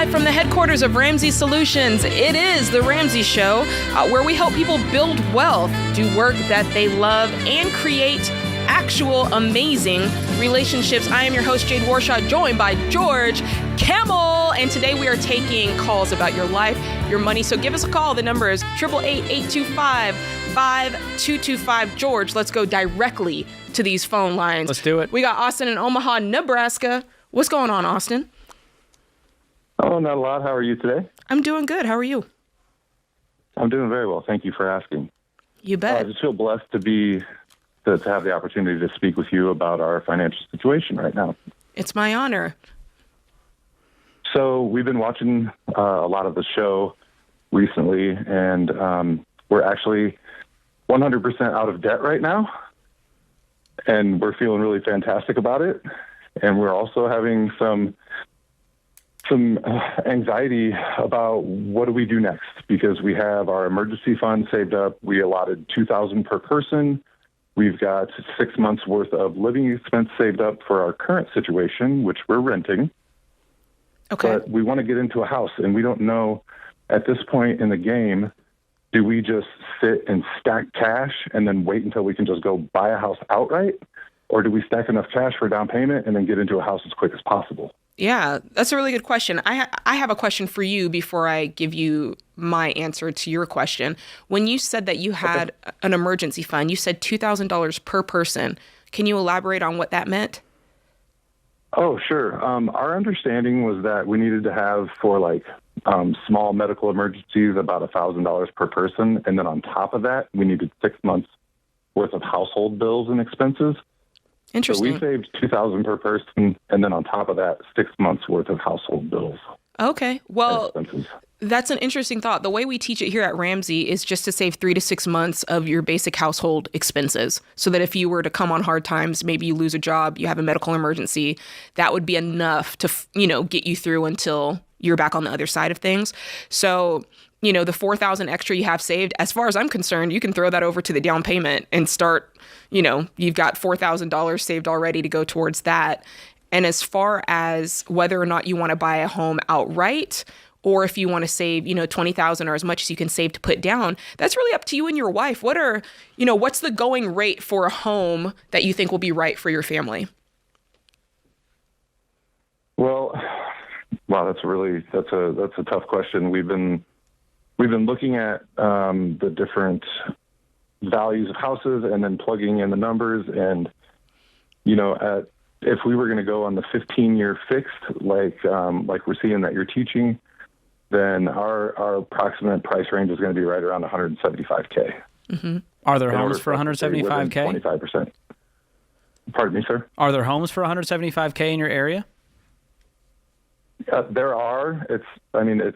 Live from the headquarters of Ramsey Solutions, it is the Ramsey Show, where we help people build wealth, do work that they love, and create actual amazing relationships. I am your host, Jade Warshaw, joined by George Camel, and today we are taking calls about your life, your money. So give us a call. The number is 888-825-5225. George, let's go directly to these phone lines. Let's do it. We got Austin in Omaha, Nebraska. What's going on, Austin? Oh, not a lot. How are you today? I'm doing good. How are you? I'm doing very well. Thank you for asking. You bet. I just feel blessed to have the opportunity to speak with you about our financial situation right now. It's my honor. So we've been watching a lot of the show recently, and we're actually 100% out of debt right now, and we're feeling really fantastic about it. And we're also having some anxiety about what do we do next, because we have our emergency fund saved up. We allotted $2,000 per person. We've got 6 months worth of living expense saved up for our current situation, which we're renting. Okay. But we want to get into a house, and we don't know at this point in the game, do we just sit and stack cash and then wait until we can just go buy a house outright? Or do we stack enough cash for a down payment and then get into a house as quick as possible? Yeah, that's a really good question. I have a question for you before I give you my answer to your question. When you said that you had an emergency fund, you said $2,000 per person. Can you elaborate on what that meant? Oh, sure. Our understanding was that we needed to have for small medical emergencies about $1,000 per person. And then on top of that, we needed 6 months worth of household bills and expenses. Interesting. So we saved $2,000 per person, and then on top of that, 6 months worth of household bills. Okay. Well, that's an interesting thought. The way we teach it here at Ramsey is just to save 3 to 6 months of your basic household expenses, so that if you were to come on hard times, maybe you lose a job, you have a medical emergency, that would be enough to, get you through until you're back on the other side of things. So, the $4,000 extra you have saved, as far as I'm concerned, you can throw that over to the down payment and start, you've got $4,000 saved already to go towards that. And as far as whether or not you want to buy a home outright, or if you want to save, $20,000 or as much as you can save to put down, that's really up to you and your wife. What's the going rate for a home that you think will be right for your family? Well, wow, that's a tough question. We've been looking at the different values of houses and then plugging in the numbers. And, if we were going to go on the 15-year fixed, like we're seeing that you're teaching, then our approximate price range is going to be right around $175K. Mm-hmm. Are there homes for $175K? 25%. Pardon me, sir? Are there homes for $175K in your area? There are. It's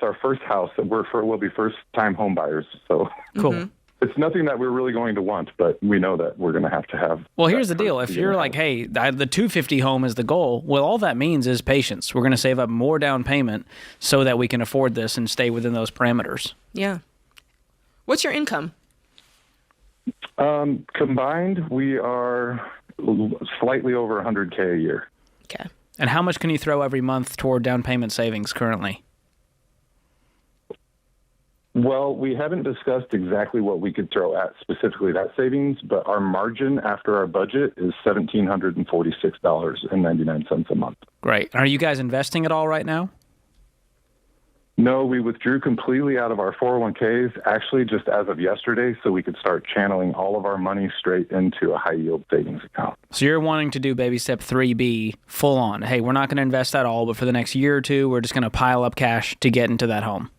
our first house. We'll be first-time home buyers. So cool. Mm-hmm. It's nothing that we're really going to want, but we know that we're going to have. Well, here's the deal. If you're like, hey, the 250 home is the goal, well, all that means is patience. We're going to save up more down payment so that we can afford this and stay within those parameters. Yeah. What's your income? Combined, we are slightly over $100K a year. Okay. And how much can you throw every month toward down payment savings currently? Well, we haven't discussed exactly what we could throw at specifically that savings, but our margin after our budget is $1,746.99 a month. Great. Are you guys investing at all right now? No, we withdrew completely out of our 401ks, actually just as of yesterday, so we could start channeling all of our money straight into a high-yield savings account. So you're wanting to do baby step 3B full on. Hey, we're not going to invest at all, but for the next year or two, we're just going to pile up cash to get into that home.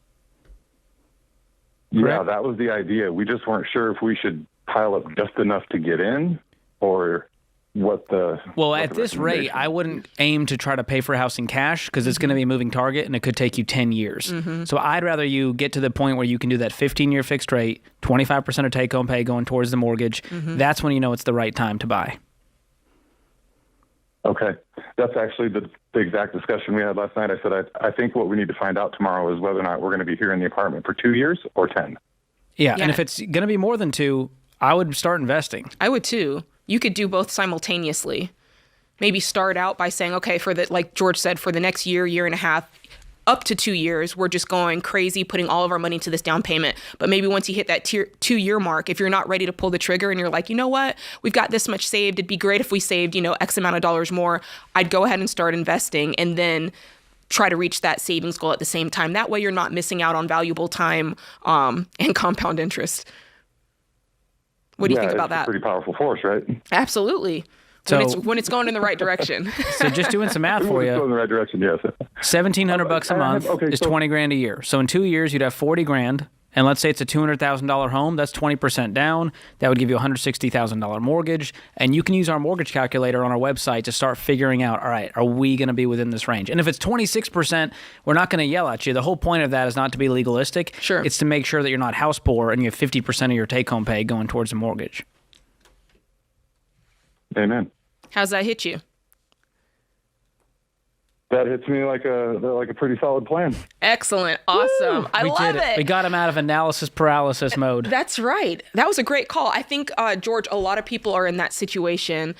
Yeah, that was the idea. We just weren't sure if we should pile up just enough to get in or what the... Well, at this rate, I wouldn't aim to try to pay for a house in cash because it's going to be a moving target and it could take you 10 years. Mm-hmm. So I'd rather you get to the point where you can do that 15-year fixed rate, 25% of take-home pay going towards the mortgage. Mm-hmm. That's when you know it's the right time to buy. Okay. That's actually the exact discussion we had last night. I said, I think what we need to find out tomorrow is whether or not we're going to be here in the apartment for 2 years or 10. Yeah, and if it's going to be more than 2, I would start investing. I would too. You could do both simultaneously. Maybe start out by saying, okay, like George said, for the next year and a half, up to 2 years, we're just going crazy, putting all of our money into this down payment. But maybe once you hit that 2-year mark, if you're not ready to pull the trigger and you're like, you know what, we've got this much saved, it'd be great if we saved, X amount of dollars more, I'd go ahead and start investing and then try to reach that savings goal at the same time. That way you're not missing out on valuable time and compound interest. What do you think about that? It's a pretty powerful force, right? Absolutely. When it's going in the right direction. So just doing some math for you. Going in the right direction, yes. $1,700 a month is $20,000 a year. So in 2 years, you'd have $40,000. And let's say it's a $200,000 home. That's 20% down. That would give you a $160,000 mortgage. And you can use our mortgage calculator on our website to start figuring out, all right, are we going to be within this range? And if it's 26%, we're not going to yell at you. The whole point of that is not to be legalistic. Sure. It's to make sure that you're not house poor and you have 50% of your take-home pay going towards a mortgage. Amen. How's that hit you? That hits me like a pretty solid plan. Excellent. Awesome. I love it. We got him out of analysis paralysis mode. That's right. That was a great call. I think, George, a lot of people are in that situation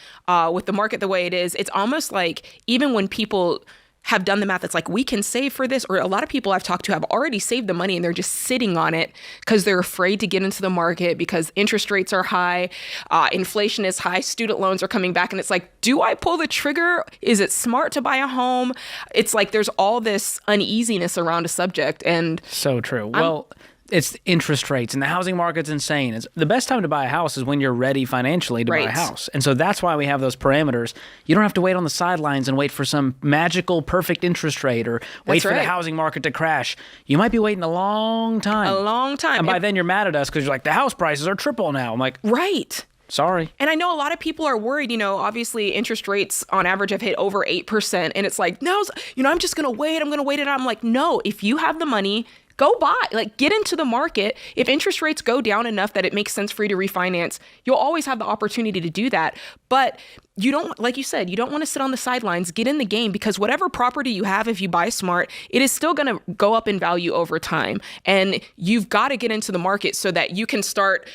with the market the way it is. It's almost like even when people have done the math, it's like we can save for this, or a lot of people I've talked to have already saved the money and they're just sitting on it because they're afraid to get into the market because interest rates are high, inflation is high, student loans are coming back, and it's like, do I pull the trigger? Is it smart to buy a home? It's like there's all this uneasiness around a subject, and so true. Well, it's interest rates and the housing market's insane. It's the best time to buy a house is when you're ready financially to buy a house. And so that's why we have those parameters. You don't have to wait on the sidelines and wait for some magical perfect interest rate or wait for the housing market to crash. You might be waiting a long time. A long time. And by then you're mad at us because you're like, the house prices are triple now. I'm like, right. Sorry. And I know a lot of people are worried, obviously interest rates on average have hit over 8%. And it's like, no, I'm just going to wait. I'm going to wait it out. I'm like, no, if you have the money, go buy, get into the market. If interest rates go down enough that it makes sense for you to refinance, you'll always have the opportunity to do that. But you don't, like you said, you don't want to sit on the sidelines, get in the game, because whatever property you have, if you buy smart, it is still going to go up in value over time. And you've got to get into the market so that you can start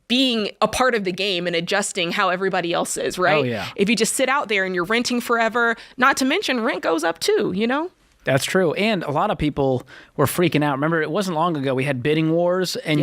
being a part of the game and adjusting how everybody else is, right? Oh, yeah. If you just sit out there and you're renting forever, not to mention rent goes up too, That's true. And a lot of people were freaking out. Remember, it wasn't long ago we had bidding wars, and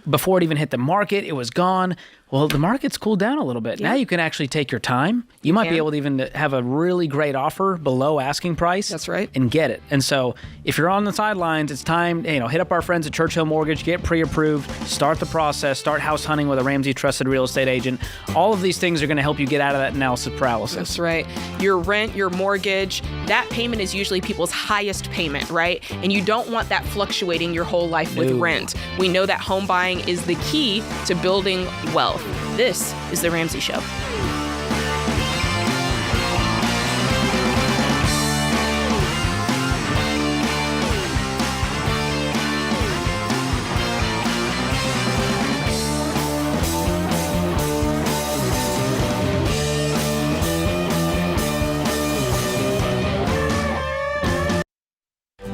before it even hit the market, it was gone. Well, the market's cooled down a little bit. Yeah. Now you can actually take your time. You might be able to even have a really great offer below asking price. That's right. And get it. And so if you're on the sidelines, it's time, hit up our friends at Churchill Mortgage, get pre-approved, start the process, start house hunting with a Ramsey trusted real estate agent. All of these things are going to help you get out of that analysis paralysis. That's right. Your rent, your mortgage, that payment is usually people's highest payment, right? And you don't want that fluctuating your whole life with rent. We know that home buying is the key to building wealth. This is The Ramsey Show.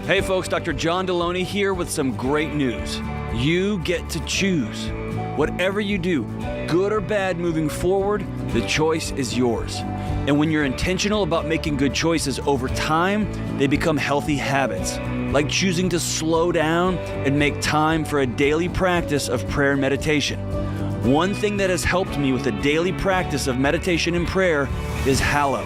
Hey folks, Dr. John Deloney here with some great news. You get to choose. Whatever you do, good or bad moving forward, the choice is yours. And when you're intentional about making good choices over time, they become healthy habits, like choosing to slow down and make time for a daily practice of prayer and meditation. One thing that has helped me with a daily practice of meditation and prayer is Hallow.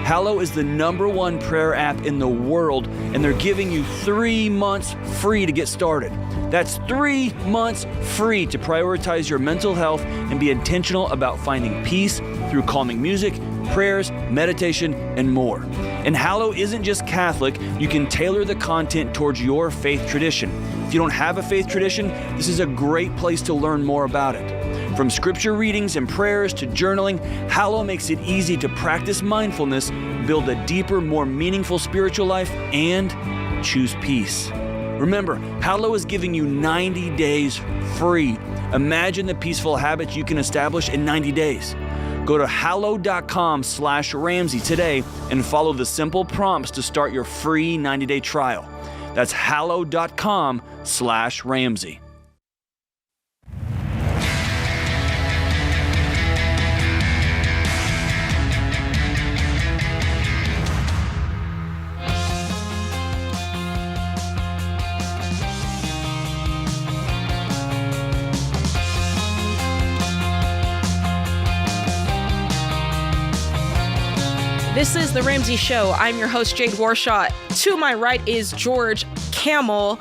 Hallow is the #1 prayer app in the world, and they're giving you 3 months free to get started. That's 3 months free to prioritize your mental health and be intentional about finding peace through calming music, prayers, meditation, and more. And Hallow isn't just Catholic. You can tailor the content towards your faith tradition. If you don't have a faith tradition, this is a great place to learn more about it. From scripture readings and prayers to journaling, Hallow makes it easy to practice mindfulness, build a deeper, more meaningful spiritual life, and choose peace. Remember, Hallow is giving you 90 days free. Imagine the peaceful habits you can establish in 90 days. Go to hallow.com/Ramsey today and follow the simple prompts to start your free 90-day trial. That's hallow.com/Ramsey. This is The Ramsey Show. I'm your host, Jade Warshaw. To my right is George Camel.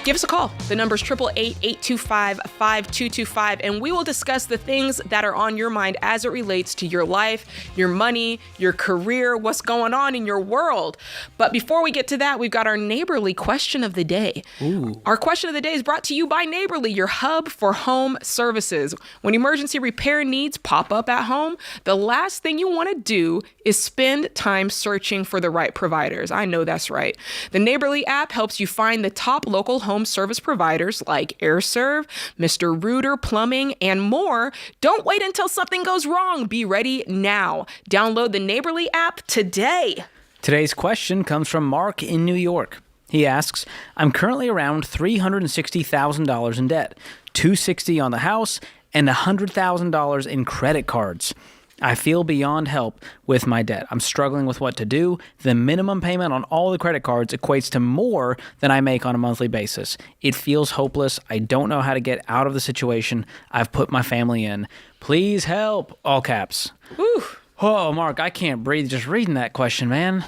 Give us a call. The number is 888-825-5225, and we will discuss the things that are on your mind as it relates to your life, your money, your career, what's going on in your world. But before we get to that, we've got our Neighborly question of the day. Ooh. Our question of the day is brought to you by Neighborly, your hub for home services. When emergency repair needs pop up at home, the last thing you want to do is spend time searching for the right providers. I know that's right. The Neighborly app helps you find the top local home service providers like AirServe, Mr. Rooter Plumbing, and more. Don't wait until something goes wrong. Be ready now. Download the Neighborly app today. Today's question comes from Mark in New York. He asks, I'm currently around $360,000 in debt, $260,000 on the house, and $100,000 in credit cards. I feel beyond help with my debt. I'm struggling with what to do. The minimum payment on all the credit cards equates to more than I make on a monthly basis. It feels hopeless. I don't know how to get out of the situation I've put my family in. Please help. All caps. Whew. Oh, Mark, I can't breathe just reading that question, man.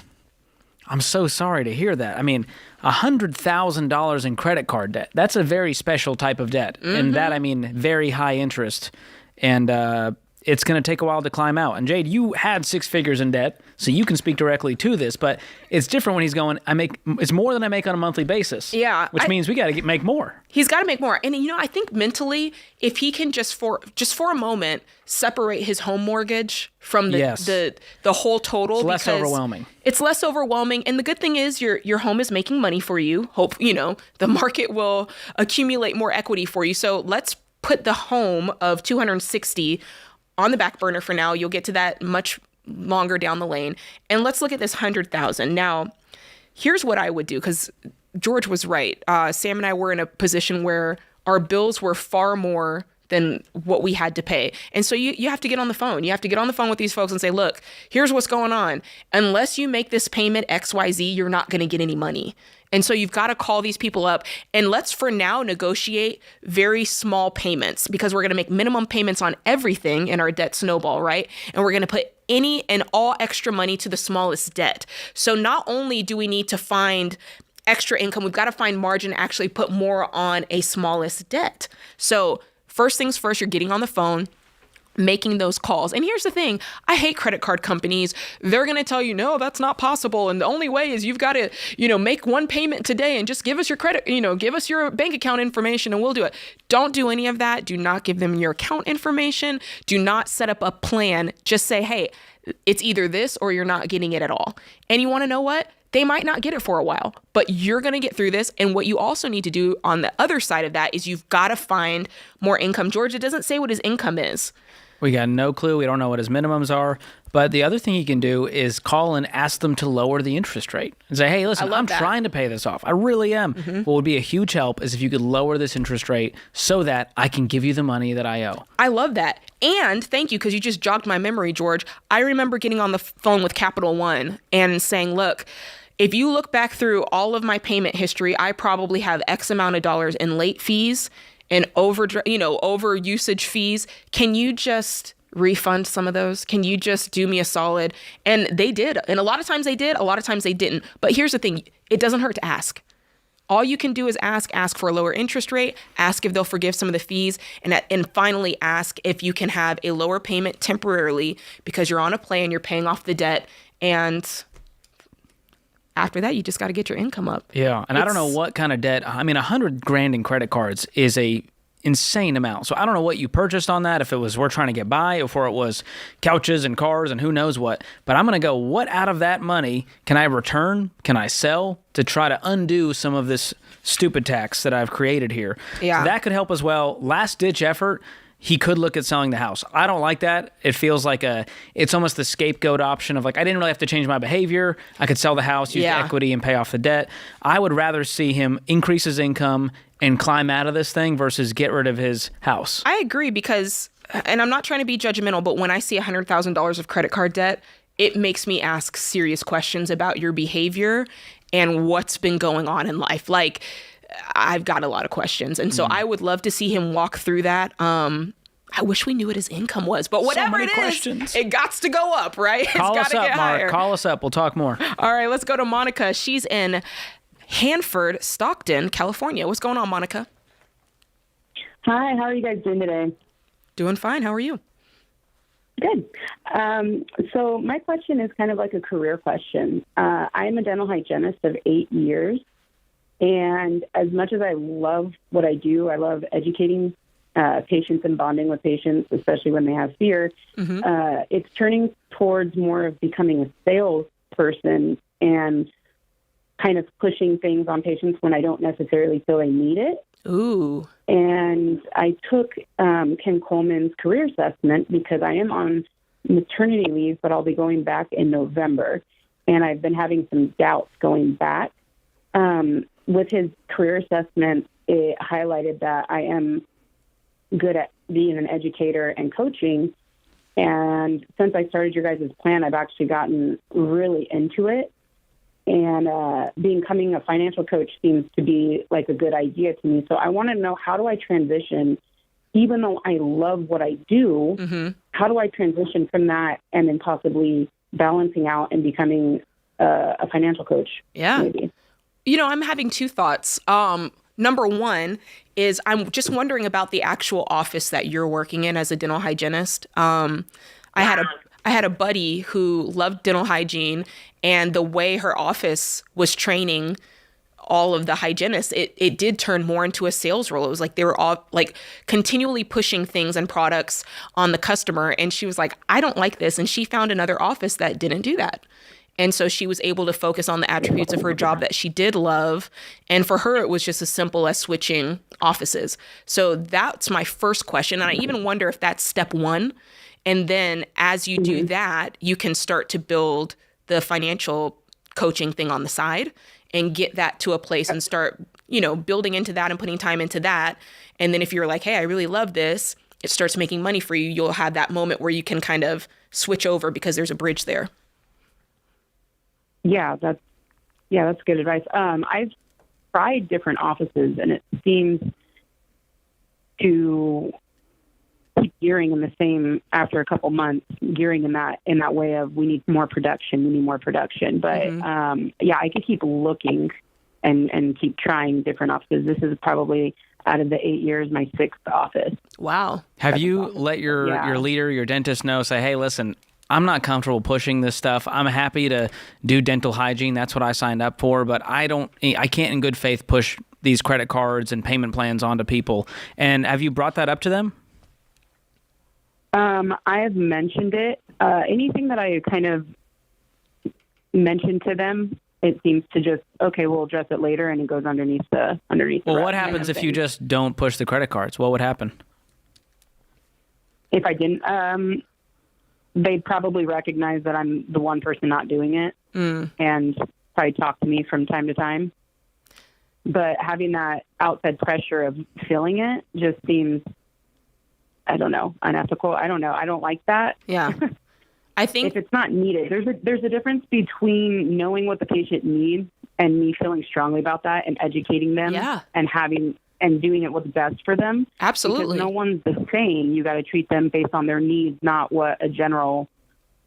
I'm so sorry to hear that. I mean, $100,000 in credit card debt. That's a very special type of debt. Mm-hmm. And that, I mean, very high interest. And, it's going to take a while to climb out. And Jade, you had 6 figures in debt, so you can speak directly to this, but it's different when he's going, it's more than I make on a monthly basis. Yeah. Which means we got to make more. He's got to make more. And, I think mentally, if he can just for a moment separate his home mortgage from the whole total. It's less overwhelming. It's less overwhelming. And the good thing is your home is making money for you. Hope, the market will accumulate more equity for you. So let's put the home of 260 on the back burner for now. You'll get to that much longer down the lane. And let's look at this 100,000. Now, here's what I would do, because George was right. Sam and I were in a position where our bills were far more than what we had to pay. And so you have to get on the phone. You have to get on the phone with these folks and say, look, here's what's going on. Unless you make this payment XYZ, you're not going to get any money. And so you've got to call these people up, and let's for now negotiate very small payments, because we're going to make minimum payments on everything in our debt snowball, right? And we're going to put any and all extra money to the smallest debt. So not only do we need to find extra income, we've got to find margin to actually put more on a smallest debt. So first things first, you're getting on the phone, making those calls. And here's the thing. I hate credit card companies. They're going to tell you, no, that's not possible. And the only way is you've got to, make one payment today and just give us your credit, give us your bank account information and we'll do it. Don't do any of that. Do not give them your account information. Do not set up a plan. Just say, hey, it's either this or you're not getting it at all. And you want to know what? They might not get it for a while, but you're going to get through this. And what you also need to do on the other side of that is you've got to find more income. George, it doesn't say what his income is. We got no clue. We don't know what his minimums are. But the other thing he can do is call and ask them to lower the interest rate and say, hey, listen, I'm trying to pay this off. I really am. Mm-hmm. What would be a huge help is if you could lower this interest rate so that I can give you the money that I owe. I love that. And thank you, because you just jogged my memory, George. I remember getting on the phone with Capital One and saying, look, if you look back through all of my payment history, I probably have X amount of dollars in late fees and over usage fees. Can you just refund some of those? Can you just do me a solid? And they did. And a lot of times they did, a lot of times they didn't. But here's the thing. It doesn't hurt to ask. All you can do is ask for a lower interest rate, ask if they'll forgive some of the fees, and finally ask if you can have a lower payment temporarily because you're on a plan, you're paying off the debt, and after that, you just got to get your income up. Yeah, and I don't know what kind of debt. I mean, $100,000 in credit cards is a insane amount. So I don't know what you purchased on that, if it was we're trying to get by, or it was couches and cars and who knows what. But I'm going to go, what out of that money can I return? Can I sell to try to undo some of this stupid tax that I've created here? Yeah. So that could help as well. Last ditch effort. He could look at selling the house. I don't like that. It feels like it's almost the scapegoat option of like, I didn't really have to change my behavior. I could sell the house, use the equity, and pay off the debt. I would rather see him increase his income and climb out of this thing versus get rid of his house. I agree because, and I'm not trying to be judgmental, but when I see $100,000 of credit card debt, it makes me ask serious questions about your behavior and what's been going on in life. Like, I've got a lot of questions. And so I would love to see him walk through that. I wish we knew what his income was, but whatever many it questions. is, it got to go up, right? Call it's us got to up, get Mark. higher. Call us up. We'll talk more. All right, let's go to Monica. She's in Hanford, Stockton, California. What's going on, Monica? Hi, how are you guys doing today? Doing fine. How are you? Good. So my question is kind of like a career question. I'm a dental hygienist of 8 years, and as much as I love what I do, I love educating patients and bonding with patients, especially when they have fear. It's turning towards more of becoming a salesperson and kind of pushing things on patients when I don't necessarily feel they need it. Ooh. And I took Ken Coleman's career assessment because I am on maternity leave, but I'll be going back in November. And I've been having some doubts going back. With his career assessment, it highlighted that I am good at being an educator and coaching. And since I started your guys' plan, I've actually gotten really into it. And becoming a financial coach seems to be like a good idea to me. So I want to know, how do I transition, even though I love what I do, how do I transition from that and then possibly balancing out and becoming a financial coach? Yeah. Maybe. You know, I'm having two thoughts. Number one is I'm just wondering about the actual office that you're working in as a dental hygienist. I had a buddy who loved dental hygiene, and the way her office was training all of the hygienists, it did turn more into a sales role. It was like they were all like continually pushing things and products on the customer. And she was like, I don't like this. And she found another office that didn't do that. And so she was able to focus on the attributes of her job that she did love. And for her, it was just as simple as switching offices. So that's my first question. And I even wonder if that's step one. And then as you do that, you can start to build the financial coaching thing on the side and get that to a place and start, you know, building into that and putting time into that. And then if you're like, hey, I really love this, it starts making money for you, you'll have that moment where you can kind of switch over because there's a bridge there. Yeah, that's good advice. I've tried different offices, and it seems to keep gearing in the same, after a couple months, gearing in that way of we need more production. But yeah, I could keep looking and keep trying different offices. This is probably, out of the 8 years, my 6th office. Wow. Have you let your leader, your dentist know, say, hey, listen, I'm not comfortable pushing this stuff. I'm happy to do dental hygiene. That's what I signed up for, but I can't in good faith push these credit cards and payment plans onto people. And have you brought that up to them? I have mentioned it. Anything that I kind of mentioned to them, it seems to just, okay, we'll address it later, and it goes underneath the Well, what happens if you just don't push the credit cards? What would happen? If I didn't, they'd probably recognize that I'm the one person not doing it and probably talk to me from time to time. But having that outside pressure of filling it just seems, I don't know, unethical. I don't know. I don't like that. Yeah. I think if it's not needed, there's a difference between knowing what the patient needs and me feeling strongly about that and educating them and doing it what's best for them. Absolutely. Because no one's the same. You got to treat them based on their needs, not what a general,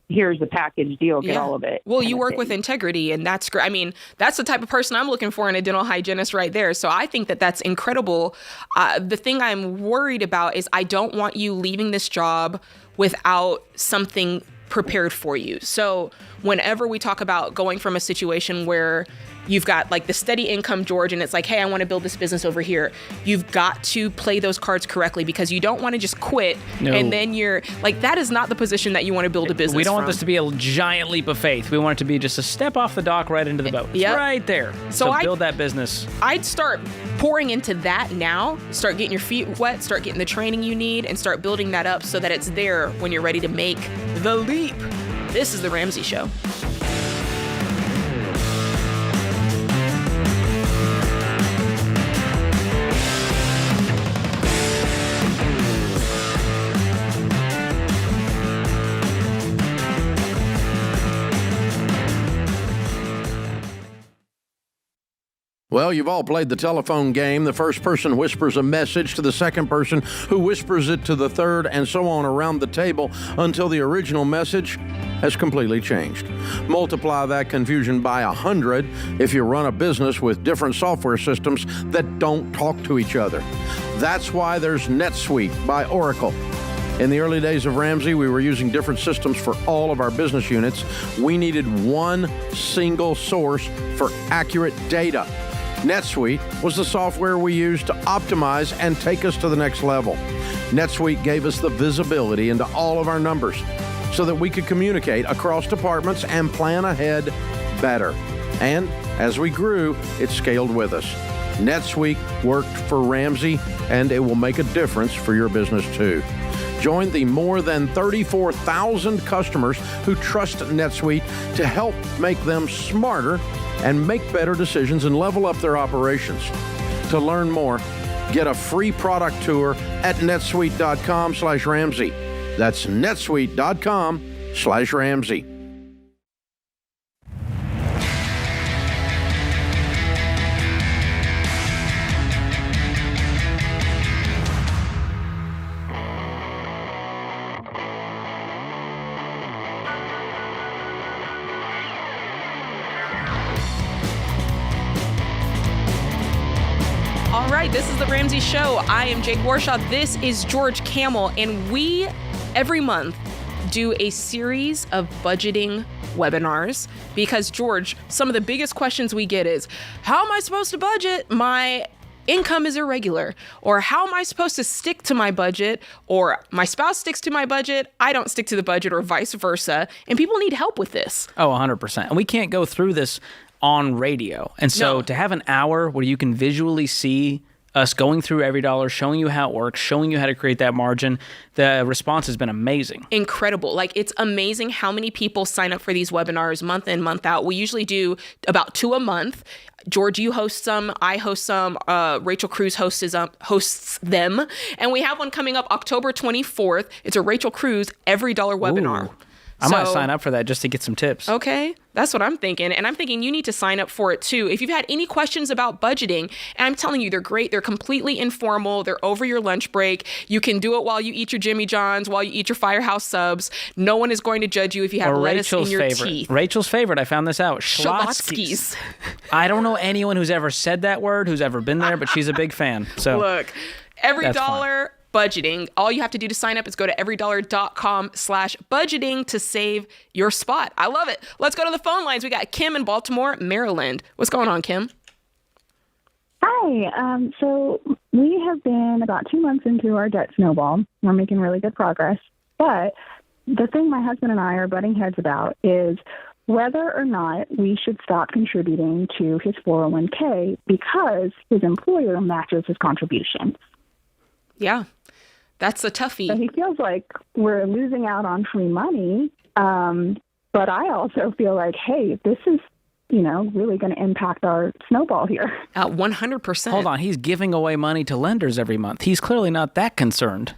here's the package deal, get all of it. Well, you work with integrity, and that's great. I mean, that's the type of person I'm looking for in a dental hygienist right there. So I think that that's incredible. The thing I'm worried about is I don't want you leaving this job without something prepared for you. So whenever we talk about going from a situation where you've got like the steady income, George, and it's like, hey, I want to build this business over here, you've got to play those cards correctly, because you don't want to just quit and then you're like, that is not the position that you want to build a business We don't from. want this to be a giant leap of faith. We want it to be just a step off the dock right into the boat. Yep. Right there. So build that business. I'd start pouring into that now, start getting your feet wet, start getting the training you need, and start building that up so that it's there when you're ready to make the leap. This is The Ramsey Show. Well, you've all played the telephone game. The first person whispers a message to the second person, who whispers it to the third, and so on around the table until the original message has completely changed. Multiply that confusion by 100 if you run a business with different software systems that don't talk to each other. That's why there's NetSuite by Oracle. In the early days of Ramsey, we were using different systems for all of our business units. We needed one single source for accurate data. NetSuite was the software we used to optimize and take us to the next level. NetSuite gave us the visibility into all of our numbers so that we could communicate across departments and plan ahead better. And as we grew, it scaled with us. NetSuite worked for Ramsey, and it will make a difference for your business too. Join the more than 34,000 customers who trust NetSuite to help make them smarter and make better decisions and level up their operations. To learn more, get a free product tour at netsuite.com/Ramsey. That's netsuite.com/Ramsey. All right, this is the Ramsey Show. I am Jake Warshaw. This is George Camel, and we, every month, do a series of budgeting webinars because, George, some of the biggest questions we get is, how am I supposed to budget? My income is irregular. Or how am I supposed to stick to my budget? Or my spouse sticks to my budget, I don't stick to the budget, or vice versa. And people need help with this. Oh, 100%. And we can't go through this on radio. And so to have an hour where you can visually see us going through every dollar, showing you how it works, showing you how to create that margin, the response has been amazing. Incredible. Like, it's amazing how many people sign up for these webinars month in, month out. We usually do about 2 a month. George, you host some, I host some, Rachel Cruz hosts them. And we have one coming up October 24th. It's a Rachel Cruz Every Dollar webinar. Ooh. I might sign up for that just to get some tips. Okay. That's what I'm thinking. And I'm thinking you need to sign up for it too. If you've had any questions about budgeting, and I'm telling you, they're great. They're completely informal. They're over your lunch break. You can do it while you eat your Jimmy John's, while you eat your Firehouse subs. No one is going to judge you if you have lettuce in your teeth. Rachel's favorite. I found this out. Schlotzsky's. I don't know anyone who's ever said that word, who's ever been there, but she's a big fan. So look, every dollar budgeting. All you have to do to sign up is go to everydollar.com/budgeting to save your spot. I love it. Let's go to the phone lines. We got Kim in Baltimore, Maryland. What's going on, Kim? Hi. So we have been about 2 months into our debt snowball. We're making really good progress. But the thing my husband and I are butting heads about is whether or not we should stop contributing to his 401k because his employer matches his contributions. Yeah. That's a toughie. So he feels like we're losing out on free money. But I also feel like, hey, this is, really going to impact our snowball here. 100%. Hold on. He's giving away money to lenders every month. He's clearly not that concerned.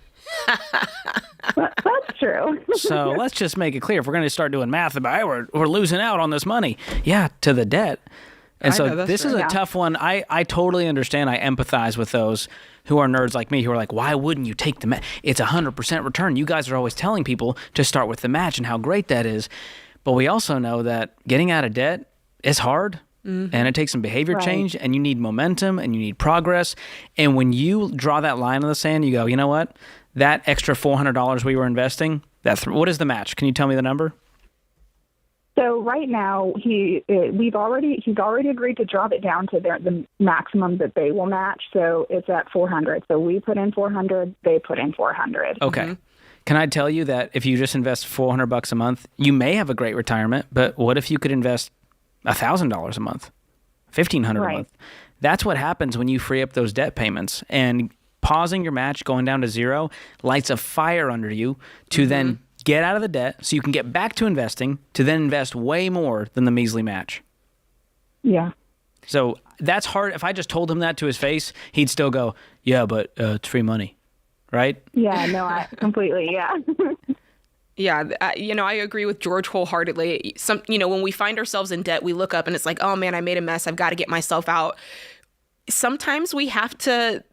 That's true. So let's just make it clear. If we're going to start doing math about, hey, we're losing out on this money. Yeah, to the debt. And so this is a tough one. I totally understand. I empathize with those who are nerds like me who are like, why wouldn't you take the match? It's 100% return. You guys are always telling people to start with the match and how great that is. But we also know that getting out of debt is hard. Mm-hmm. And it takes some behavior change, and you need momentum, and you need progress. And when you draw that line in the sand, you go, you know what? That extra $400 we were investing, what is the match? Can you tell me the number? So right now, he's already agreed to drop it down to the maximum that they will match. So it's at 400. So we put in 400, they put in 400. Okay. Mm-hmm. Can I tell you that if you just invest $400 a month, you may have a great retirement, but what if you could invest $1,000 a month, $1,500 a month? That's what happens when you free up those debt payments. And pausing your match, going down to zero, lights a fire under you to then get out of the debt so you can get back to investing, to then invest way more than the measly match. Yeah. So that's hard. If I just told him that to his face, he'd still go, yeah, but it's free money, right? Yeah, no, I completely, yeah. Yeah, I agree with George wholeheartedly. When we find ourselves in debt, we look up and it's like, oh man, I made a mess. I've got to get myself out. Sometimes we have to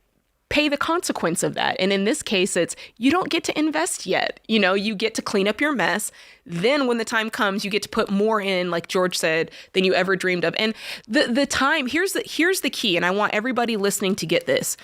pay the consequence of that. And in this case, it's you don't get to invest yet. You get to clean up your mess. Then when the time comes, you get to put more in, like George said, than you ever dreamed of. And the time, here's the key. And I want everybody listening to get this.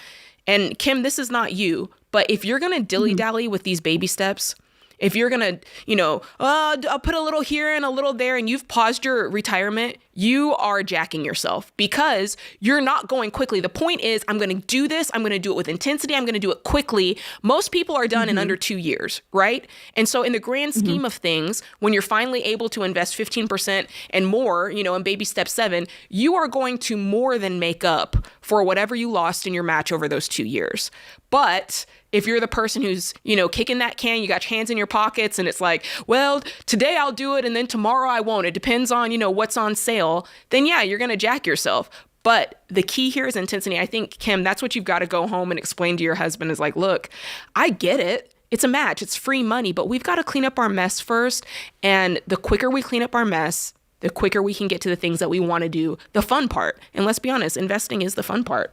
And Kim, this is not you, but if you're going to dilly-dally with these baby steps, if you're going to, I'll put a little here and a little there and you've paused your retirement, you are jacking yourself because you're not going quickly. The point is, I'm going to do this. I'm going to do it with intensity. I'm going to do it quickly. Most people are done in under 2 years, right? And so in the grand scheme of things, when you're finally able to invest 15% and more, in baby step 7, you are going to more than make up for whatever you lost in your match over those 2 years. But if you're the person who's, kicking that can, you got your hands in your pockets and it's like, well, today I'll do it and then tomorrow I won't. It depends on, what's on sale. Then yeah, you're going to jack yourself. But the key here is intensity. I think, Kim, that's what you've got to go home and explain to your husband is like, look, I get it. It's a match. It's free money, but we've got to clean up our mess first. And the quicker we clean up our mess, the quicker we can get to the things that we want to do, the fun part. And let's be honest, investing is the fun part.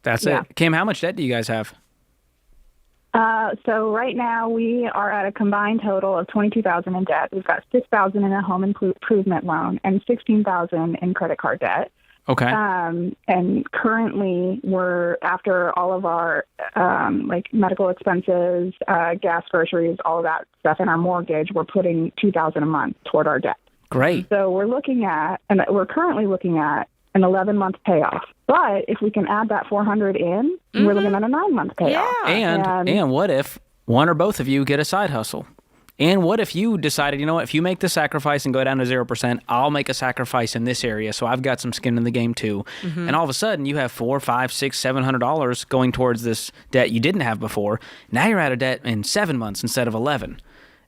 That's it. Kim, how much debt do you guys have? So right now we are at a combined total of $22,000 in debt. We've got $6,000 in a home improvement loan and $16,000 in credit card debt. Okay. And currently we're after all of our medical expenses, gas, groceries, all of that stuff, and our mortgage. We're putting $2,000 a month toward our debt. Great. So we're currently looking at an 11-month payoff. But if we can add that $400 in, we're looking at a 9-month payoff. Yeah. And what if one or both of you get a side hustle? And what if you decided, if you make the sacrifice and go down to 0%, I'll make a sacrifice in this area, so I've got some skin in the game too. And all of a sudden, you have $400, $500, $600, $700 going towards this debt you didn't have before. Now you're out of debt in 7 months instead of 11.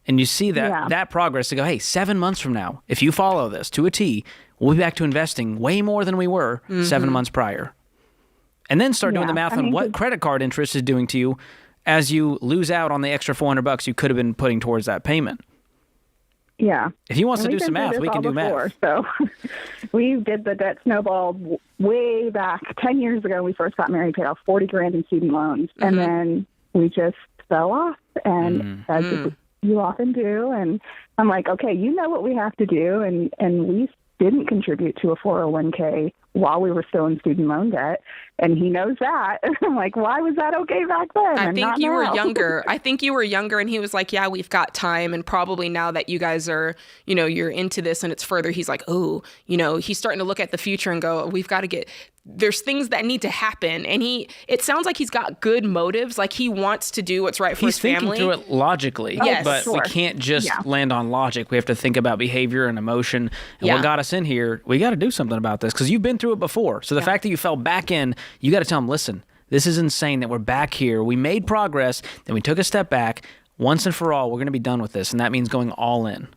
And you see that progress to go, hey, 7 months from now, if you follow this to a T, we'll be back to investing way more than we were 7 months prior. And then start doing the math on what credit card interest is doing to you as you lose out on the extra $400 you could have been putting towards that payment. Yeah. If he wants to do some math, we can do math. So we did the debt snowball way back 10 years ago. We first got married, paid off $40,000 in student loans, and then we just fell off, and as you often do. And I'm like, okay, you know what we have to do, and we didn't contribute to a 401k while we were still in student loan debt, and he knows that. I'm like, why was that okay back then? I think you were younger. I think you were younger, and he was like, yeah, we've got time. And probably now that you guys are, you're into this and it's further, he's like, oh, he's starting to look at the future and go, we've got to there's things that need to happen. And it sounds like he's got good motives. Like he wants to do what's right for his family. He's thinking through it logically. Yes. But we can't just land on logic. We have to think about behavior and emotion. And what got us in here, we got to do something about this because you've been through it before. So the fact that you fell back in, you got to tell him, listen, this is insane that we're back here. We made progress, then we took a step back. Once and for all, we're going to be done with this. And that means going all in.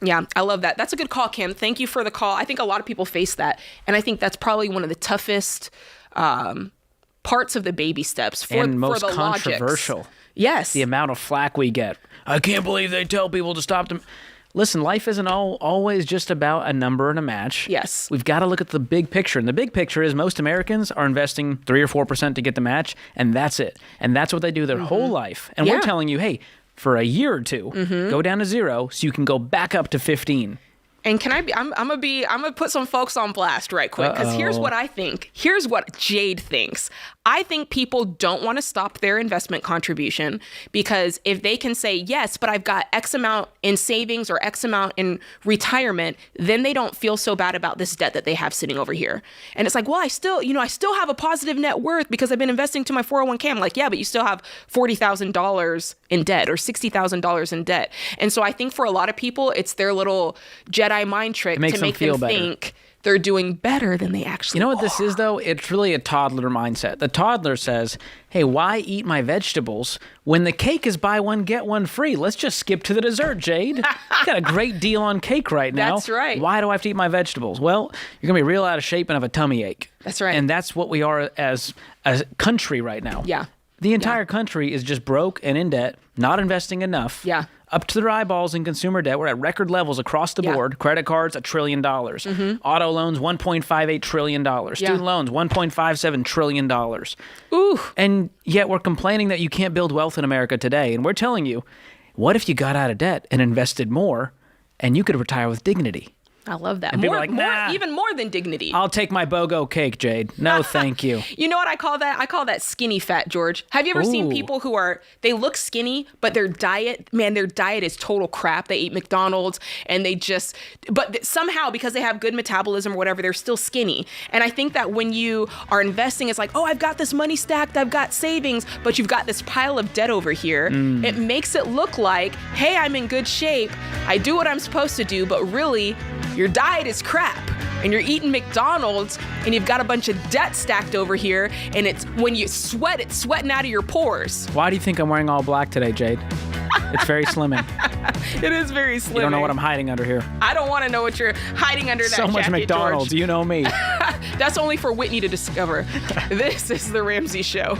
Yeah, I love that. That's a good call, Kim. Thank you for the call. I think a lot of people face that. And I think that's probably one of the toughest parts of the baby steps for most the controversial. Logics. Yes. The amount of flack we get. I can't believe they tell people to stop them. Listen, life isn't always just about a number and a match. Yes. We've got to look at the big picture. And the big picture is most Americans are investing 3 or 4% to get the match, and that's it. And that's what they do their whole life. And we're telling you, hey, for a year or two, go down to 0 so you can go back up to 15. And I'm gonna put some folks on blast right quick, because here's what I think. Here's what Jade thinks. I think people don't want to stop their investment contribution because if they can say, yes, but I've got X amount in savings or X amount in retirement, then they don't feel so bad about this debt that they have sitting over here. And it's like, well, I still have a positive net worth because I've been investing to my 401k. I'm like, yeah, but you still have $40,000 in debt or $60,000 in debt. And so I think for a lot of people, it's their little Jedi mind trick to make them think they're doing better than they actually are. You know what this is, though? It's really a toddler mindset. The toddler says, hey, why eat my vegetables when the cake is buy one, get one free? Let's just skip to the dessert, Jade. Got a great deal on cake right now. That's right. Why do I have to eat my vegetables? Well, you're going to be real out of shape and have a tummy ache. That's right. And that's what we are as a country right now. Yeah. The entire country is just broke and in debt, not investing enough. Yeah. up to their eyeballs in consumer debt. We're at record levels across the board. Credit cards, $1 trillion. Auto loans, $1.58 trillion. Student loans, $1.57 trillion. Ooh. And yet we're complaining that you can't build wealth in America today. And we're telling you, what if you got out of debt and invested more and you could retire with dignity? I love that. And people are like, nah, even more than dignity. I'll take my BOGO cake, Jade. No, thank you. You know what I call that? I call that skinny fat, George. Have you ever seen people who they look skinny, but their diet is total crap. They eat McDonald's and but somehow because they have good metabolism or whatever, they're still skinny. And I think that when you are investing, it's like, oh, I've got this money stacked, I've got savings, but you've got this pile of debt over here. It makes it look like, hey, I'm in good shape. I do what I'm supposed to do, but really, your diet is crap and you're eating McDonald's and you've got a bunch of debt stacked over here, and it's when you sweat, it's sweating out of your pores. Why do you think I'm wearing all black today, Jade? It's very slimming. It is very slimming. You don't know what I'm hiding under here. I don't want to know what you're hiding under that so much jacket, McDonald's, George. You know me. That's only for Whitney to discover. This is The Ramsey Show.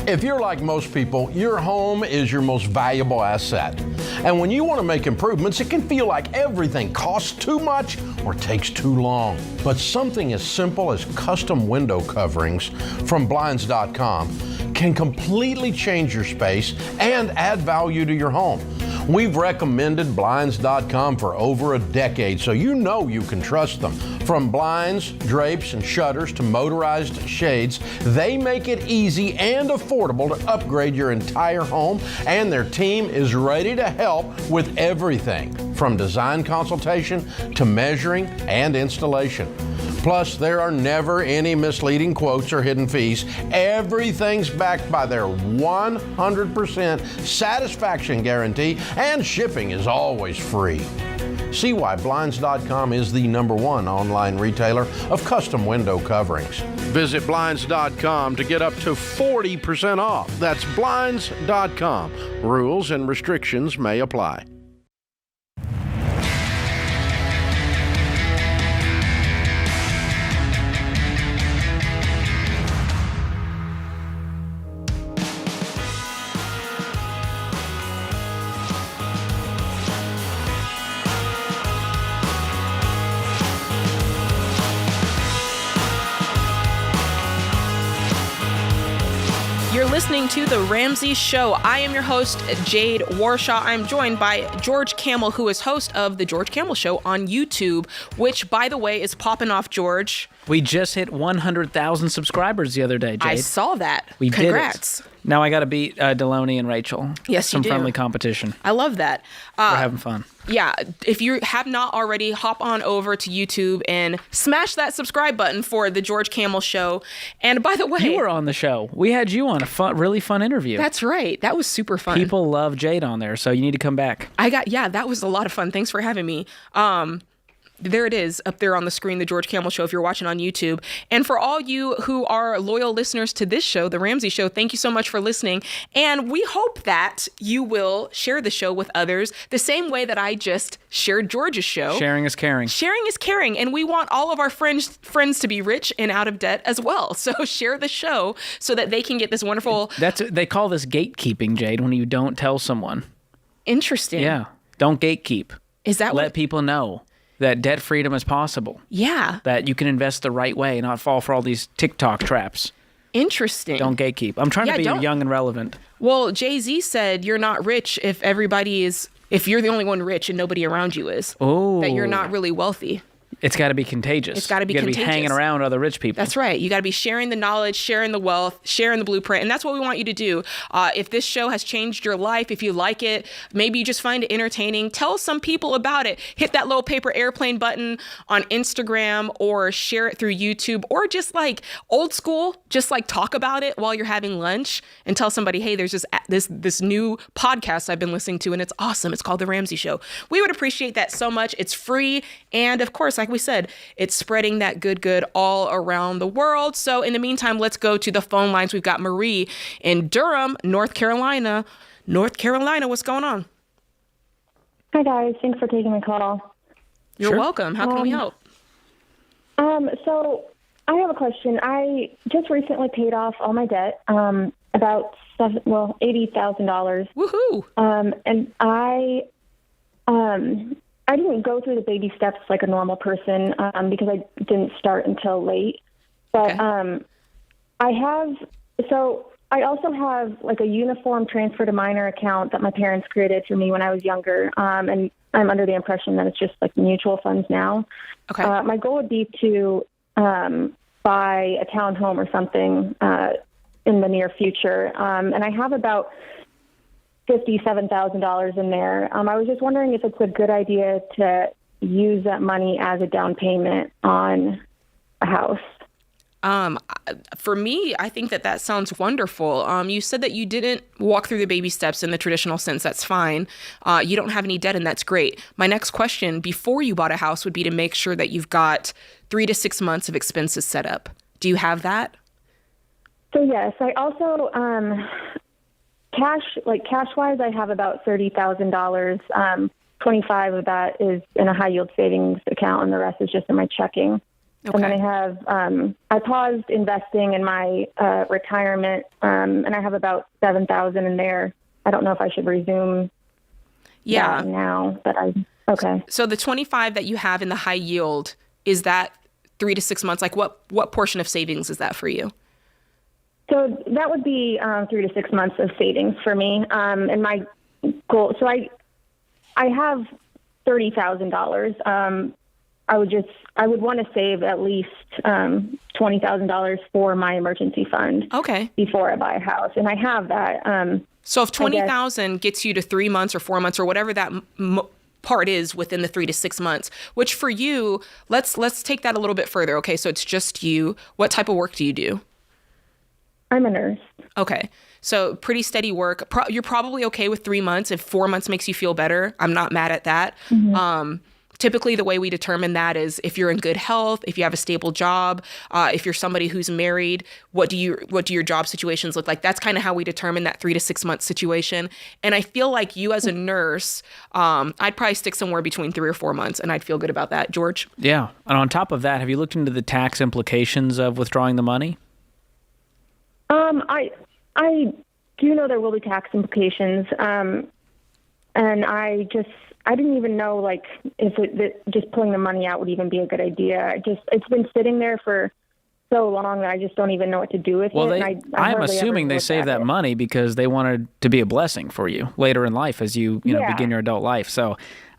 If you're like most people, your home is your most valuable asset. And when you want to make improvements, it can feel like everything costs too much or takes too long. But something as simple as custom window coverings from Blinds.com can completely change your space and add value to your home. We've recommended Blinds.com for over a decade, so you know you can trust them. From blinds, drapes, and shutters to motorized shades, they make it easy and affordable to upgrade your entire home, and their team is ready to help with everything from design consultation to measuring and installation. Plus, there are never any misleading quotes or hidden fees. Everything's backed by their 100% satisfaction guarantee, and shipping is always free. See why Blinds.com is the #1 online retailer of custom window coverings. Visit Blinds.com to get up to 40% off. That's Blinds.com. Rules and restrictions may apply. You're listening to The Ramsey Show. I am your host, Jade Warshaw. I'm joined by George Kamel, who is host of The George Kamel Show on YouTube, which, by the way, is popping off, George. We just hit 100,000 subscribers the other day, Jade. I saw that. We Congrats. did it. Now I got to beat Deloney and Rachel. Yes, you do. Some friendly competition. I love that. We're having fun. Yeah, if you have not already, hop on over to YouTube and smash that subscribe button for The George Kamel Show. And by the way... You were on the show. We had you on a really fun interview. That's right. That was super fun. People love Jade on there, so you need to come back. That was a lot of fun. Thanks for having me. There it is up there on the screen, The George Kamel Show, if you're watching on YouTube. And for all you who are loyal listeners to this show, The Ramsey Show, thank you so much for listening. And we hope that you will share the show with others the same way that I just shared George's show. Sharing is caring. Sharing is caring. And we want all of our friends to be rich and out of debt as well. So share the show so that they can get this wonderful... They call this gatekeeping, Jade, when you don't tell someone. Interesting. Yeah. Don't gatekeep. Is that Let people know that debt freedom is possible. Yeah. That you can invest the right way and not fall for all these TikTok traps. Interesting. Don't gatekeep. I'm trying to be young and relevant. Well, Jay-Z said you're not rich if you're the only one rich and nobody around you is. Oh. That you're not really wealthy. It's got to be contagious. It's got to be contagious. You got to be hanging around other rich people. That's right. You got to be sharing the knowledge, sharing the wealth, sharing the blueprint. And that's what we want you to do. If this show has changed your life, if you like it, maybe you just find it entertaining, tell some people about it. Hit that little paper airplane button on Instagram or share it through YouTube, or just like old school, just like talk about it while you're having lunch and tell somebody, hey, there's this new podcast I've been listening to and it's awesome. It's called The Ramsey Show. We would appreciate that so much. It's free. And of course, like we said, it's spreading that good all around the world. So in the meantime, let's go to the phone lines. We've got Marie in Durham, North Carolina. North Carolina, what's going on? Hi, guys. Thanks for taking my call. You're welcome. How can we help? So I have a question. I just recently paid off all my debt, about $80,000. Woohoo! And I didn't go through the baby steps like a normal person because I didn't start until late. But I also have like a uniform transfer to minor account that my parents created for me when I was younger, and I'm under the impression that it's just like mutual funds now. Okay. My goal would be to buy a townhome or something in the near future, and I have about $57,000 in there. I was just wondering if it's a good idea to use that money as a down payment on a house. For me, I think that sounds wonderful. You said that you didn't walk through the baby steps in the traditional sense. That's fine. You don't have any debt, and that's great. My next question before you bought a house would be to make sure that you've got 3 to 6 months of expenses set up. Do you have that? So yes, I also cash-wise, I have about $30,000. 25 of that is in a high-yield savings account, and the rest is just in my checking. Okay. And then I have, I paused investing in my retirement, and I have about $7,000 in there. I don't know if I should resume that now, but okay. So the 25 that you have in the high yield, is that 3 to 6 months? Like what portion of savings is that for you? So that would be 3 to 6 months of savings for me. And my goal, so I have $30,000. I would want to save at least $20,000 for my emergency fund. Okay. Before I buy a house, and I have that. So if $20,000 gets you to 3 months or 4 months or whatever that part is within the 3 to 6 months, which for you, let's take that a little bit further. Okay, so it's just you. What type of work do you do? I'm a nurse. Okay. So pretty steady work. You're probably okay with 3 months. If 4 months makes you feel better, I'm not mad at that. Mm-hmm. Typically, the way we determine that is if you're in good health, if you have a stable job, if you're somebody who's married, what do your job situations look like? That's kind of how we determine that 3 to 6 month situation. And I feel like you as a nurse, I'd probably stick somewhere between 3 or 4 months, and I'd feel good about that. George? Yeah. And on top of that, have you looked into the tax implications of withdrawing the money? I do know there will be tax implications, and I didn't even know like if just pulling the money out would even be a good idea. It's been sitting there for so long that I just don't even know what to do with it. I'm assuming they save that money because they wanted to be a blessing for you later in life as you begin your adult life. So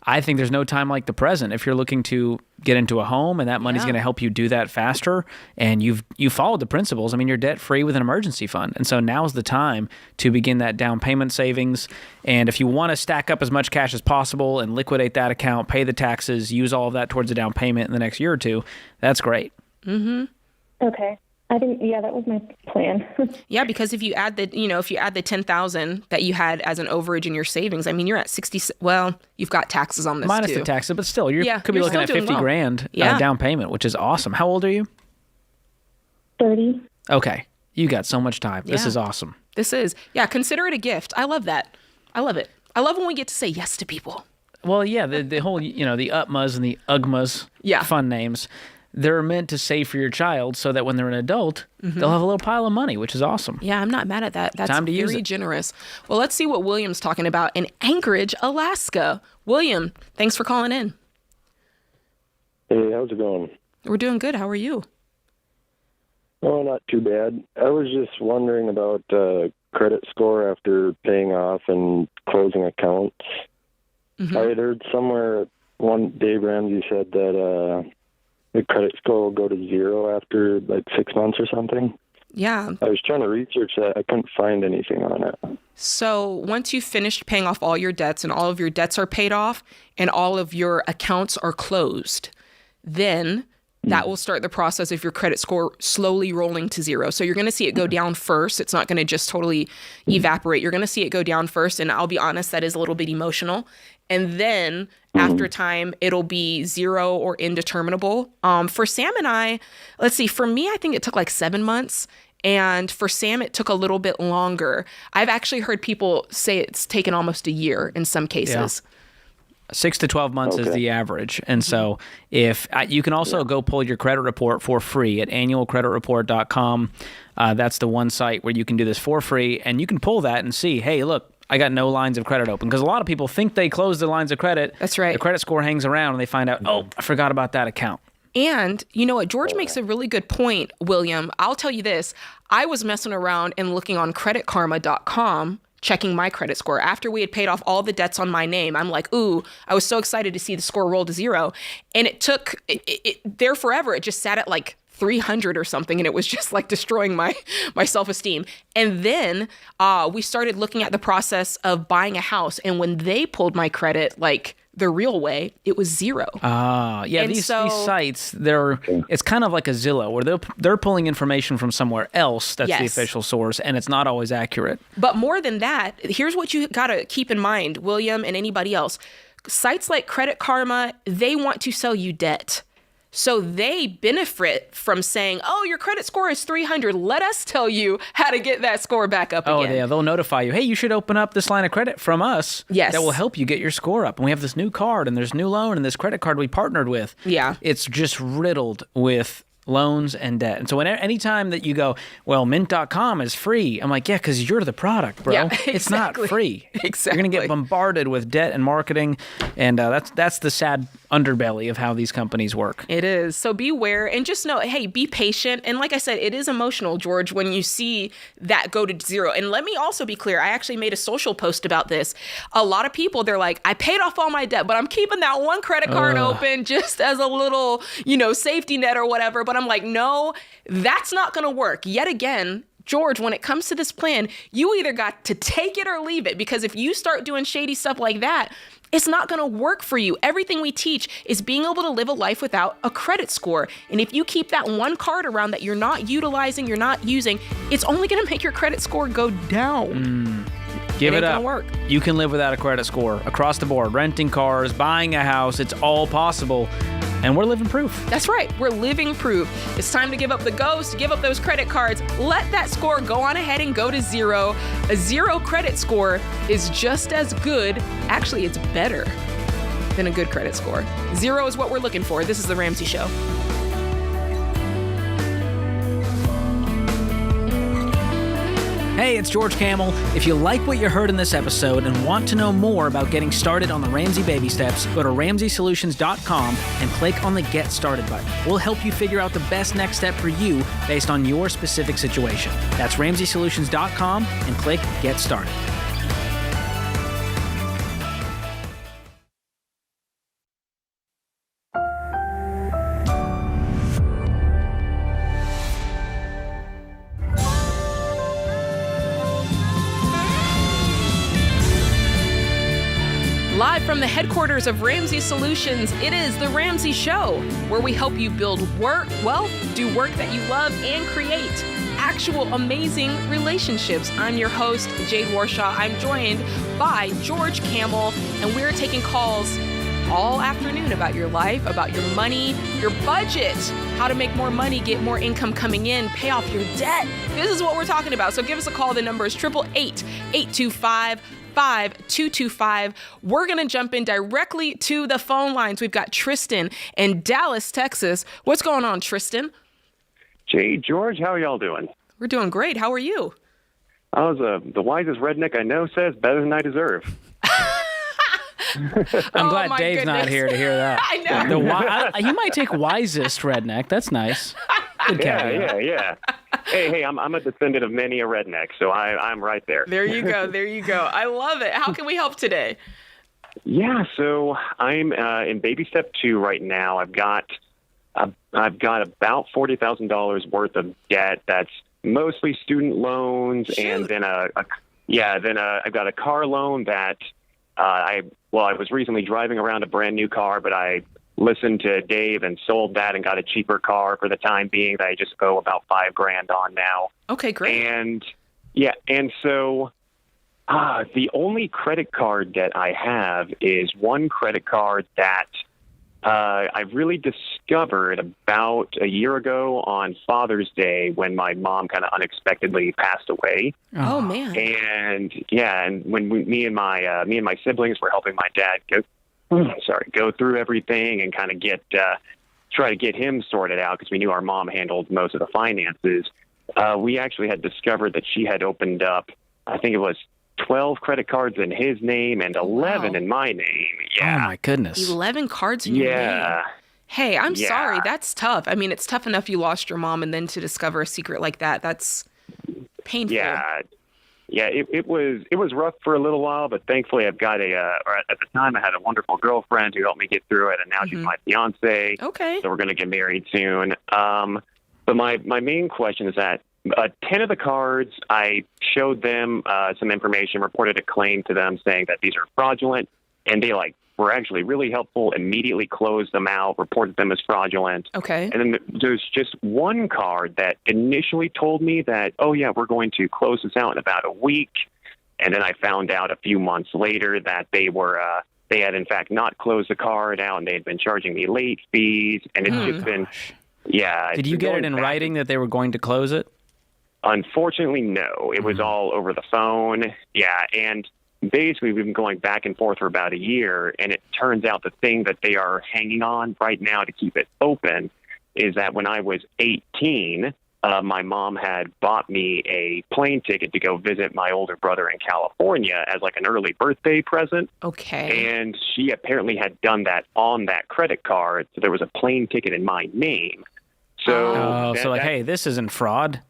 I think there's no time like the present if you're looking to get into a home, and that money's going to help you do that faster. And you followed the principles. I mean, you're debt free with an emergency fund, and so now's the time to begin that down payment savings. And if you want to stack up as much cash as possible and liquidate that account, pay the taxes, use all of that towards a down payment in the next year or two, that's great. Mm-hmm. Okay. I think, that was my plan. Yeah, because if you add the 10,000 that you had as an overage in your savings, I mean, you're at 60. Well, you've got taxes on this minus too. the taxes, but still, could be looking at 50 grand down payment, which is awesome. How old are you? 30. Okay, you got so much time. This is awesome. This is consider it a gift. I love that. I love it. I love when we get to say yes to people. Well, yeah, the whole the UTMAs and the UGMAs, fun names. They're meant to save for your child so that when they're an adult, they'll have a little pile of money, which is awesome. Yeah, I'm not mad at that. That's time to use very it. Generous. Well, let's see what William's talking about in Anchorage, Alaska. William, thanks for calling in. Hey, how's it going? We're doing good. How are you? Oh, not too bad. I was just wondering about credit score after paying off and closing accounts. Mm-hmm. I had heard somewhere Dave Ramsey said that the credit score will go to 0 after like 6 months or something. Yeah. I was trying to research that. I couldn't find anything on it. So once you've finished paying off all your debts and all of your debts are paid off and all of your accounts are closed, then that will start the process of your credit score slowly rolling to zero. So you're going to see it go down first. It's not going to just totally evaporate. You're going to see it go down first. And I'll be honest, that is a little bit emotional. And then after time, it'll be zero or indeterminable. For Sam and I, let's see, for me, I think it took like 7 months. And for Sam, it took a little bit longer. I've actually heard people say it's taken almost a year in some cases. Yeah. 6 to 12 months is the average. And so if you can also go pull your credit report for free at annualcreditreport.com. That's the one site where you can do this for free. And you can pull that and see, hey, look, I got no lines of credit open. Because a lot of people think they closed the lines of credit. That's right. The credit score hangs around and they find out, oh, I forgot about that account. And you know what? George makes a really good point, William. I'll tell you this. I was messing around and looking on creditkarma.com, checking my credit score. After we had paid off all the debts on my name, I'm like, ooh, I was so excited to see the score roll to zero. And it took there forever. It just sat at like 300 or something. And it was just like destroying my self-esteem. And then we started looking at the process of buying a house. And when they pulled my credit, like the real way, it was zero. Yeah, these sites, it's kind of like a Zillow where they're pulling information from somewhere else that's the official source, and it's not always accurate. But more than that, here's what you got to keep in mind, William and anybody else. Sites like Credit Karma, they want to sell you debt. So they benefit from saying, oh, your credit score is 300. Let us tell you how to get that score back up again. Oh, yeah. They'll notify you, hey, you should open up this line of credit from us. Yes. That will help you get your score up. And we have this new card, and there's new loan, and this credit card we partnered with. Yeah. It's just riddled with loans and debt. And so anytime that you go, well, mint.com is free, I'm like, yeah, because you're the product, bro. Yeah, exactly. It's not free. Exactly. You're going to get bombarded with debt and marketing, and that's the sad underbelly of how these companies work. It is. So beware and just know, hey, be patient. And like I said, it is emotional, George, when you see that go to zero. And let me also be clear, I actually made a social post about this. A lot of people, they're like, I paid off all my debt, but I'm keeping that one credit card open just as a little, safety net or whatever. But I'm like, no, that's not going to work. Yet again, George, when it comes to this plan, you either got to take it or leave it, because if you start doing shady stuff like that, it's not going to work for you. Everything we teach is being able to live a life without a credit score. And if you keep that one card around that you're not utilizing, you're not using, it's only going to make your credit score go down. Give it ain't up. gonna work. You can live without a credit score across the board. Renting cars, buying a house, it's all possible. And we're living proof. That's right. We're living proof. It's time to give up the ghost, give up those credit cards. Let that score go on ahead and go to zero. A zero credit score is just as good. Actually, it's better than a good credit score. Zero is what we're looking for. This is The Ramsey Show. Hey, it's George Camel. If you like what you heard in this episode and want to know more about getting started on the Ramsey baby steps, go to RamseySolutions.com and click on the Get Started button. We'll help you figure out the best next step for you based on your specific situation. That's RamseySolutions.com and click Get Started. Live from the headquarters of Ramsey Solutions, it is The Ramsey Show, where we help you build wealth, do work that you love, and create actual amazing relationships. I'm your host, Jade Warshaw. I'm joined by George Camel, and we're taking calls all afternoon about your life, about your money, your budget, how to make more money, get more income coming in, pay off your debt. This is what we're talking about. So give us a call. The number is 888-825-5225. We're going to jump in directly to the phone lines. We've got Tristan in Dallas, Texas. What's going on, Tristan? Jay, George, how are y'all doing? We're doing great. How are you? I was the wisest redneck I know says better than I deserve. I'm glad Dave's not here to hear that. I know. You might take wisest redneck. That's nice. Good caveat. Yeah. Hey, I'm a descendant of many a redneck, so I'm right there. There you go. I love it. How can we help today? Yeah, so I'm in baby step 2 right now. I've got about $40,000 worth of debt. That's mostly student loans. Shoot. And then I've got a car loan that I was recently driving around a brand new car, but I listened to Dave and sold that and got a cheaper car for the time being that I just owe about $5,000 on now. Okay, great. And so the only credit card that I have is one credit card that I really discovered about a year ago on Father's Day when my mom kind of unexpectedly passed away. Oh man! And when me and my siblings were helping my dad go through everything and kind of try to get him sorted out because we knew our mom handled most of the finances. We actually had discovered that she had opened up, I think it was 12 credit cards in his name and 11 in my name. Yeah. Oh, my goodness. 11 cards in your name. Hey, I'm sorry. That's tough. I mean, it's tough enough you lost your mom, and then to discover a secret like that, that's painful. Yeah, it was rough for a little while, but thankfully I've got or at the time I had a wonderful girlfriend who helped me get through it, and now she's my fiance. Okay. So we're going to get married soon. But my main question is that 10 of the cards, I showed them some information, reported a claim to them saying that these are fraudulent, and they were actually really helpful, immediately closed them out, reported them as fraudulent. Okay. And then there's just one card that initially told me that, oh, yeah, we're going to close this out in about a week. And then I found out a few months later that they had, in fact, not closed the card out, and they had been charging me late fees. And it's just been, Did you get it in writing that they were going to close it? Unfortunately, no. It was all over the phone. Yeah, and basically we've been going back and forth for about a year, and it turns out the thing that they are hanging on right now to keep it open is that when I was 18, my mom had bought me a plane ticket to go visit my older brother in California as an early birthday present. Okay. And she apparently had done that on that credit card, so there was a plane ticket in my name. So, hey, this isn't fraud.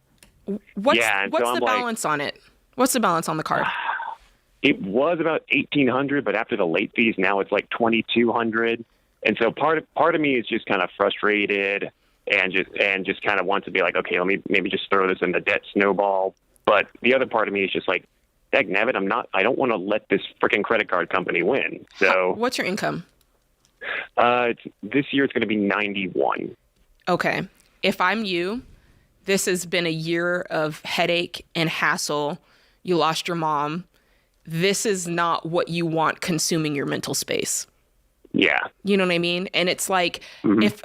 What's the balance on it? What's the balance on the card? It was about $1,800, but after the late fees, now it's $2,200. And so part of me is just kind of frustrated and just kind of wants to be okay, let me maybe just throw this in the debt snowball. But the other part of me is just dagnabbit, I don't want to let this freaking credit card company win. So what's your income? This year it's going to be 91. Okay. If I'm you, this has been a year of headache and hassle. You lost your mom. This is not what you want consuming your mental space. Yeah. You know what I mean? And it's if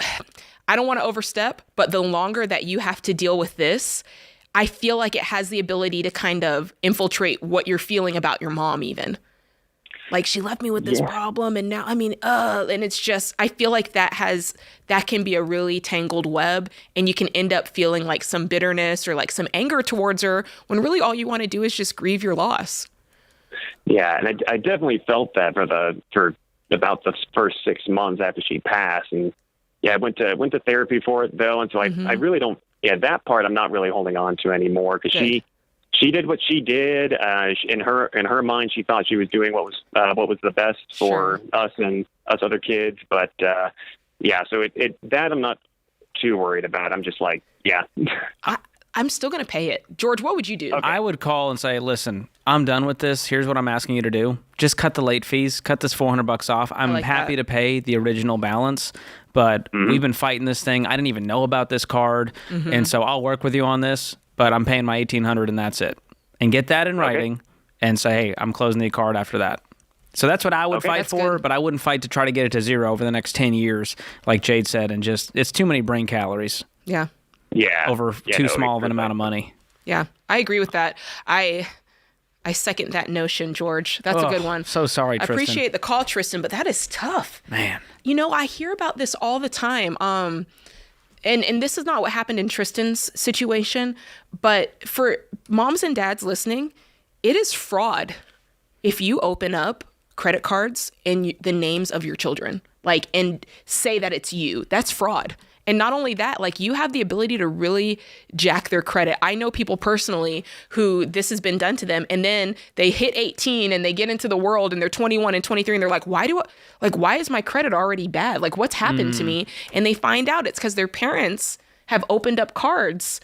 I don't want to overstep, but the longer that you have to deal with this, I feel like it has the ability to kind of infiltrate what you're feeling about your mom even. She left me with this problem, and now, and it's just, I feel like that can be a really tangled web, and you can end up feeling some bitterness or some anger towards her when really all you want to do is just grieve your loss. Yeah, and I definitely felt that for about the first 6 months after she passed, and I went to therapy for it though, and so I really don't. Yeah, that part I'm not really holding on to anymore because she did what she did. In her mind, she thought she was doing what was the best for us and us other kids. But so that I'm not too worried about. I'm just I'm still going to pay it. George, what would you do? Okay. I would call and say, listen, I'm done with this. Here's what I'm asking you to do. Just cut the late fees. Cut this $400 off. I'm happy to pay the original balance, but we've been fighting this thing. I didn't even know about this card, and so I'll work with you on this, but I'm paying my $1,800 and that's it. And get that in writing and say, hey, I'm closing the card after that. So that's what I would fight for, but I wouldn't fight to try to get it to zero over the next 10 years, like Jade said, and it's too many brain calories. Yeah. Yeah. Over too small of an amount of money. Yeah, I agree with that. I second that notion, George. That's a good one. So sorry, Tristan. I appreciate the call, Tristan, but that is tough. Man. I hear about this all the time. And this is not what happened in Tristan's situation, but for moms and dads listening, it is fraud if you open up credit cards in the names of your children, and say that it's you. That's fraud. And not only that, you have the ability to really jack their credit. I know people personally who this has been done to them, and then they hit 18 and they get into the world and they're 21 and 23 and they're like, why is my credit already bad? What's happened to me? And they find out it's because their parents have opened up cards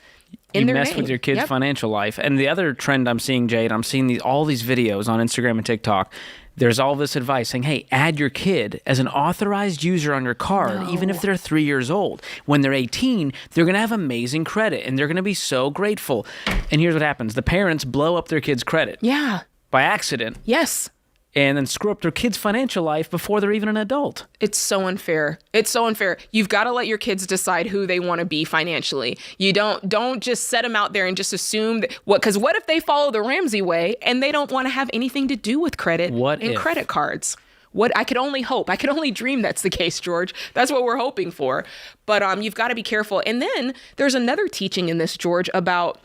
in their name. You mess with your kids' financial life. And the other trend I'm seeing, Jade, I'm seeing all these videos on Instagram and TikTok. there's all this advice saying, hey, add your kid as an authorized user on your card, even if they're 3 years old. When they're 18, they're going to have amazing credit, and they're going to be so grateful. And here's what happens. The parents blow up their kid's credit. Yeah. By accident. Yes. And then screw up their kid's financial life before they're even an adult. It's so unfair. It's so unfair. You've got to let your kids decide who they want to be financially. You don't just set them out there and just assume that because what if they follow the Ramsey way and they don't want to have anything to do with credit and credit cards? What I could only hope. I could only dream that's the case, George. That's what we're hoping for. But you've got to be careful. And then there's another teaching in this, George, about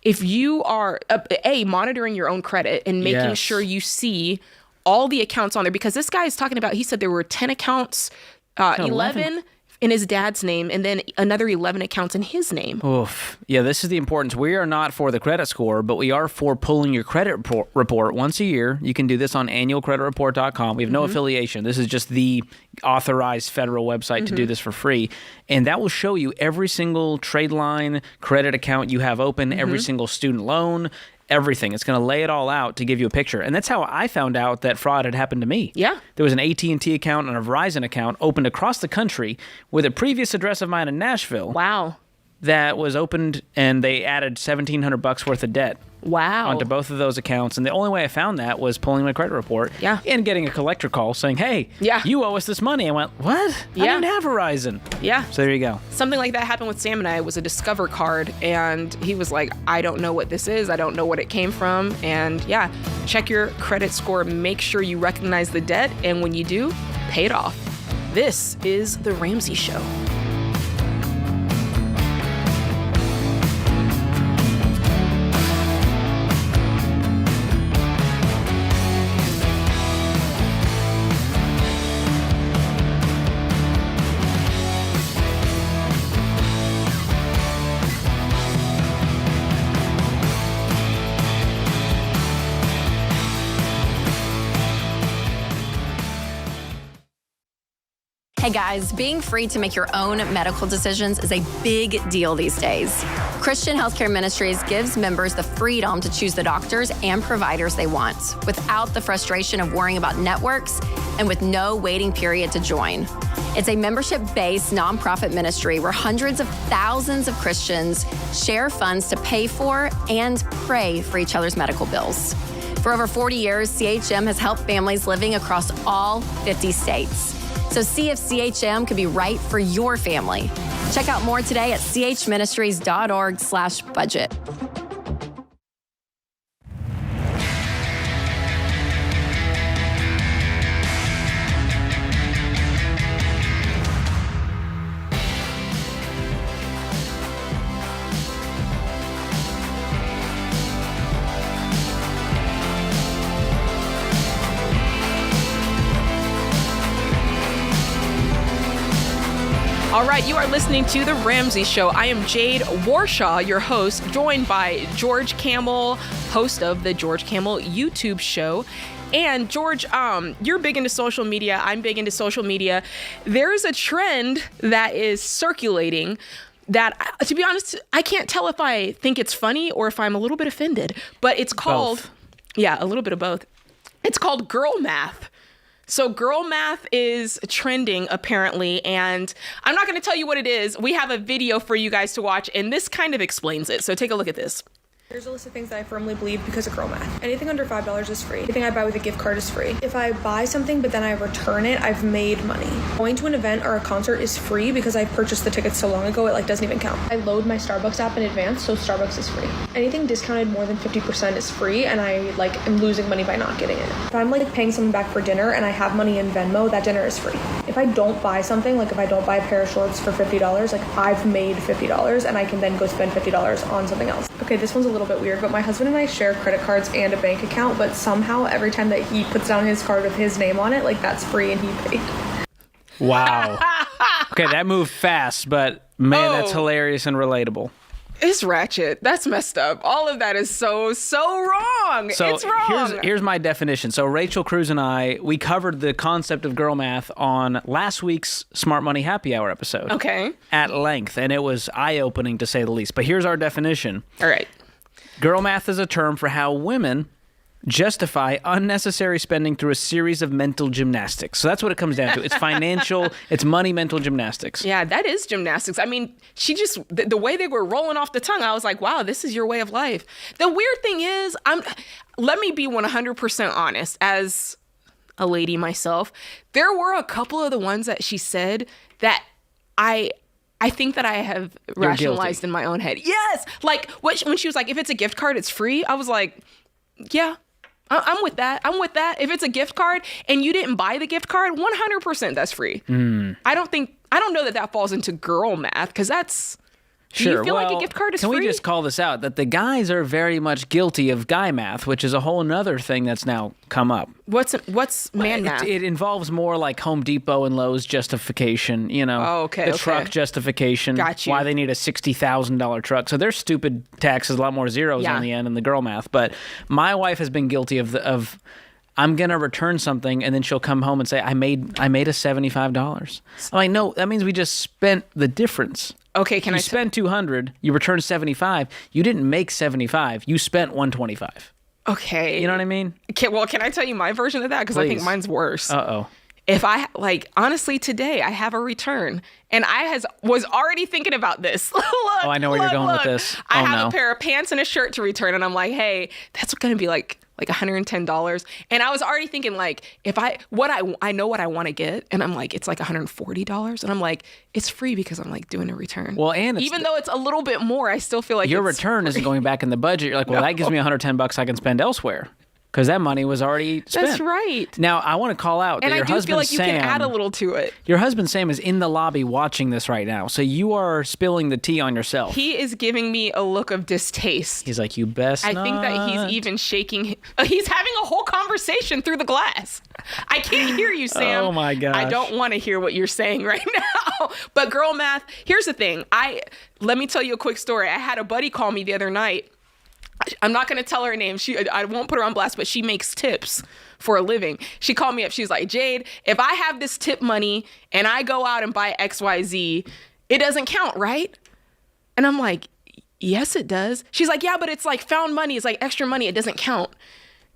if you are monitoring your own credit and making sure you see all the accounts on there, because this guy is talking about, he said there were 10 accounts, 11 in his dad's name, and then another 11 accounts in his name. Oof. Yeah, this is the importance. We are not for the credit score, but we are for pulling your credit report once a year. You can do this on annualcreditreport.com. We have no affiliation. This is just the authorized federal website to do this for free. And that will show you every single trade line, credit account you have open, every single student loan, everything. It's going to lay it all out to give you a picture. And that's how I found out that fraud had happened to me. Yeah. There was an AT&T account and a Verizon account opened across the country with a previous address of mine in Nashville. Wow. That was opened, and they added $1,700 worth of debt. Wow. Onto both of those accounts. And the only way I found that was pulling my credit report. Yeah. And getting a collector call saying, hey, you owe us this money. I went, what? I didn't have Verizon. Yeah. So there you go. Something like that happened with Sam and I. It was a Discover card, and he was like, I don't know what this is. I don't know what it came from. And yeah, check your credit score. Make sure you recognize the debt. And when you do, pay it off. This is The Ramsey Show. Hey guys, being free to make your own medical decisions is a big deal these days. Christian Healthcare Ministries gives members the freedom to choose the doctors and providers they want without the frustration of worrying about networks and with no waiting period to join. It's a membership-based nonprofit ministry where hundreds of thousands of Christians share funds to pay for and pray for each other's medical bills. For over 40 years, CHM has helped families living across all 50 states. So see if CHM could be right for your family. Check out more today at chministries.org/budget. All right, you are listening to The Ramsey Show. I am Jade Warshaw, your host, joined by George Kamel, host of the George Kamel YouTube show. And George, you're big into social media. I'm big into social media. There's a trend that is circulating that, to be honest, I can't tell if I think it's funny or if I'm a little bit offended. But it's called, both. Yeah, a little bit of both. It's called girl math. So girl math is trending, apparently, and I'm not going to tell you what it is. We have a video for you guys to watch, and this kind of explains it. So take a look at this. There's a list of things that I firmly believe because of girl math. Anything under $5 is free. Anything I buy with a gift card is free. If I buy something but then I return it, I've made money. Going to an event or a concert is free because I purchased the tickets so long ago, it doesn't even count. I load my Starbucks app in advance, so Starbucks is free. Anything discounted more than 50% is free, and I am losing money by not getting it. If I'm paying someone back for dinner and I have money in Venmo, that dinner is free. If I don't buy something, if I don't buy a pair of shorts for $50, I've made $50 and I can then go spend $50 on something else. Okay, this one's a little bit weird, but my husband and I share credit cards and a bank account, but somehow every time that he puts down his card with his name on it, that's free and he paid. Wow. Okay, that moved fast, but man, that's hilarious and relatable. It's ratchet. That's messed up. All of that is so wrong. So it's wrong. Here's my definition. So Rachel Cruz and I, we covered the concept of girl math on last week's Smart Money Happy Hour episode. Okay. At length, and it was eye-opening to say the least. But here's our definition. All right. Girl math is a term for how women justify unnecessary spending through a series of mental gymnastics. So that's what it comes down to. It's financial, it's money mental gymnastics. Yeah, that is gymnastics. I mean, she just, the way they were rolling off the tongue, I was like, wow, this is your way of life. The weird thing is, let me be 100% honest, as a lady myself, there were a couple of the ones that she said that I think that I have rationalized in my own head. Yes! Like, when she was like, if it's a gift card, it's free, I was like, yeah. I'm with that. If it's a gift card and you didn't buy the gift card, 100% that's free. I don't know that falls into girl math, because that's... Sure. Do you feel like a gift card is free? Can we just call this out, that the guys are very much guilty of guy math, which is a whole nother thing that's now come up. What's man math? It involves more like Home Depot and Lowe's justification, the truck justification, Got you. Why they need a $60,000 truck. So there's stupid taxes, a lot more zeros on the end in the girl math. But my wife has been guilty of I'm going to return something, and then she'll come home and say, I made a $75. I'm like, no, that means we just spent the difference. Okay, you spent $200, you returned $75. You didn't make $75. You spent $125. Okay. You know what I mean? Okay, well, can I tell you my version of that? Because I think mine's worse. Uh-oh. If honestly, today I have a return, and I was already thinking about this. Look, I know where you're going with this. I have a pair of pants and a shirt to return, and I'm like, hey, that's going to be like $110. And I was already thinking, like, if I know what I want to get, and I'm like, it's like $140, and I'm like, it's free because I'm like doing a return. Well, and even though it's a little bit more, I still feel like your return isn't going back in the budget. You're like, well, that gives me $110 I can spend elsewhere. Because that money was already spent. That's right. Now, I want to call out that and your I do husband feel like Sam, you can add a little to it. Your husband Sam is in the lobby watching this right now. So you are spilling the tea on yourself. He is giving me a look of distaste. He's like, you best not. I think that he's even shaking. He's having a whole conversation through the glass. I can't hear you, Sam. Oh, my gosh. I don't want to hear what you're saying right now. But girl math, here's the thing. Let me tell you a quick story. I had a buddy call me the other night. I'm not going to tell her name. I won't put her on blast, but she makes tips for a living. She called me up. She's like, Jade, if I have this tip money and I go out and buy XYZ, it doesn't count, right? And I'm like, yes, it does. She's like, yeah, but it's like found money. It's like extra money. It doesn't count.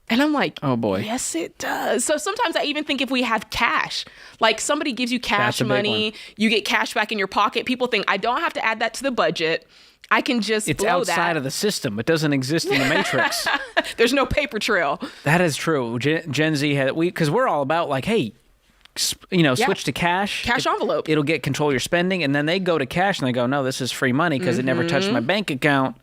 And I'm like, oh boy, yes, it does. So sometimes I even think if we have cash, like somebody gives you cash money, you get cash back in your pocket. People think I don't have to add that to the budget. I can just It's blow outside that. of the system. It doesn't exist in the matrix. There's no paper trail. That is true. Gen Z had because we're all about like, hey, switch to cash. Cash envelope. It'll get control your spending, and then they go to cash and they go, no, this is free money because it never touched my bank account.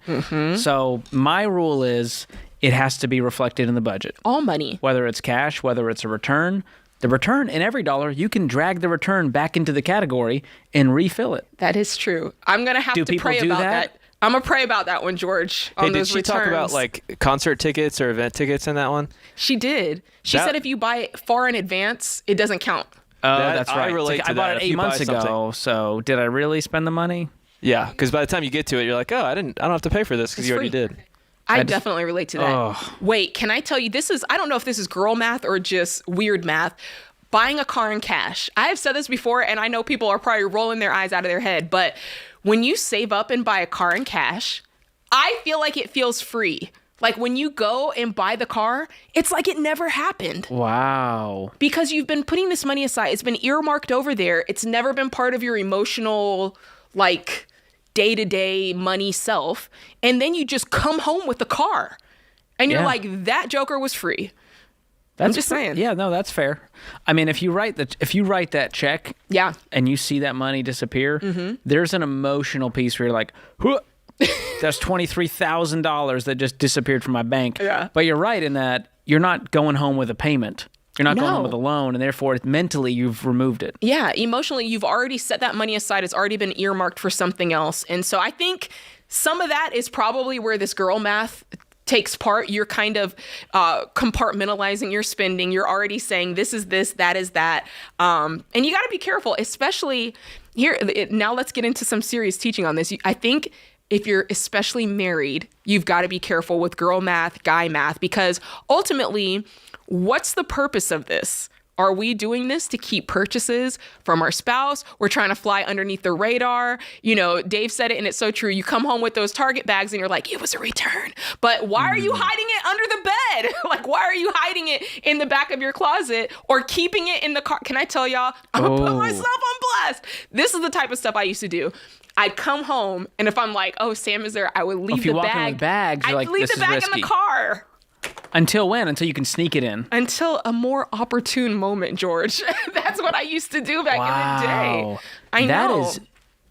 So my rule is it has to be reflected in the budget. All money. Whether it's cash, whether it's a return. The return, in every dollar, you can drag the return back into the category and refill it. That is true. I'm going to have to pray about that. I'm going to pray about that one, George, on those returns. Did she talk about like concert tickets or event tickets in that one? She did. She said if you buy it far in advance, it doesn't count. Oh, that's right. I bought it 8 months ago, so did I really spend the money? Yeah, because by the time you get to it, you're like, oh, I don't have to pay for this because you already did. I definitely relate to that. Oh. Wait, can I tell you, I don't know if this is girl math or just weird math. Buying a car in cash. I have said this before, and I know people are probably rolling their eyes out of their head, but when you save up and buy a car in cash, I feel like it feels free. Like when you go and buy the car, it's like it never happened. Wow. Because you've been putting this money aside. It's been earmarked over there. It's never been part of your emotional, like, day-to-day money self. And then you just come home with the car. And you're like, that joker was free. I'm just saying. Yeah, no, that's fair. I mean, if you write that check, and you see that money disappear, there's an emotional piece where you're like, huh, that's $23,000 that just disappeared from my bank. Yeah. But you're right in that you're not going home with a payment. You're not going home with a loan, and therefore mentally you've removed it. Yeah, emotionally you've already set that money aside. It's already been earmarked for something else. And so I think some of that is probably where this girl math takes part. You're kind of compartmentalizing your spending. You're already saying this is this, that is that. And you got to be careful, especially here. Now let's get into some serious teaching on this. I think if you're especially married, you've got to be careful with girl math, guy math, because ultimately, what's the purpose of this? Are we doing this to keep purchases from our spouse? We're trying to fly underneath the radar. Dave said it, and it's so true. You come home with those Target bags and you're like, it was a return. But why are you hiding it under the bed? Like, why are you hiding it in the back of your closet or keeping it in the car? Can I tell y'all? I'm going to put myself on blast. This is the type of stuff I used to do. I'd come home, and if I'm like, oh, Sam is there, I would leave the bag. If you walk in with bags, you're like, leave this the bag is risky. in the car. Until when? Until you can sneak it in. Until a more opportune moment, George. That's what I used to do back in the day. I know. That is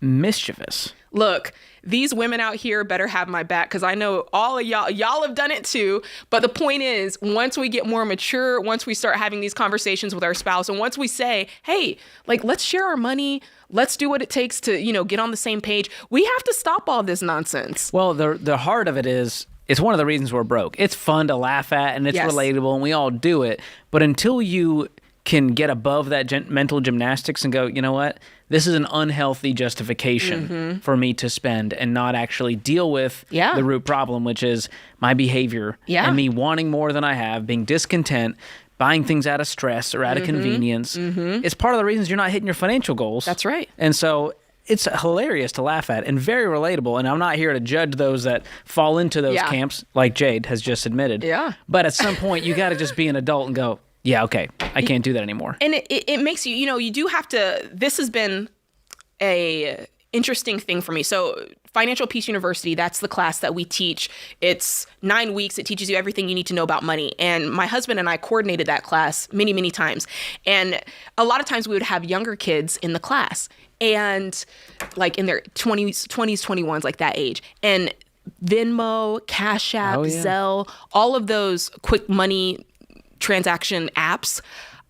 mischievous. Look, these women out here better have my back, because I know all of y'all have done it too. But the point is, once we get more mature, once we start having these conversations with our spouse, and once we say, hey, like, let's share our money, let's do what it takes to, get on the same page, we have to stop all this nonsense. Well, the heart of it is, it's one of the reasons we're broke. It's fun to laugh at, and it's relatable, and we all do it. But until you can get above that mental gymnastics and go, you know what? This is an unhealthy justification for me to spend and not actually deal with the root problem, which is my behavior and me wanting more than I have, being discontent, buying things out of stress or out of convenience. It's part of the reasons you're not hitting your financial goals. That's right. And so it's hilarious to laugh at and very relatable. And I'm not here to judge those that fall into those camps, like Jade has just admitted. Yeah. But at some point, you got to just be an adult and go, yeah, okay, I can't do that anymore. And it makes you, you do have to, this has been a interesting thing for me. So Financial Peace University, that's the class that we teach. It's 9 weeks. It teaches you everything you need to know about money. And my husband and I coordinated that class many, many times. And a lot of times we would have younger kids in the class, and like in their 20s, 21s, like that age. And Venmo, Cash App, Zelle, all of those quick money transaction apps,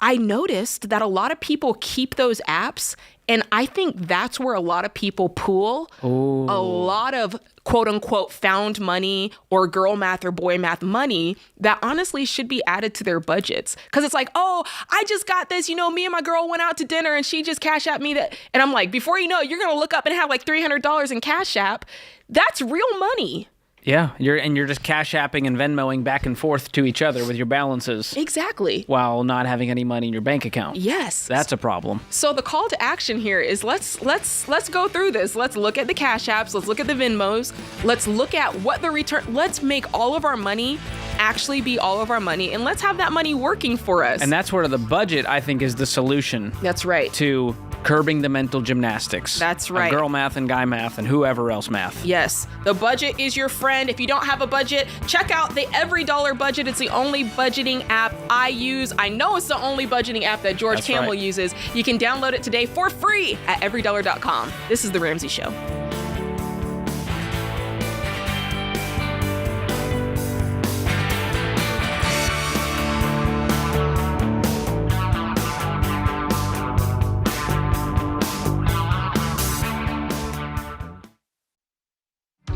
I noticed that a lot of people keep those apps, and I think that's where a lot of people pool a lot of quote unquote found money or girl math or boy math money that honestly should be added to their budgets. Because it's like, oh, I just got this, me and my girl went out to dinner and she just Cash Apped me that. And I'm like, before you know it, you're going to look up and have like $300 in Cash App. That's real money. Yeah, you're just Cash Apping and Venmoing back and forth to each other with your balances. Exactly. While not having any money in your bank account. Yes. That's a problem. So the call to action here is let's go through this. Let's look at the Cash Apps. Let's look at the Venmos. Let's look at what the return. Let's make all of our money actually be all of our money, and let's have that money working for us. And that's where the budget, I think, is the solution. That's right. To curbing the mental gymnastics. That's right. Girl math and guy math and whoever else math. Yes. The budget is your friend. If you don't have a budget, check out the Every Dollar Budget. It's the only budgeting app I use. I know it's the only budgeting app that George Campbell uses. You can download it today for free at everydollar.com. This is The Ramsey Show.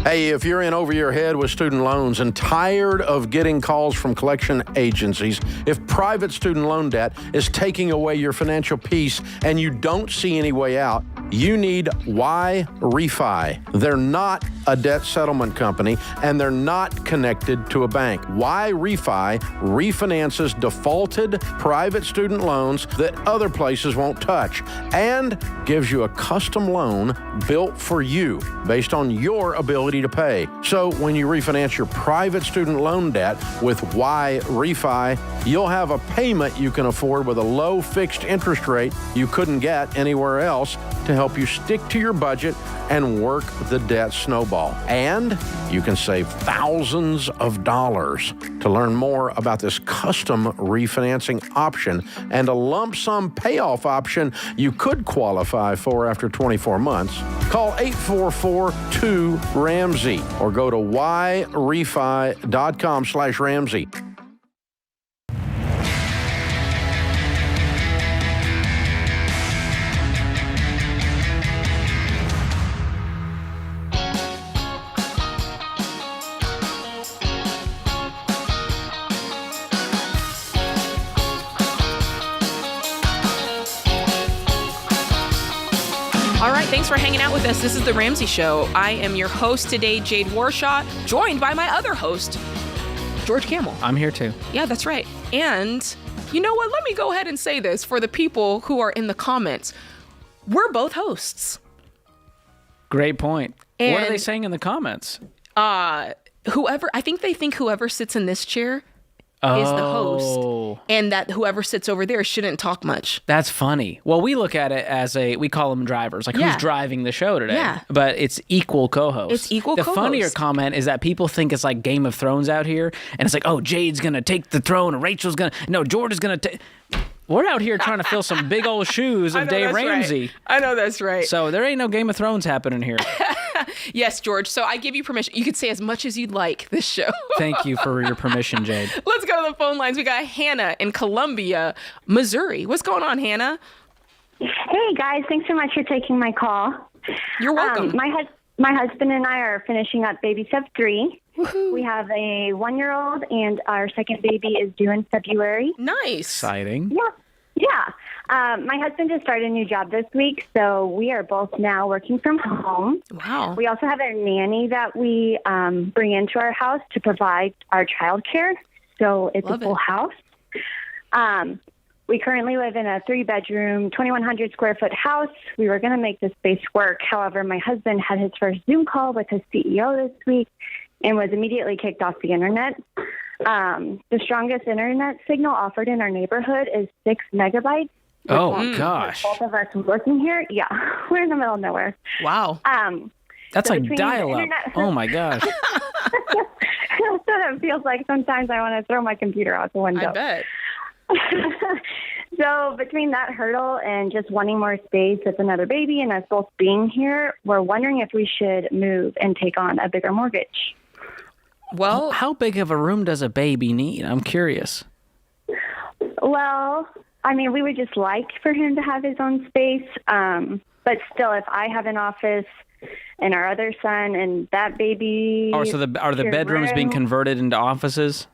Hey, if you're in over your head with student loans and tired of getting calls from collection agencies, if private student loan debt is taking away your financial peace and you don't see any way out, you need Y Refi. They're not a debt settlement company, and they're not connected to a bank. Y Refi refinances defaulted private student loans that other places won't touch and gives you a custom loan built for you based on your ability to pay. So when you refinance your private student loan debt with Y Refi, you'll have a payment you can afford with a low fixed interest rate you couldn't get anywhere else to help you stick to your budget and work the debt snowball. And you can save thousands of dollars. To learn more about this custom refinancing option and a lump sum payoff option you could qualify for after 24 months, call 844-2-RAMSEY or go to yrefi.com/Ramsey. All right, thanks for hanging out with us. This is The Ramsey Show. I am your host today, Jade Warshaw, joined by my other host, George Campbell. I'm here too. Yeah, that's right. And You know what? Let me go ahead and say this for the people who are in the comments. We're both hosts. Great point. And what are they saying in the comments? I think whoever sits in this chair is the host, and that whoever sits over there shouldn't talk much. That's funny. Well, we look at it as we call them drivers, like who's driving the show today. Yeah. But it's equal co-host. It's equal the co-host. The funnier comment is that people think it's like Game of Thrones out here, and it's like, oh, Jade's going to take the throne, and George is going to take... We're out here trying to fill some big old shoes of Dave Ramsey. Right. I know that's right. So there ain't no Game of Thrones happening here. Yes, George. So I give you permission. You can say as much as you'd like this show. Thank you for your permission, Jade. Let's go to the phone lines. We got Hannah in Columbia, Missouri. What's going on, Hannah? Hey, guys. Thanks so much for taking my call. You're welcome. My husband and I are finishing up baby step 3. Woo-hoo. We have a 1-year-old, and our second baby is due in February. Nice. Exciting. Yeah. My husband just started a new job this week, so we are both now working from home. Wow. We also have a nanny that we bring into our house to provide our childcare, so it's a full house. We currently live in a 3-bedroom, 2,100 square foot house. We were going to make this space work. However, my husband had his first Zoom call with his CEO this week and was immediately kicked off the internet. The strongest internet signal offered in our neighborhood is 6 megabytes. Oh, gosh. Both of us working here. Yeah, we're in the middle of nowhere. Wow. That's like dial-up. Oh, my gosh. That's what it feels like. Sometimes I want to throw my computer out the window. I bet. So between that hurdle and just wanting more space with another baby and us both being here, we're wondering if we should move and take on a bigger mortgage. Well, how big of a room does a baby need? I'm curious. Well, I mean, we would just like for him to have his own space. But still, if I have an office and our other son and that baby... Oh, so are the bedrooms being converted into offices?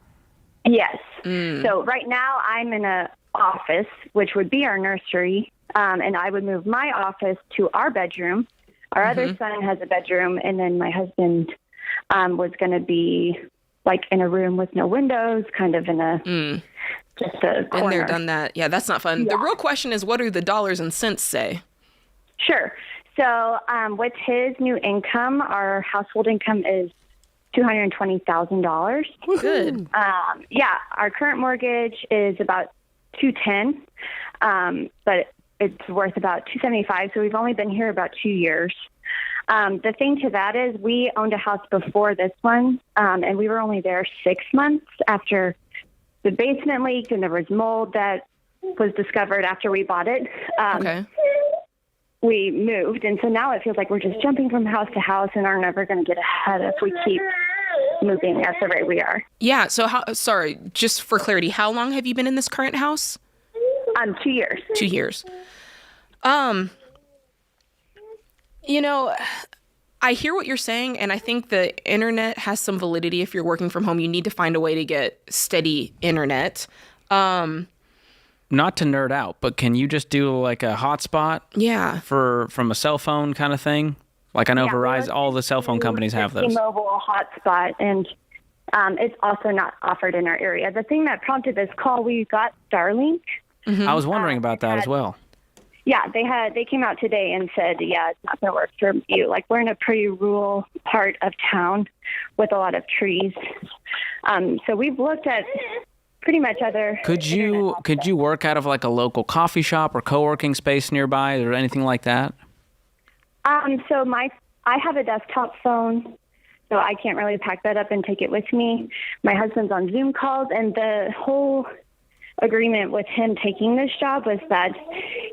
Yes. So right now I'm in an office, which would be our nursery, and I would move my office to our bedroom. Our other son has a bedroom, and then my husband was going to be like in a room with no windows, kind of in a just a corner. Been there, done that. Yeah, that's not fun. Yeah. The real question is, what do the dollars and cents say? Sure. So with his new income, our household income is $220,000. Good. Yeah, our current mortgage is about $210,000, but it's worth about $275,000. So we've only been here about 2 years. The thing to that is we owned a house before this one, and we were only there 6 months after the basement leaked and there was mold that was discovered after we bought it. Okay. We moved, and so now it feels like we're just jumping from house to house and are never going to get ahead if we keep moving at the rate we are. Yeah, so sorry, just for clarity, how long have you been in this current house? 2 years. 2 years. You know, I hear what you're saying, and I think the internet has some validity. If you're working from home, you need to find a way to get steady internet. Not to nerd out, but can you just do like a hotspot? Yeah. From a cell phone kind of thing? Like I know Verizon, all the cell phone companies have those. T-Mobile hotspot, and it's also not offered in our area. The thing that prompted this call, we got Starlink. I was wondering about that as well. Yeah, they came out today and said, yeah, it's not going to work for you. Like, we're in a pretty rural part of town with a lot of trees. So we've looked at pretty much other... Could you work out of like a local coffee shop or co-working space nearby or anything like that? So I have a desktop phone, so I can't really pack that up and take it with me. My husband's on Zoom calls, and the whole agreement with him taking this job was that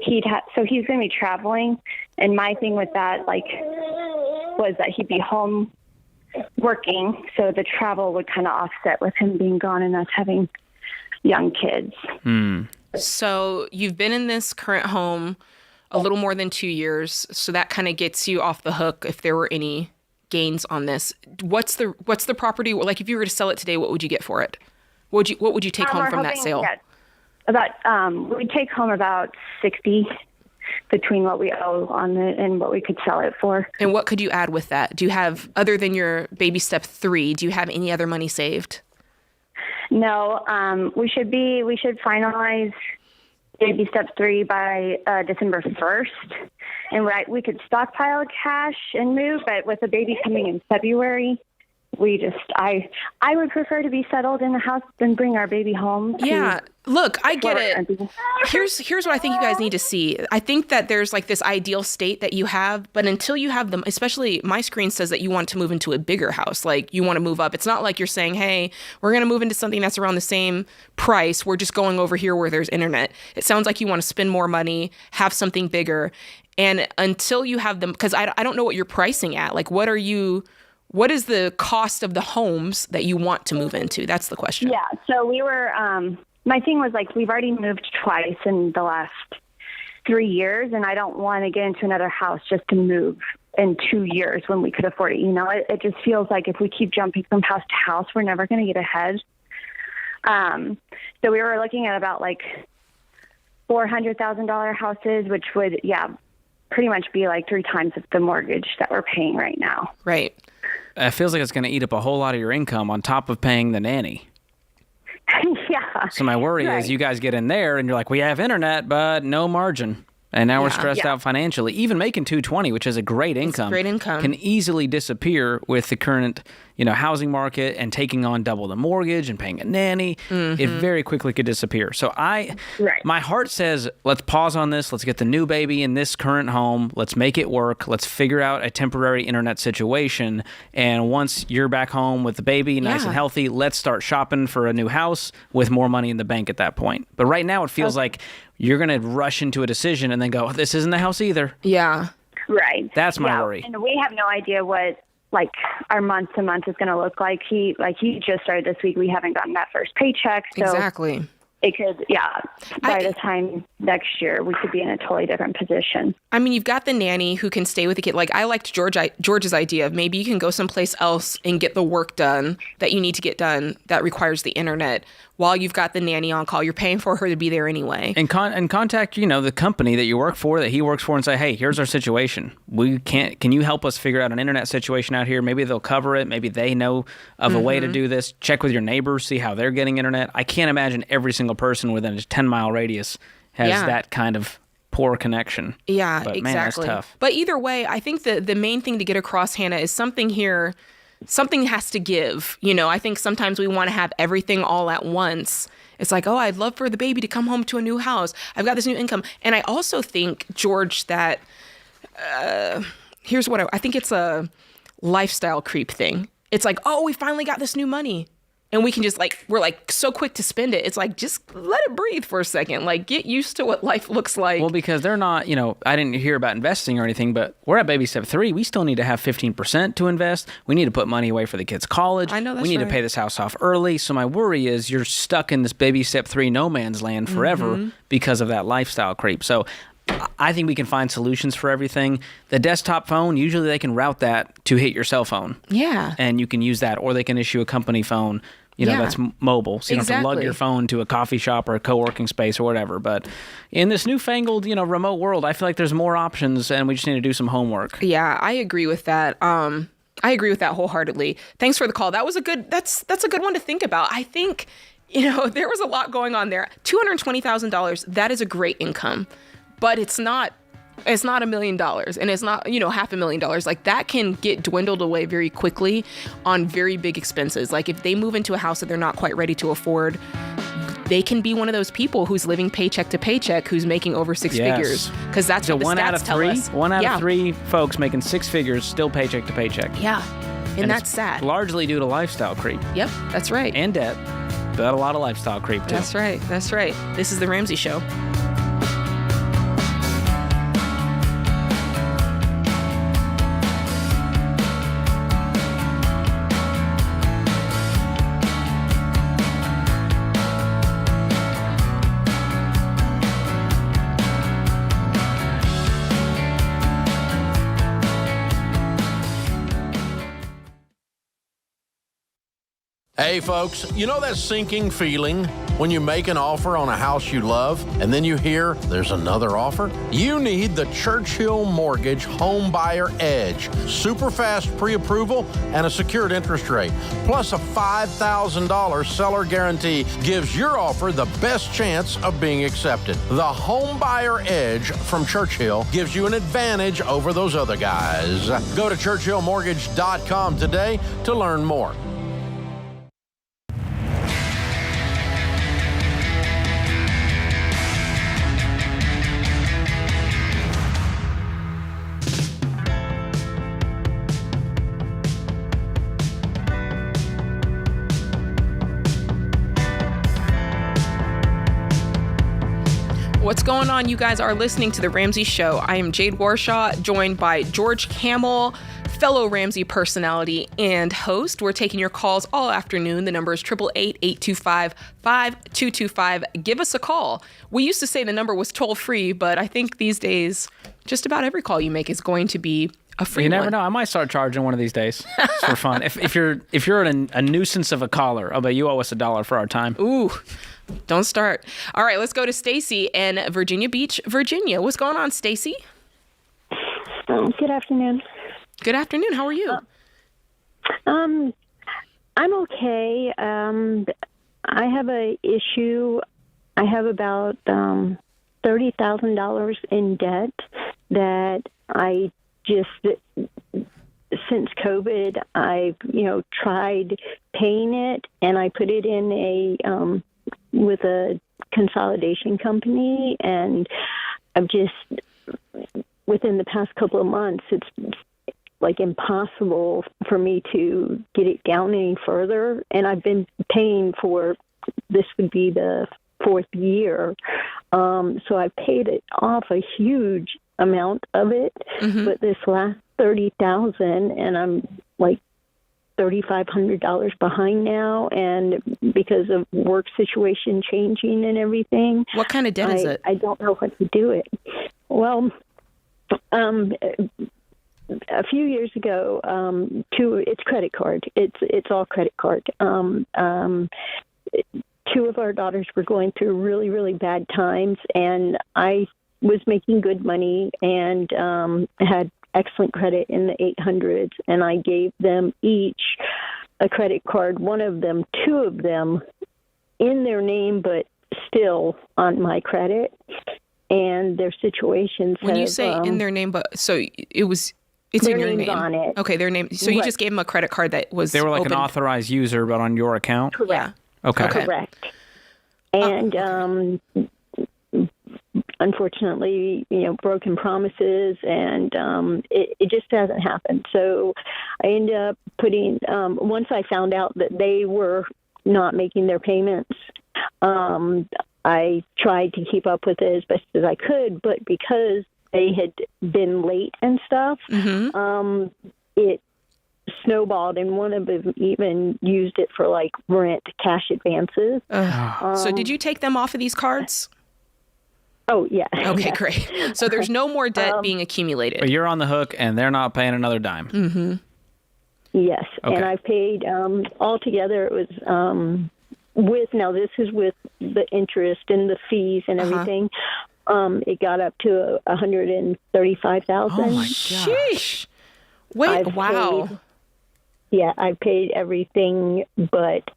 he's going to be traveling, and my thing with that was that he'd be home working, so the travel would kind of offset with him being gone and us having young kids. So you've been in this current home a little more than 2 years, so that kind of gets you off the hook if there were any gains on this. What's the property like? If you were to sell it today, what would you get for it? What would you take home from that sale? We'd take home about $60 between what we owe on it and what we could sell it for. And what could you add with that? Do you have, other than your baby step 3, do you have any other money saved? No, we should finalize baby step 3 by December 1st. And we could stockpile cash and move, but with the baby coming in February, I would prefer to be settled in the house than bring our baby home. Yeah. Look, I get it. Here's what I think you guys need to see. I think that there's like this ideal state that you have, but until you have them, especially my screen says that you want to move into a bigger house, like you want to move up. It's not like you're saying, hey, we're going to move into something that's around the same price. We're just going over here where there's internet. It sounds like you want to spend more money, have something bigger. And until you have them, because I don't know what you're pricing at. Like, what is the cost of the homes that you want to move into? That's the question. Yeah. So we were, my thing was like, we've already moved twice in the last 3 years, and I don't want to get into another house just to move in 2 years when we could afford it. You know, it just feels like if we keep jumping from house to house, we're never going to get ahead. So we were looking at about like $400,000 houses, which would, pretty much be like 3 times the mortgage that we're paying right now. Right. It feels like it's going to eat up a whole lot of your income on top of paying the nanny. Yeah. So my worry is you guys get in there and you're like, we have internet, but no margin. And now we're stressed out financially. Even making $220, which is a great income, can easily disappear with the current, housing market and taking on double the mortgage and paying a nanny. It very quickly could disappear. So my heart says, let's pause on this. Let's get the new baby in this current home. Let's make it work. Let's figure out a temporary internet situation. And once you're back home with the baby, nice and healthy, let's start shopping for a new house with more money in the bank at that point. But right now it feels like you're going to rush into a decision and then go, this isn't the house either. Yeah. Right. That's my worry. And we have no idea what our month to month is going to look like. He just started this week. We haven't gotten that first paycheck. So exactly. It could, by the time next year, we could be in a totally different position. I mean, you've got the nanny who can stay with the kid. Like, I liked George's idea of maybe you can go someplace else and get the work done that you need to get done that requires the internet while you've got the nanny on call. You're paying for her to be there anyway. And contact, the company that you work for, that he works for, and say, hey, here's our situation. Can you help us figure out an internet situation out here? Maybe they'll cover it. Maybe they know of a way to do this. Check with your neighbors, see how they're getting internet. I can't imagine every single person within a 10-mile radius has that kind of poor connection. Yeah, but, exactly. Man, that's tough. But either way, I think the main thing to get across, Hannah, is something has to give. I think sometimes we want to have everything all at once. It's like, oh, I'd love for the baby to come home to a new house. I've got this new income. And I also think, George, that here's what I think it's a lifestyle creep thing. It's like, oh, we finally got this new money. And we can just we're so quick to spend it. It's like, just let it breathe for a second. Like, get used to what life looks like. Well, because they're not, I didn't hear about investing or anything, but we're at baby step 3. We still need to have 15% to invest. We need to put money away for the kids' college. I know that's We need to pay this house off early. So my worry is you're stuck in this baby step 3 no man's land forever because of that lifestyle creep. So I think we can find solutions for everything. The desktop phone, usually they can route that to hit your cell phone. Yeah. And you can use that, or they can issue a company phone. That's mobile, so you don't have to lug your phone to a coffee shop or a co-working space or whatever. But in this newfangled, remote world, I feel like there's more options, and we just need to do some homework. Yeah, I agree with that. I agree with that wholeheartedly. Thanks for the call. That's a good one to think about. I think, there was a lot going on there. $220,000, that is a great income, but it's not $1 million, and it's not, $500,000. Like, that can get dwindled away very quickly on very big expenses. Like, if they move into a house that they're not quite ready to afford, they can be one of those people who's living paycheck to paycheck, who's making over six figures. Because that's what the stats tell us. One out of three folks making 6 figures still paycheck to paycheck. Yeah, and that's sad. Largely due to lifestyle creep. Yep, that's right. And debt, but a lot of lifestyle creep too. That's right. This is The Ramsey Show. Hey, folks, you know that sinking feeling when you make an offer on a house you love and then you hear there's another offer? You need the Churchill Mortgage Home Buyer Edge. Super fast pre-approval and a secured interest rate. Plus a $5,000 seller guarantee gives your offer the best chance of being accepted. The Home Buyer Edge from Churchill gives you an advantage over those other guys. Go to churchillmortgage.com today to learn more. What's going on? You guys are listening to The Ramsey Show. I am Jade Warshaw, joined by George Camel, fellow Ramsey personality and host. We're taking your calls all afternoon. The number is 888-825-5225. Give us a call. We used to say the number was toll-free, but I think these days just about every call you make is going to be a free one. You never know. I might start charging one of these days just for fun. If you're a nuisance of a caller, I'll bet you owe us $1 for our time. Ooh. Don't start. All right, let's go to Stacy in Virginia Beach, Virginia. What's going on, Stacy? Good afternoon. Good afternoon. How are you? I'm okay. I have a issue. I have about $30,000 in debt that I just, since COVID, I've tried paying it, and I put it in with a consolidation company, and I've just, within the past couple of months, it's like impossible for me to get it down any further. And I've been paying for, this would be the 4th year. So I've paid it off a huge amount of it, but this last $30,000, and I'm like $3,500 behind now, and because of work situation changing and everything. What kind of debt is it? I don't know what to do it. Well, a few years ago, it's credit card. It's all credit card. 2 of our daughters were going through really, really bad times, and I was making good money and had excellent credit in the 800s, and I gave them each a credit card, one of them, 2 of them in their name, but still on my credit. And their situations when you say in their name, but so it's in your name on it. Okay, their name. So you just gave them a credit card that was they were like opened. an authorized user, but on your account. Correct. Okay. Correct. And unfortunately, broken promises, and it just hasn't happened. So I ended up putting, once I found out that they were not making their payments, I tried to keep up with it as best as I could, but because they had been late and stuff, it snowballed, and one of them even used it for like rent cash advances. So did you take them off of these cards? Oh, yeah. Okay, yeah. great. So there's no more debt being accumulated. But you're on the hook, and they're not paying another dime. Mm-hmm. Yes, okay. And I've paid altogether. It was now this is with the interest and the fees and everything. It got up to $135,000. Oh my gosh! Sheesh. Wait, wow. I paid everything, but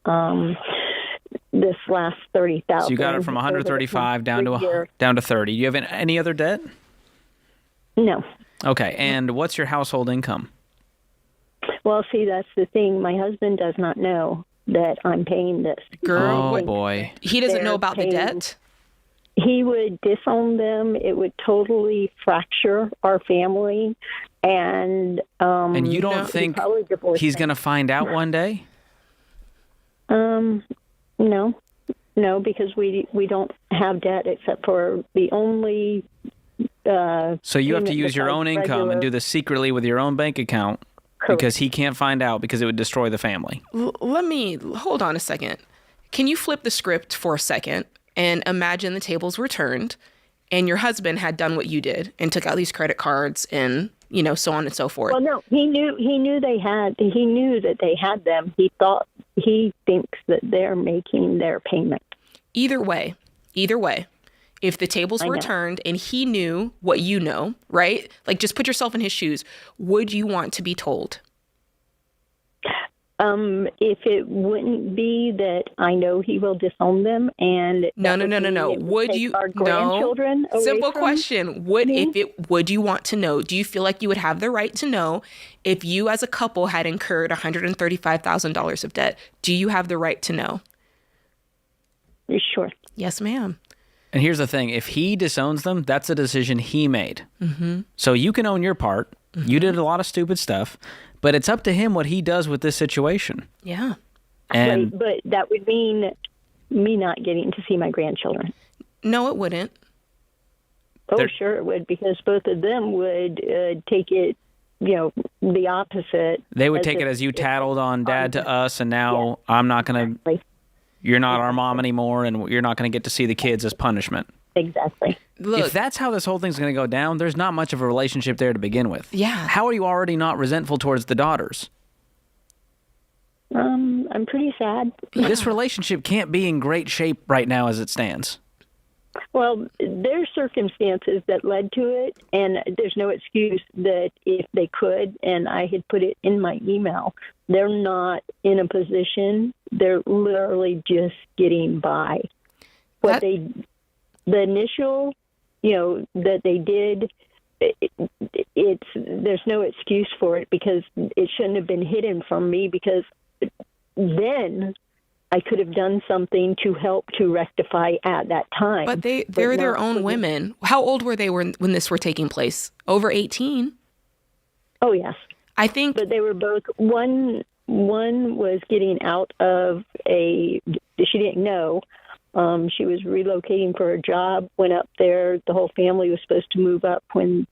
this last $30,000. So you got it from 135 down to 30. Do you have any other debt? No. Okay, and what's your household income? Well, see, that's the thing. My husband does not know that I'm paying this. Girl, boy. He doesn't know about the debt? He would disown them. It would totally fracture our family. And you don't think he's going to find out one day? No, because we don't have debt except for the only. So you have to use your own income and do this secretly with your own bank account. Correct. Because he can't find out because it would destroy the family. Let me hold on a second. Can you flip the script for a second and imagine the tables were turned and your husband had done what you did and took out these credit cards and, so on and so forth? Well, no, he knew that they had them. He thought he thinks that they're making their payment. Either way, if the tables were turned and he knew what you know, right? Like, just put yourself in his shoes. Would you want to be told? If it wouldn't be that I know he will disown them, and no. Would you? Our grandchildren away Simple from question. me? Would you want to know? Do you feel like you would have the right to know if you as a couple had incurred $135,000 of debt? Do you have the right to know? Sure. Yes, ma'am. And here's the thing. If he disowns them, that's a decision he made. Mm-hmm. So you can own your part. Mm-hmm. You did a lot of stupid stuff, but it's up to him what he does with this situation. Yeah. And But that would mean me not getting to see my grandchildren. No, it wouldn't. Oh, sure it would, because both of them would take it, the opposite. they would take it as you tattled on Dad to us, and now I'm not going to, you're not our mom anymore, and you're not going to get to see the kids as punishment. Exactly. If that's how this whole thing's going to go down, there's not much of a relationship there to begin with. Yeah. How are you already not resentful towards the daughters? I'm pretty sad. This relationship can't be in great shape right now as it stands. Well, there's circumstances that led to it, and there's no excuse that if they could, and I had put it in my email, they're not in a position. They're literally just getting by. The initial, that they did, there's no excuse for it, because it shouldn't have been hidden from me, because then I could have done something to help to rectify at that time. But they're their own women. How old were they when this were taking place? Over 18? Oh, yes. I think. But they were both, one was getting out of she didn't know. She was relocating for a job, went up there. The whole family was supposed to move up when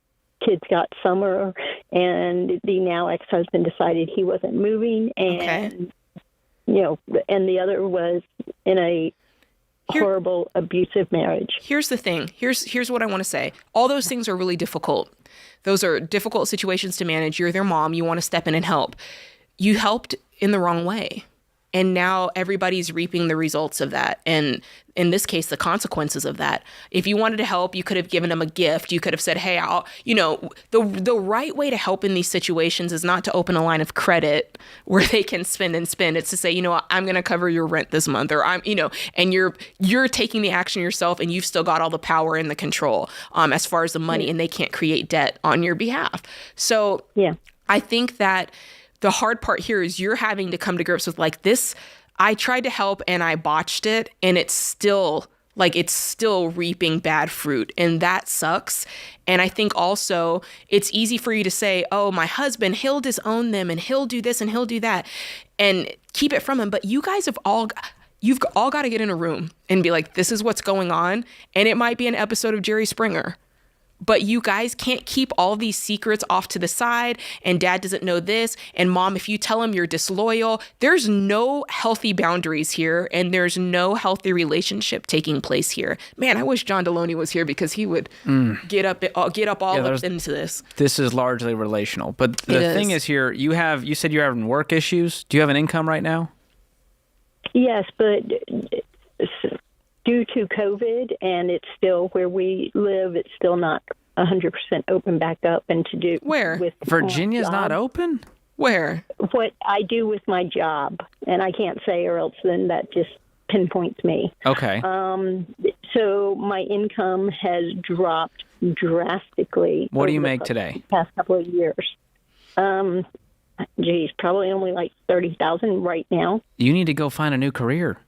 kids got summer, and the now ex-husband decided he wasn't moving, and and the other was in a horrible abusive marriage. Here's the thing. Here's what I want to say. All those things are really difficult. Those are difficult situations to manage. You're their mom. You want to step in and help. You helped in the wrong way. And now everybody's reaping the results of that. And in this case, the consequences of that. If you wanted to help, you could have given them a gift. You could have said, hey, the right way to help in these situations is not to open a line of credit where they can spend and spend. It's to say, I'm going to cover your rent this month, or and you're taking the action yourself, and you've still got all the power and the control as far as the money, and they can't create debt on your behalf. So yeah, I think that the hard part here is you're having to come to grips with this. I tried to help and I botched it, and it's still reaping bad fruit, and that sucks. And I think also it's easy for you to say, oh, my husband, he'll disown them and he'll do this and he'll do that and keep it from him. But you guys you've all got to get in a room and be like, this is what's going on. And it might be an episode of Jerry Springer. But you guys can't keep all these secrets off to the side, and Dad doesn't know this, and Mom, if you tell him you're disloyal, there's no healthy boundaries here, and there's no healthy relationship taking place here. Man, I wish John Deloney was here, because he would get up into this. This is largely relational. But the thing is here, you said you're having work issues. Do you have an income right now? Yes, but due to COVID, and it's still where we live, it's still not 100% open back up. And to do where with Virginia's not open? Where? What I do with my job, and I can't say, or else then that just pinpoints me. Okay. So my income has dropped drastically. What do you make today? Past couple of years. Probably only like $30,000 right now. You need to go find a new career.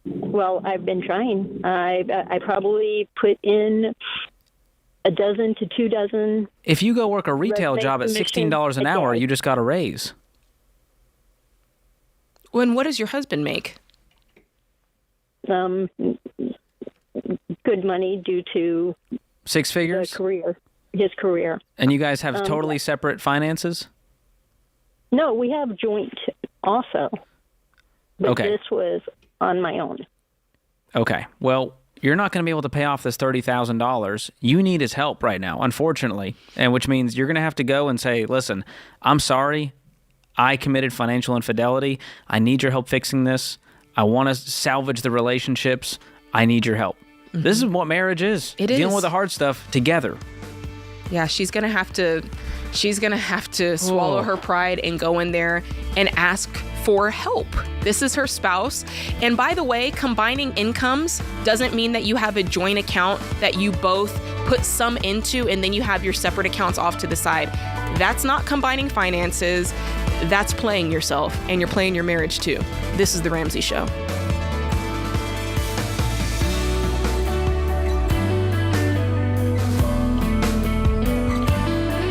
Well, I've been trying. I probably put in a dozen to 2 dozen. If you go work a retail job at $16 an hour, you just got a raise. When what does your husband make? Good money due to 6 figures? His career. And you guys have totally separate finances? No, we have joint also. But okay. This was on my own. Okay. Well, you're not going to be able to pay off this $30,000. You need his help right now, unfortunately, and which means you're going to have to go and say, listen, I'm sorry. I committed financial infidelity. I need your help fixing this. I want to salvage the relationships. I need your help. Mm-hmm. This is what marriage is. It Dealing is. with the hard stuff together. Yeah, she's gonna have to swallow her pride and go in there and ask for help. This is her spouse. And by the way, combining incomes doesn't mean that you have a joint account that you both put some into and then you have your separate accounts off to the side. That's not combining finances. That's playing yourself, and you're playing your marriage too. This is The Ramsey Show.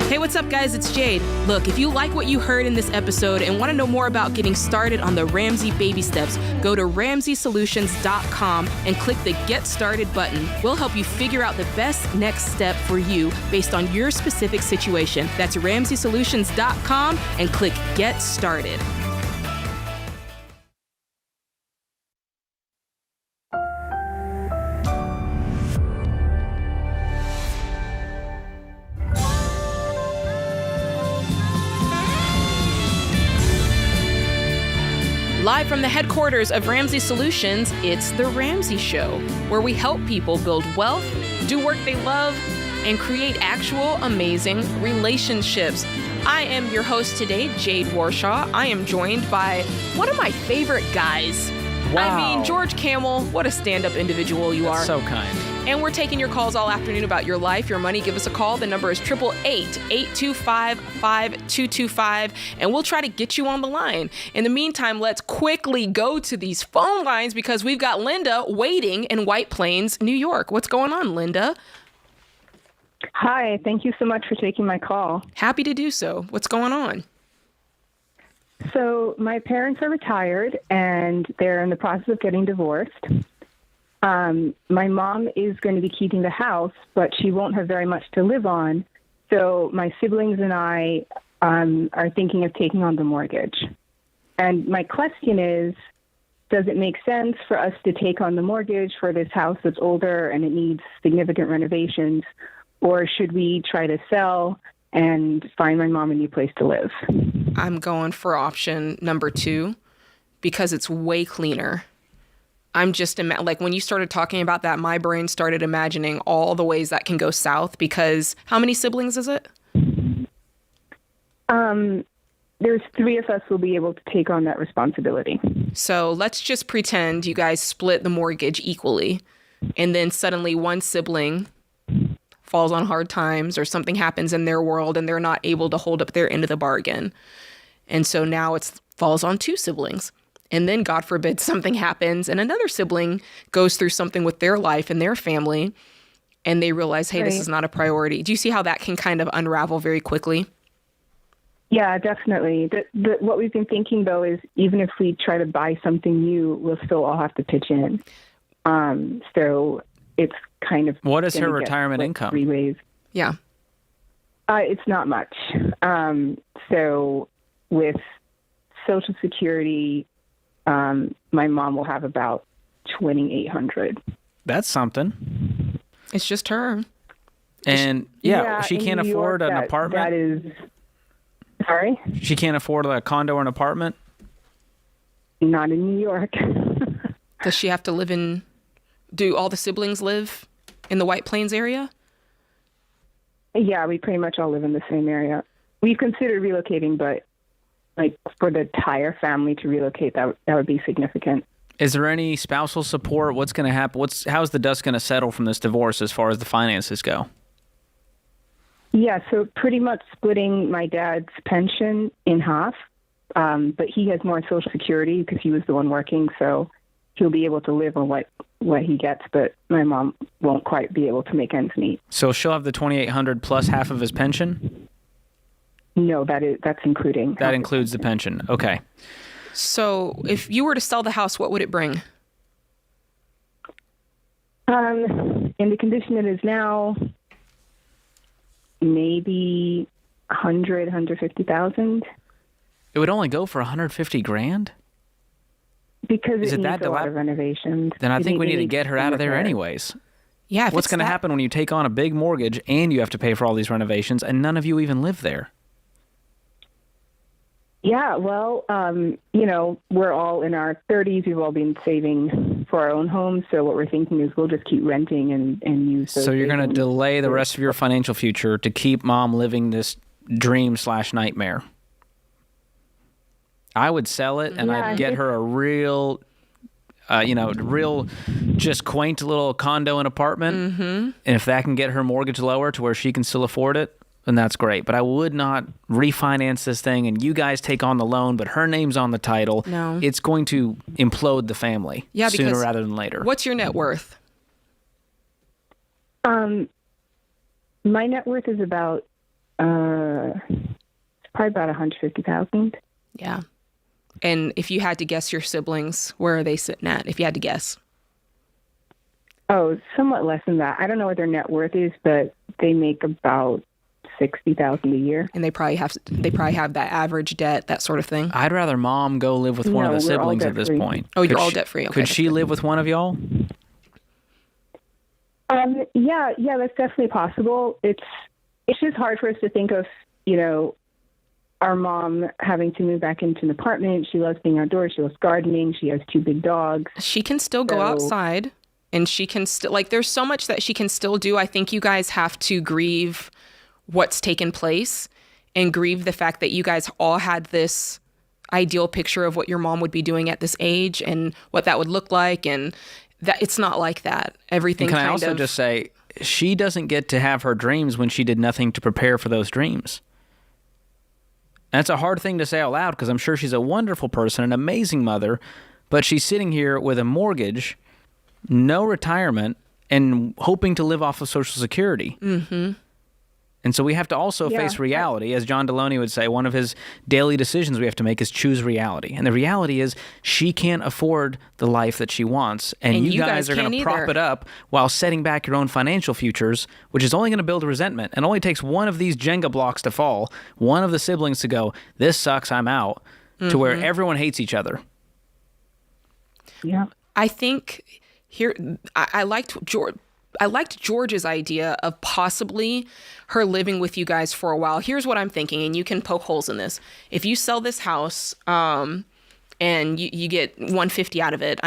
Hey, what's up, guys? It's Jade. Look, if you like what you heard in this episode and want to know more about getting started on the Ramsey baby steps, go to RamseySolutions.com and click the Get Started button. We'll help you figure out the best next step for you based on your specific situation. That's RamseySolutions.com and click Get Started. Live from the headquarters of Ramsey Solutions, it's The Ramsey Show, where we help people build wealth, do work they love, and create actual amazing relationships. I am your host today, Jade Warshaw. I am joined by one of my favorite guys. Wow. I mean, George Camel, what a stand-up individual you are. So kind. And we're taking your calls all afternoon about your life, your money. Give us a call. The number is 888-825-5225, and we'll try to get you on the line. In the meantime, let's quickly go to these phone lines because we've got Linda waiting in White Plains, New York. What's going on, Linda? Hi, thank you so much for taking my call. Happy to do so. What's going on? So my parents are retired, and they're in the process of getting divorced. My mom is going to be keeping the house, but she won't have very much to live on. So my siblings and I are thinking of taking on the mortgage. And my question is, does it make sense for us to take on the mortgage for this house that's older and it needs significant renovations, or should we try to sell and find my mom a new place to live? I'm going for option number 2 because it's way cleaner. I'm just like when you started talking about that, my brain started imagining all the ways that can go south because how many siblings is it? There's 3 of us who will be able to take on that responsibility. So let's just pretend you guys split the mortgage equally and then suddenly one sibling falls on hard times or something happens in their world and they're not able to hold up their end of the bargain. And so now it falls on 2 siblings. And then, God forbid, something happens and another sibling goes through something with their life and their family and they realize, hey, Right. This is not a priority. Do you see how that can kind of unravel very quickly? Yeah, definitely. What we've been thinking, though, is even if we try to buy something new, we'll still all have to pitch in. So it's kind of... What is her gonna get retirement split income? 3 ways. Yeah. It's not much. So with Social Security, my mom will have about $2,800. That's something. It's just her. And she in can't New afford York, an apartment. That is... Sorry? She can't afford a condo or an apartment? Not in New York. Does she have to live in... Do all the siblings live in the White Plains area? Yeah, we pretty much all live in the same area. We've considered relocating, but like for the entire family to relocate, that would be significant. Is there any spousal support? What's going to happen? How's the dust going to settle from this divorce as far as the finances go? Yeah, so pretty much splitting my dad's pension in half, but he has more Social Security because he was the one working, so he'll be able to live on what he gets, but my mom won't quite be able to make ends meet. So she'll have the $2,800 plus half of his pension? No, that's including. That includes the pension. Okay. So if you were to sell the house, what would it bring? In the condition it is now, maybe $150,000. It would only go for $150,000? Because Is it it needs that a lot of renovations. Then I think we It need to needs get her some out of there repair. anyways. Yeah. If What's it's going to that- happen when you take on a big mortgage and you have to pay for all these renovations and none of you even live there? Yeah, well, we're all in our 30s. We've all been saving for our own homes. So what we're thinking is we'll just keep renting and use those. So you're going to delay the rest of your financial future to keep mom living this dream/nightmare. I would sell it, and I'd get her a real, just quaint little condo and apartment. Mm-hmm. And if that can get her mortgage lower to where she can still afford it, then that's great. But I would not refinance this thing and you guys take on the loan, but her name's on the title. No. It's going to implode the family sooner rather than later. What's your net worth? My net worth is about, probably about $150,000. Yeah. And if you had to guess your siblings, where are they sitting at, if you had to guess? Oh, somewhat less than that. I don't know what their net worth is, but they make about $60,000 a year. And they probably have that average debt, that sort of thing. I'd rather mom go live with one of the siblings at this point. Oh, you're all debt free. Okay, could she live with one of y'all? Yeah, that's definitely possible. It's just hard for us to think of, our mom having to move back into an apartment. She loves being outdoors. She loves gardening. She has 2 big dogs. She can still go outside, and she can still, there's so much that she can still do. I think you guys have to grieve what's taken place and grieve the fact that you guys all had this ideal picture of what your mom would be doing at this age and what that would look like, and that it's not like that. Everything and can I also just say, she doesn't get to have her dreams when she did nothing to prepare for those dreams. That's a hard thing to say out loud because I'm sure she's a wonderful person, an amazing mother, but she's sitting here with a mortgage, no retirement, and hoping to live off of Social Security. Mm-hmm. And so we have to also face reality. As John Deloney would say, one of his daily decisions we have to make is choose reality. And the reality is she can't afford the life that she wants. And you guys are going to prop it up while setting back your own financial futures, which is only going to build resentment. And only takes one of these Jenga blocks to fall, one of the siblings to go, this sucks, I'm out, to where everyone hates each other. Yeah. I think here, I liked George's idea of possibly her living with you guys for a while. Here's what I'm thinking, and you can poke holes in this. If you sell this house and you get $150 out of it,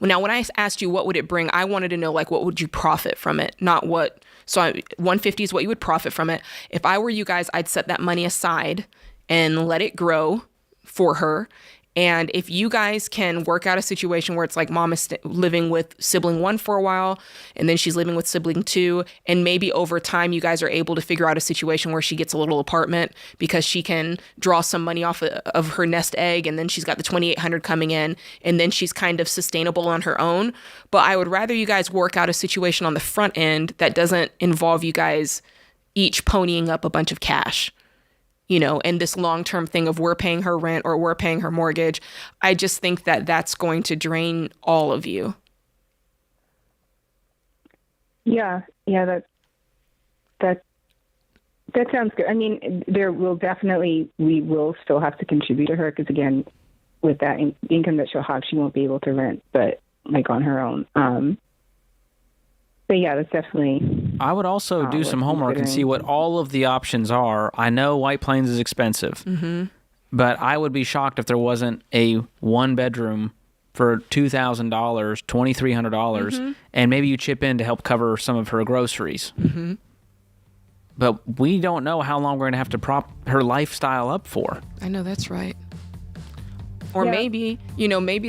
now when I asked you what would it bring, I wanted to know what would you profit from it, not what. So $150 is what you would profit from it. If I were you guys, I'd set that money aside and let it grow for her. And if you guys can work out a situation where it's like mom is living with sibling 1 for a while, and then she's living with sibling 2, and maybe over time you guys are able to figure out a situation where she gets a little apartment because she can draw some money off of her nest egg, and then she's got the $2,800 coming in, and then she's kind of sustainable on her own. But I would rather you guys work out a situation on the front end that doesn't involve you guys each ponying up a bunch of cash. And this long-term thing of we're paying her rent or we're paying her mortgage. I just think that that's going to drain all of you. Yeah, that sounds good. I mean, we will still have to contribute to her because, again, with that income that she'll have, she won't be able to rent, but on her own. But yeah, that's definitely. I would also do some homework and see what all of the options are. I know White Plains is expensive, but I would be shocked if there wasn't a 1-bedroom for $2,000, $2,300, and maybe you chip in to help cover some of her groceries. Mm-hmm. But we don't know how long we're going to have to prop her lifestyle up for. I know that's right. Or maybe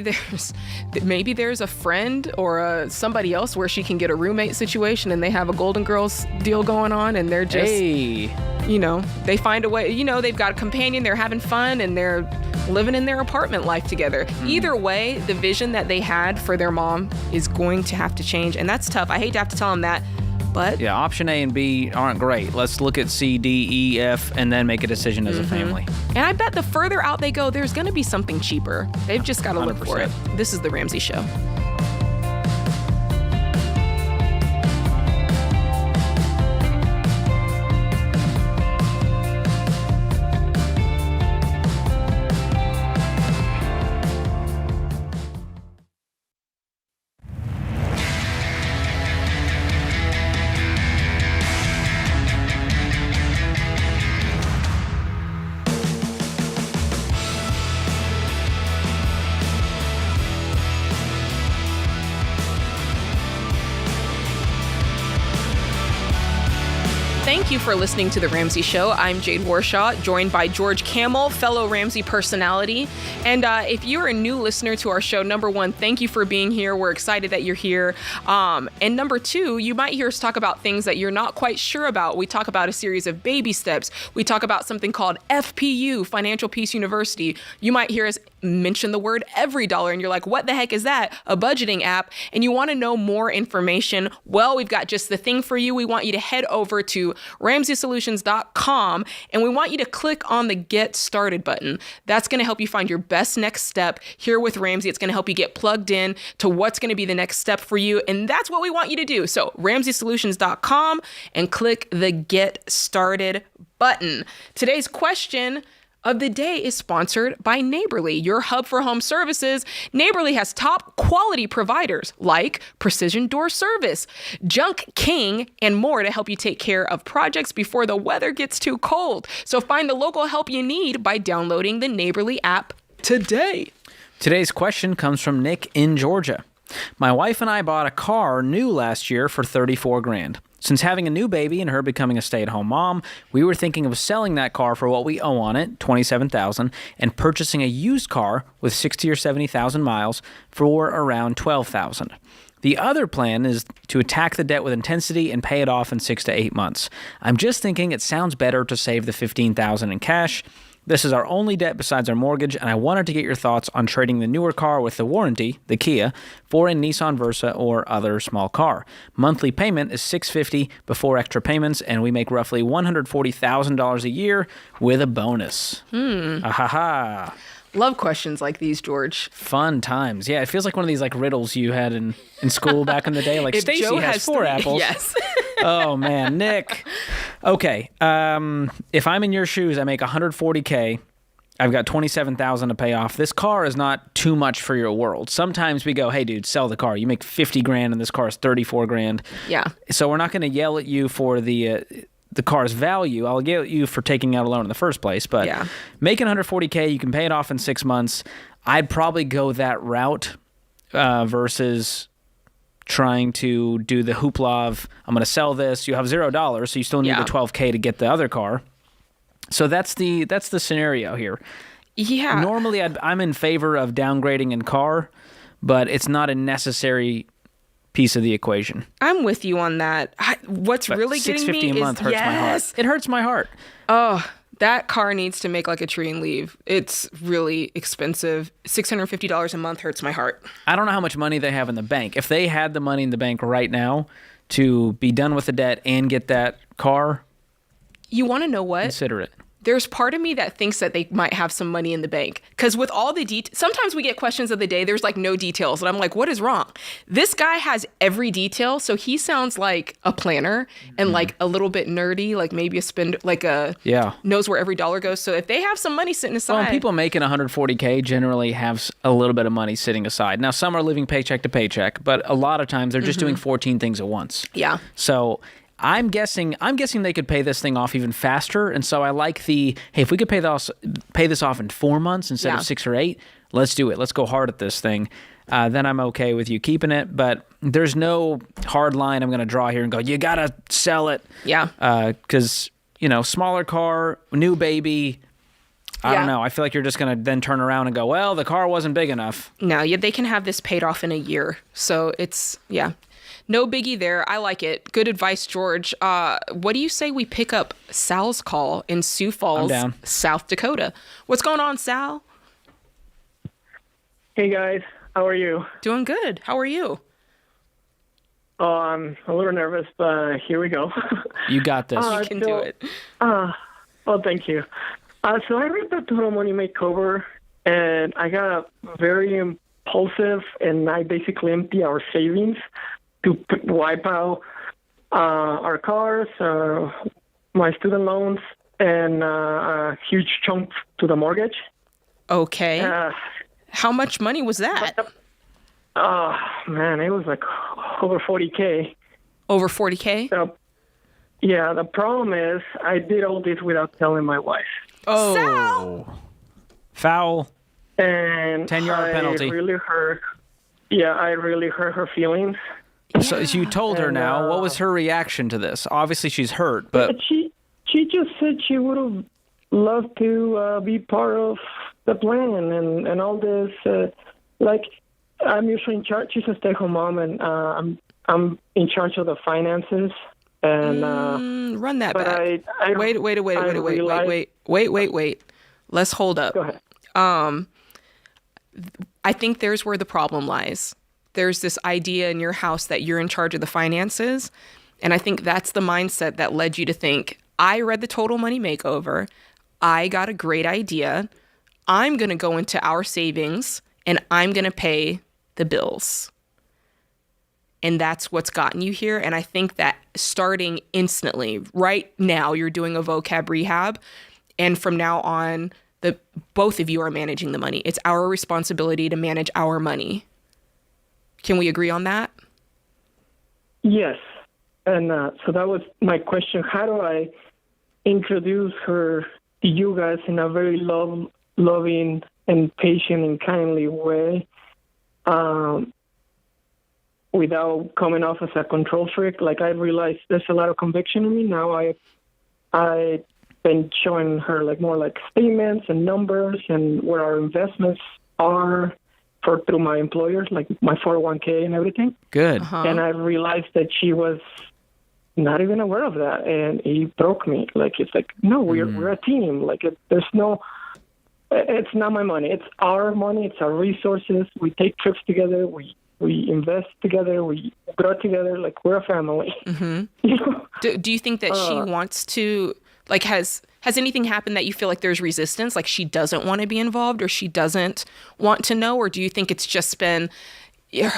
there's a friend or somebody else where she can get a roommate situation and they have a Golden Girls deal going on and they're just, they find a way, they've got a companion, they're having fun and they're living in their apartment life together. Either way, the vision that they had for their mom is going to have to change. And that's tough. I hate to have to tell them that. But yeah, option A and B aren't great. Let's look at C, D, E, F, and then make a decision as a family. And I bet the further out they go, there's going to be something cheaper. They've just got to look for it. This is The Ramsey Show. Thank you for listening to The Ramsey Show. I'm Jade Warshaw, joined by George Camel, fellow Ramsey personality. And if you're a new listener to our show, number one, thank you for being here. We're excited that you're here. And number two, you might hear us talk about things that you're not quite sure about. We talk about a series of baby steps. We talk about something called FPU, Financial Peace University. You might hear us mention the word EveryDollar, and you're like, what the heck is that? A budgeting app. And you want to know more information? Well, we've got just the thing for you. We want you to head over to RamseySolutions.com, and we want you to click on the Get Started button. That's going to help you find your best next step here with Ramsey. It's going to help you get plugged in to what's going to be the next step for you, and that's what we want you to do. So RamseySolutions.com and click the Get Started button. Today's question of the day is sponsored by Neighborly, your hub for home services. Neighborly has top quality providers like Precision Door Service, Junk King, and more to help you take care of projects before the weather gets too cold. So find the local help you need by downloading the Neighborly app today. Today's question comes from Nick in Georgia. My wife and I bought a car new last year for $34,000. Since having a new baby and her becoming a stay-at-home mom, we were thinking of selling that car for what we owe on it, $27,000, and purchasing a used car with 60 or 70,000 miles for around $12,000. The other plan is to attack the debt with intensity and pay it off in 6 to 8 months. I'm just thinking it sounds better to save the $15,000 in cash. This is our only debt besides our mortgage, and I wanted to get your thoughts on trading the newer car with the warranty, the Kia, for a Nissan Versa or other small car. Monthly payment is $650 before extra payments, and we make roughly $140,000 a year with a bonus. Ahaha. Love questions like these, George. Fun times. Yeah, it feels like one of these like riddles you had in school back in the day. Like, Stacy has 4 apples. Yes. Oh, man. Nick. Okay. If I'm in your shoes, I make $140K. I've got $27,000 to pay off. This car is not too much for your world. Sometimes we go, hey, dude, sell the car. You make $50,000 and this car is $34,000. Yeah. So we're not going to yell at you for the car's value. I'll yell at you for taking out a loan in the first place. But yeah, making $140K, you can pay it off in 6 months. I'd probably go that route versus trying to do the hoopla of, I'm going to sell this. You have $0, so you still need the $12K to get the other car. So that's the scenario here. Yeah. Normally, I'm in favor of downgrading in car, but it's not a necessary piece of the equation. I'm with you on that. What's but really getting me $650 a month hurts my heart. It hurts my heart. Oh, that car needs to make like a tree and leave. It's really expensive. $650 a month hurts my heart. I don't know how much money they have in the bank. If they had the money in the bank right now to be done with the debt and get that car, you want to know what? Consider it. There's part of me that thinks that they might have some money in the bank. Because with all the details, sometimes we get questions of the day, there's like no details. And I'm like, what is wrong? This guy has every detail. So he sounds like a planner and like a little bit nerdy, like maybe a spend, like a knows where every dollar goes. So if they have some money sitting aside. Well, people making $140K generally have a little bit of money sitting aside. Now, some are living paycheck to paycheck, but a lot of times they're just doing 14 things at once. Yeah. So I'm guessing they could pay this thing off even faster, and so I like hey, if we could pay this off in 4 months instead of 6 or 8, let's do it. Let's go hard at this thing. Then I'm okay with you keeping it, but there's no hard line I'm going to draw here and go, you got to sell it. Yeah. Because, smaller car, new baby, I don't know. I feel like you're just going to then turn around and go, well, the car wasn't big enough. No, they can have this paid off in a year. So it's, no biggie there. I like it. Good advice, George. What do you say we pick up Sal's call in Sioux Falls, South Dakota? What's going on, Sal? Hey, guys. How are you? Doing good. How are you? Oh, I'm a little nervous, but here we go. You got this. You can do it. Well, thank you. So I read the Total Money Makeover, and I got very impulsive, and I basically empty our savings to wipe out our cars, my student loans, and a huge chunk to the mortgage. Okay. How much money was that? Oh, man, it was like over $40K. Over $40K? So, yeah, the problem is I did all this without telling my wife. Oh. Sal! Foul. And 10-yard penalty. I really hurt her feelings. So you told her now. What was her reaction to this? Obviously, she's hurt, but she she just said she would have loved to be part of the plan and all this. Like, I'm usually in charge. She's a stay-at-home mom, and I'm in charge of the finances. And run that back. Wait. Let's hold up. Go ahead. I think there's where the problem lies. There's this idea in your house that you're in charge of the finances. And I think that's the mindset that led you to think, I read the Total Money Makeover. I got a great idea. I'm going to go into our savings and I'm going to pay the bills. And that's what's gotten you here. And I think that starting instantly, right now, you're doing a vocab rehab. And from now on, both of you are managing the money. It's our responsibility to manage our money. Can we agree on that? Yes. And so that was my question. How do I introduce her to you guys in a very loving and patient and kindly way, without coming off as a control freak? Like, I realized there's a lot of conviction in me now. I've been showing her more like statements and numbers and where our investments are through my employers, like my 401k and everything. Good. And I realized that she was not even aware of that, and it broke me. Like, it's like, no, we're a team. Like, there's no, it's not my money. It's our money. It's our resources. We take trips together. We invest together. We grow together. Like, we're a family. Mm-hmm. Do you think that she wants to, like, has anything happened that you feel like there's resistance? Like, she doesn't want to be involved, or she doesn't want to know? Or do you think it's just been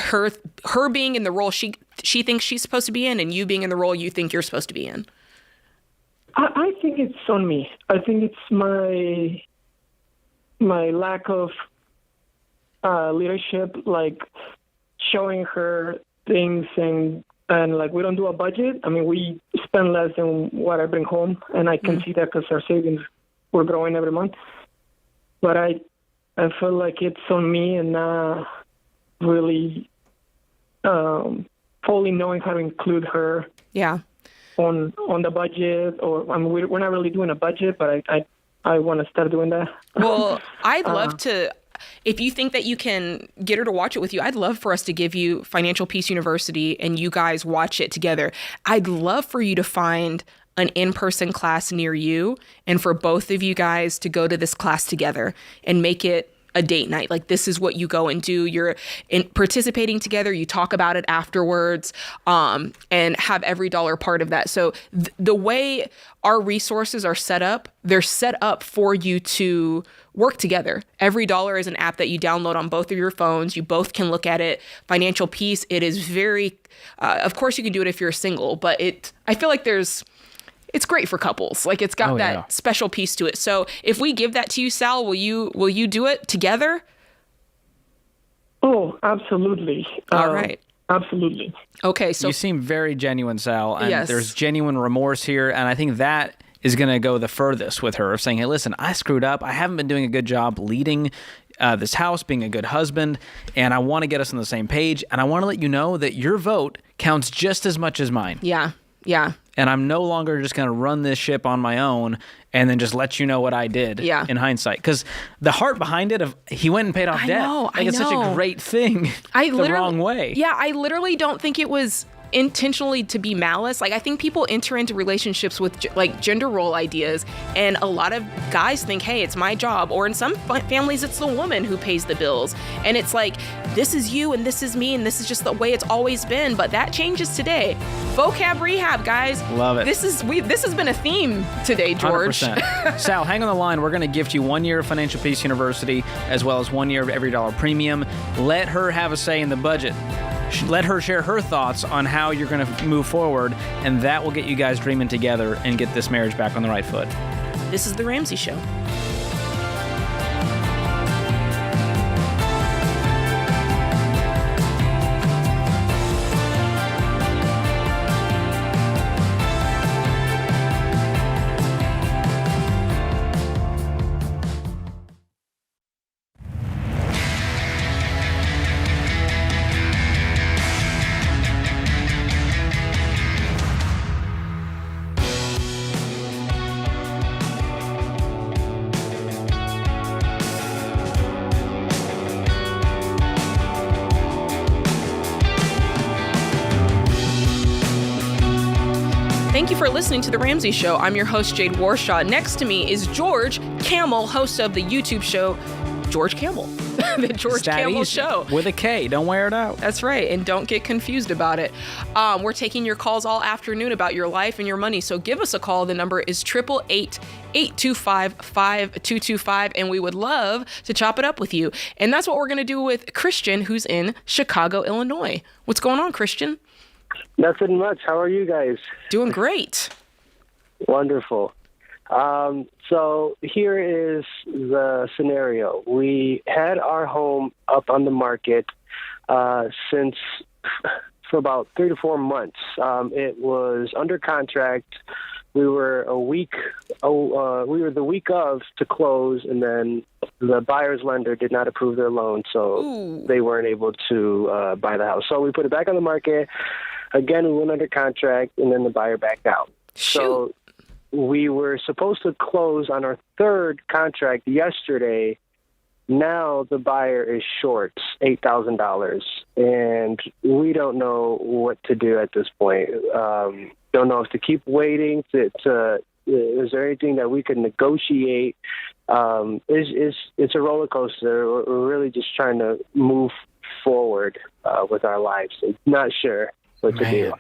her being in the role she thinks she's supposed to be in, and you being in the role you think you're supposed to be in? I think it's on me. I think it's my lack of leadership, like showing her things and like, we don't do a budget. I mean, we spend less than what I bring home, and I can see that because our savings were growing every month. But I feel like it's on me, and not really fully knowing how to include her. Yeah. On the budget, or I mean, we're not really doing a budget, but I want to start doing that. Well, I'd love to. If you think that you can get her to watch it with you, I'd love for us to give you Financial Peace University and you guys watch it together. I'd love for you to find an in-person class near you and for both of you guys to go to this class together and make it a date night. Like, this is what you go and do. You're participating together. You talk about it afterwards, and have every dollar part of that. So the way our resources are set up, they're set up for you to work together. Every dollar is an app that you download on both of your phones. You both can look at it. Financial Peace, it is very, of course you can do it if you're single, but I feel like it's great for couples. Like, it's got that special piece to it. So if we give that to you, Sal, will you do it together? Oh, absolutely. All right. Absolutely. Okay. So you seem very genuine, Sal, and yes. There's genuine remorse here. And I think that is going to go the furthest with her, of saying, hey, listen, I screwed up. I haven't been doing a good job leading this house, being a good husband, and I want to get us on the same page. And I want to let you know that your vote counts just as much as mine. Yeah. Yeah. And I'm no longer just going to run this ship on my own and then just let you know what I did in hindsight. Because the heart behind it, he went and paid off debt. It's such a great thing the wrong way. Yeah, I literally don't think it was intentionally to be malice. Like, I think people enter into relationships with gender role ideas, and a lot of guys think, hey, it's my job, or in some families it's the woman who pays the bills, and it's like, this is you and this is me and this is just the way it's always been. But that changes today. Vocab rehab, guys. Love it. This has been a theme today, George. 100%. Sal, hang on the line. We're going to gift you 1 year of Financial Peace University, as well as 1 year of Every Dollar Premium. Let her have a say in the budget. Let her share her thoughts on how you're going to move forward, and that will get you guys dreaming together and get this marriage back on the right foot. This is The Ramsey Show. Thank you for listening to The Ramsey Show. I'm your host, Jade Warshaw. Next to me is George Camel, host of the YouTube show, George Camel. The George Camel Show. With a K. Don't wear it out. That's right. And don't get confused about it. We're taking your calls all afternoon about your life and your money. So give us a call. The number is 888-825-5225. And we would love to chop it up with you. And that's what we're going to do with Christian, who's in Chicago, Illinois. What's going on, Christian? Nothing much. How are you guys? Doing great. Wonderful. So here is the scenario. We had our home up on the market for about 3 to 4 months. It was under contract. We were the week of to close, and then the buyer's lender did not approve their loan, so they weren't able to buy the house. So we put it back on the market. Again, we went under contract, and then the buyer backed out. So we were supposed to close on our third contract yesterday. Now the buyer is short $8,000, and we don't know what to do at this point. Don't know if to keep waiting. Is there anything that we could negotiate? It's a roller coaster. We're really just trying to move forward with our lives. Not sure what to do.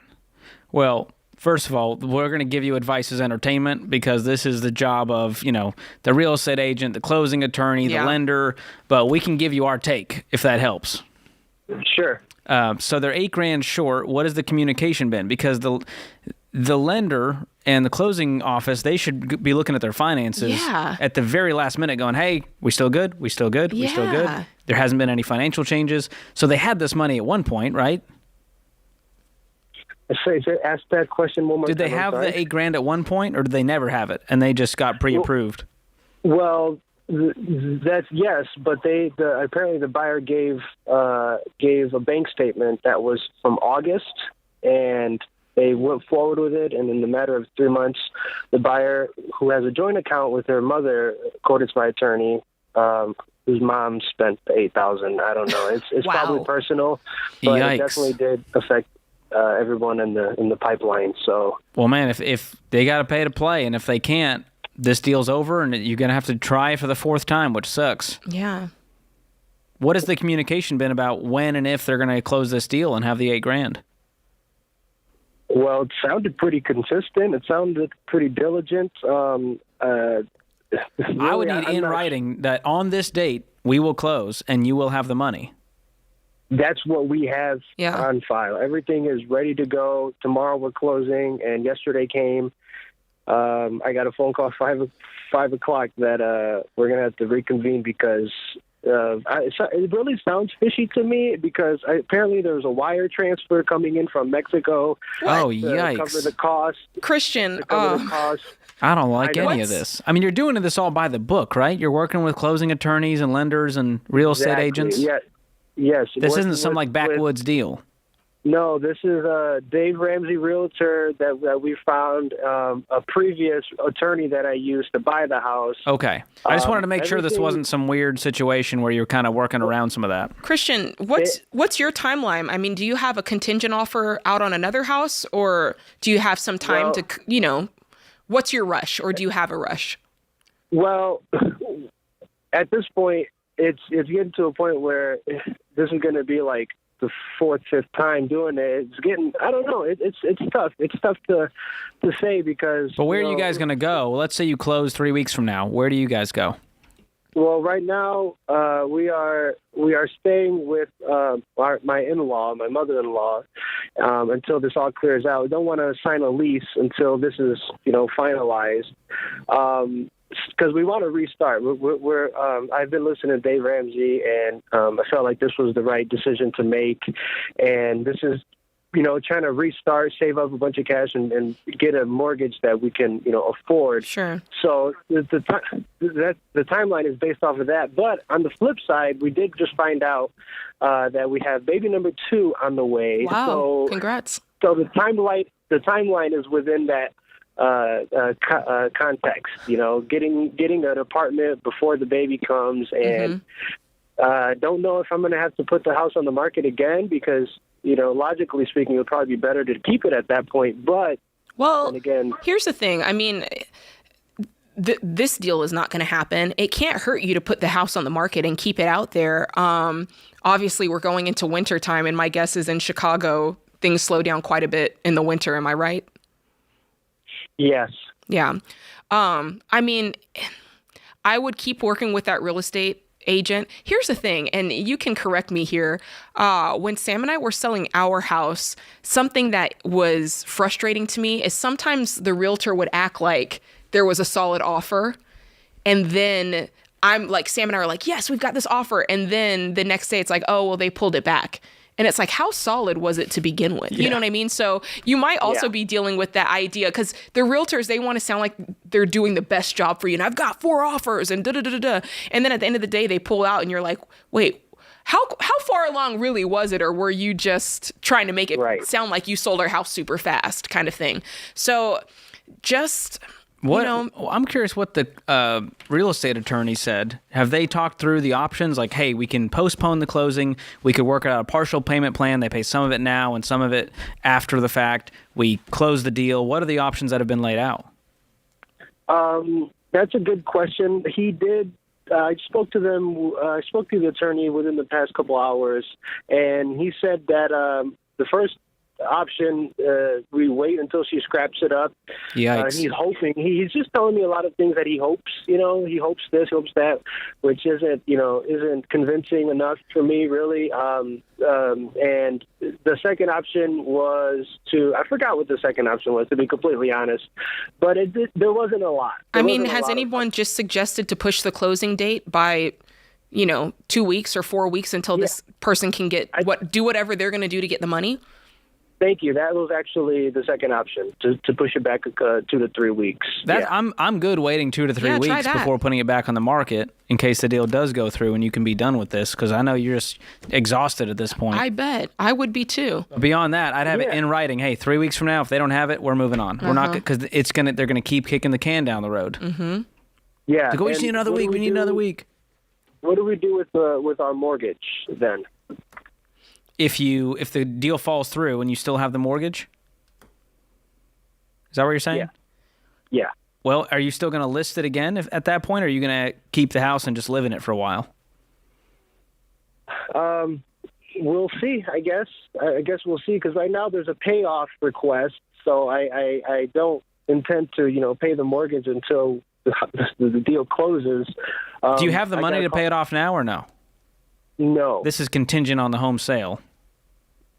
Well, first of all, we're going to give you advice as entertainment because this is the job of, the real estate agent, the closing attorney, the lender, but we can give you our take if that helps. Sure. So they're $8,000 short. What has the communication been? Because the lender and the closing office, they should be looking at their finances at the very last minute going, hey, we still good? We still good? We still good? There hasn't been any financial changes. So they had this money at one point, right? Ask that question one more time. Did they have the $8,000 at one point, or did they never have it, and they just got pre-approved? Well, that's yes, but apparently the buyer gave a bank statement that was from August, and they went forward with it, and in the matter of 3 months, the buyer, who has a joint account with her mother, quoted to my attorney, whose mom spent the $8,000. I don't know. It's probably personal, but it definitely did affect everyone in the pipeline. So, well, man, if they got to pay to play, and if they can't, this deal's over, and you're gonna have to try for the fourth time, which sucks. Yeah. What has the communication been about when and if they're gonna close this deal and have the $8,000? Well, it sounded pretty consistent. It sounded pretty diligent. Really, I would need in writing that on this date we will close and you will have the money. That's what we have on file. Everything is ready to go. Tomorrow we're closing, and yesterday came. I got a phone call at 5 o'clock that we're going to have to reconvene because it really sounds fishy to me because apparently there was a wire transfer coming in from Mexico. Oh, To yikes. cover the cost. Christian, I don't like any of this. I mean, you're doing this all by the book, right? You're working with closing attorneys and lenders and real estate agents? Yes. This isn't some backwoods deal. No, this is a Dave Ramsey realtor that we found, a previous attorney that I used to buy the house. Okay. I just wanted to make sure this wasn't some weird situation where you're kind of working around some of that. Christian, what's your timeline? I mean, do you have a contingent offer out on another house, or do you have some time to, what's your rush, or do you have a rush? Well, at this point, it's getting to a point where this is going to be like the fourth, fifth time doing it. It's getting, I don't know. It's tough. It's tough to say because. But where are you guys going to go? Well, let's say you close 3 weeks from now. Where do you guys go? Well, right now we are staying with my in-law, my mother-in-law, until this all clears out. We don't want to sign a lease until this is finalized. Because we want to restart. I've been listening to Dave Ramsey, and I felt like this was the right decision to make. And this is, trying to restart, save up a bunch of cash, and get a mortgage that we can, afford. Sure. So the timeline is based off of that. But on the flip side, we did just find out that we have baby number 2 on the way. Wow! So, congrats. So the timeline is within that. Context, getting an apartment before the baby comes, and don't know if I'm going to have to put the house on the market again because, logically speaking, it would probably be better to keep it at that point. But Well, and again, here's the thing. I mean, this deal is not going to happen. It can't hurt you to put the house on the market and keep it out there. Obviously, we're going into winter time, and my guess is in Chicago, things slow down quite a bit in the winter. Am I right? yes. Yeah. I mean, I would keep working with that real estate agent. Here's the thing, and you can correct me here. When Sam and I were selling our house, something that was frustrating to me is sometimes the realtor would act like there was a solid offer, and then I'm like, Sam and I are like, yes, we've got this offer. And then the next day it's like, oh, well, they pulled it back. And it's like, how solid was it to begin with? You know what I mean? So you might also be dealing with that idea because the realtors, they want to sound like they're doing the best job for you. And I've got 4 offers and da-da-da-da-da. And then at the end of the day, they pull out and you're like, wait, how far along really was it? Or were you just trying to make it sound like you sold our house super fast kind of thing? So just... I'm curious what the real estate attorney said. Have they talked through the options? Like, hey, we can postpone the closing. We could work out a partial payment plan. They pay some of it now and some of it after the fact. We close the deal. What are the options that have been laid out? That's a good question. He did. I spoke to them. I spoke to the attorney within the past couple hours, and he said that the first option, we wait until she scraps it up. He's hoping. He's just telling me a lot of things that he hopes. He hopes this, he hopes that, which isn't convincing enough for me, really. And the second option was I forgot what the second option was, to be completely honest. But there wasn't a lot. Has anyone just suggested to push the closing date by 2 weeks or 4 weeks until this person can do whatever they're going to do to get the money? Thank you. That was actually the second option, to push it back 2 to 3 weeks. I'm good waiting 2 to 3 weeks before putting it back on the market in case the deal does go through and you can be done with this, because I know you're just exhausted at this point. I bet. I would be too. Beyond that, I'd have it in writing. Hey, 3 weeks from now, if they don't have it, we're moving on. We're not, because they're gonna keep kicking the can down the road. Mm-hmm. Yeah. Like, we just need another week. We need another week. What do we do with our mortgage then? If the deal falls through and you still have the mortgage? Is that what you're saying? Yeah. Well, are you still going to list it again at that point, or are you going to keep the house and just live in it for a while? We'll see, I guess. I guess we'll see, because right now there's a payoff request, so I don't intend to, pay the mortgage until the deal closes. Do you have the money to pay it off now or no? No. This is contingent on the home sale.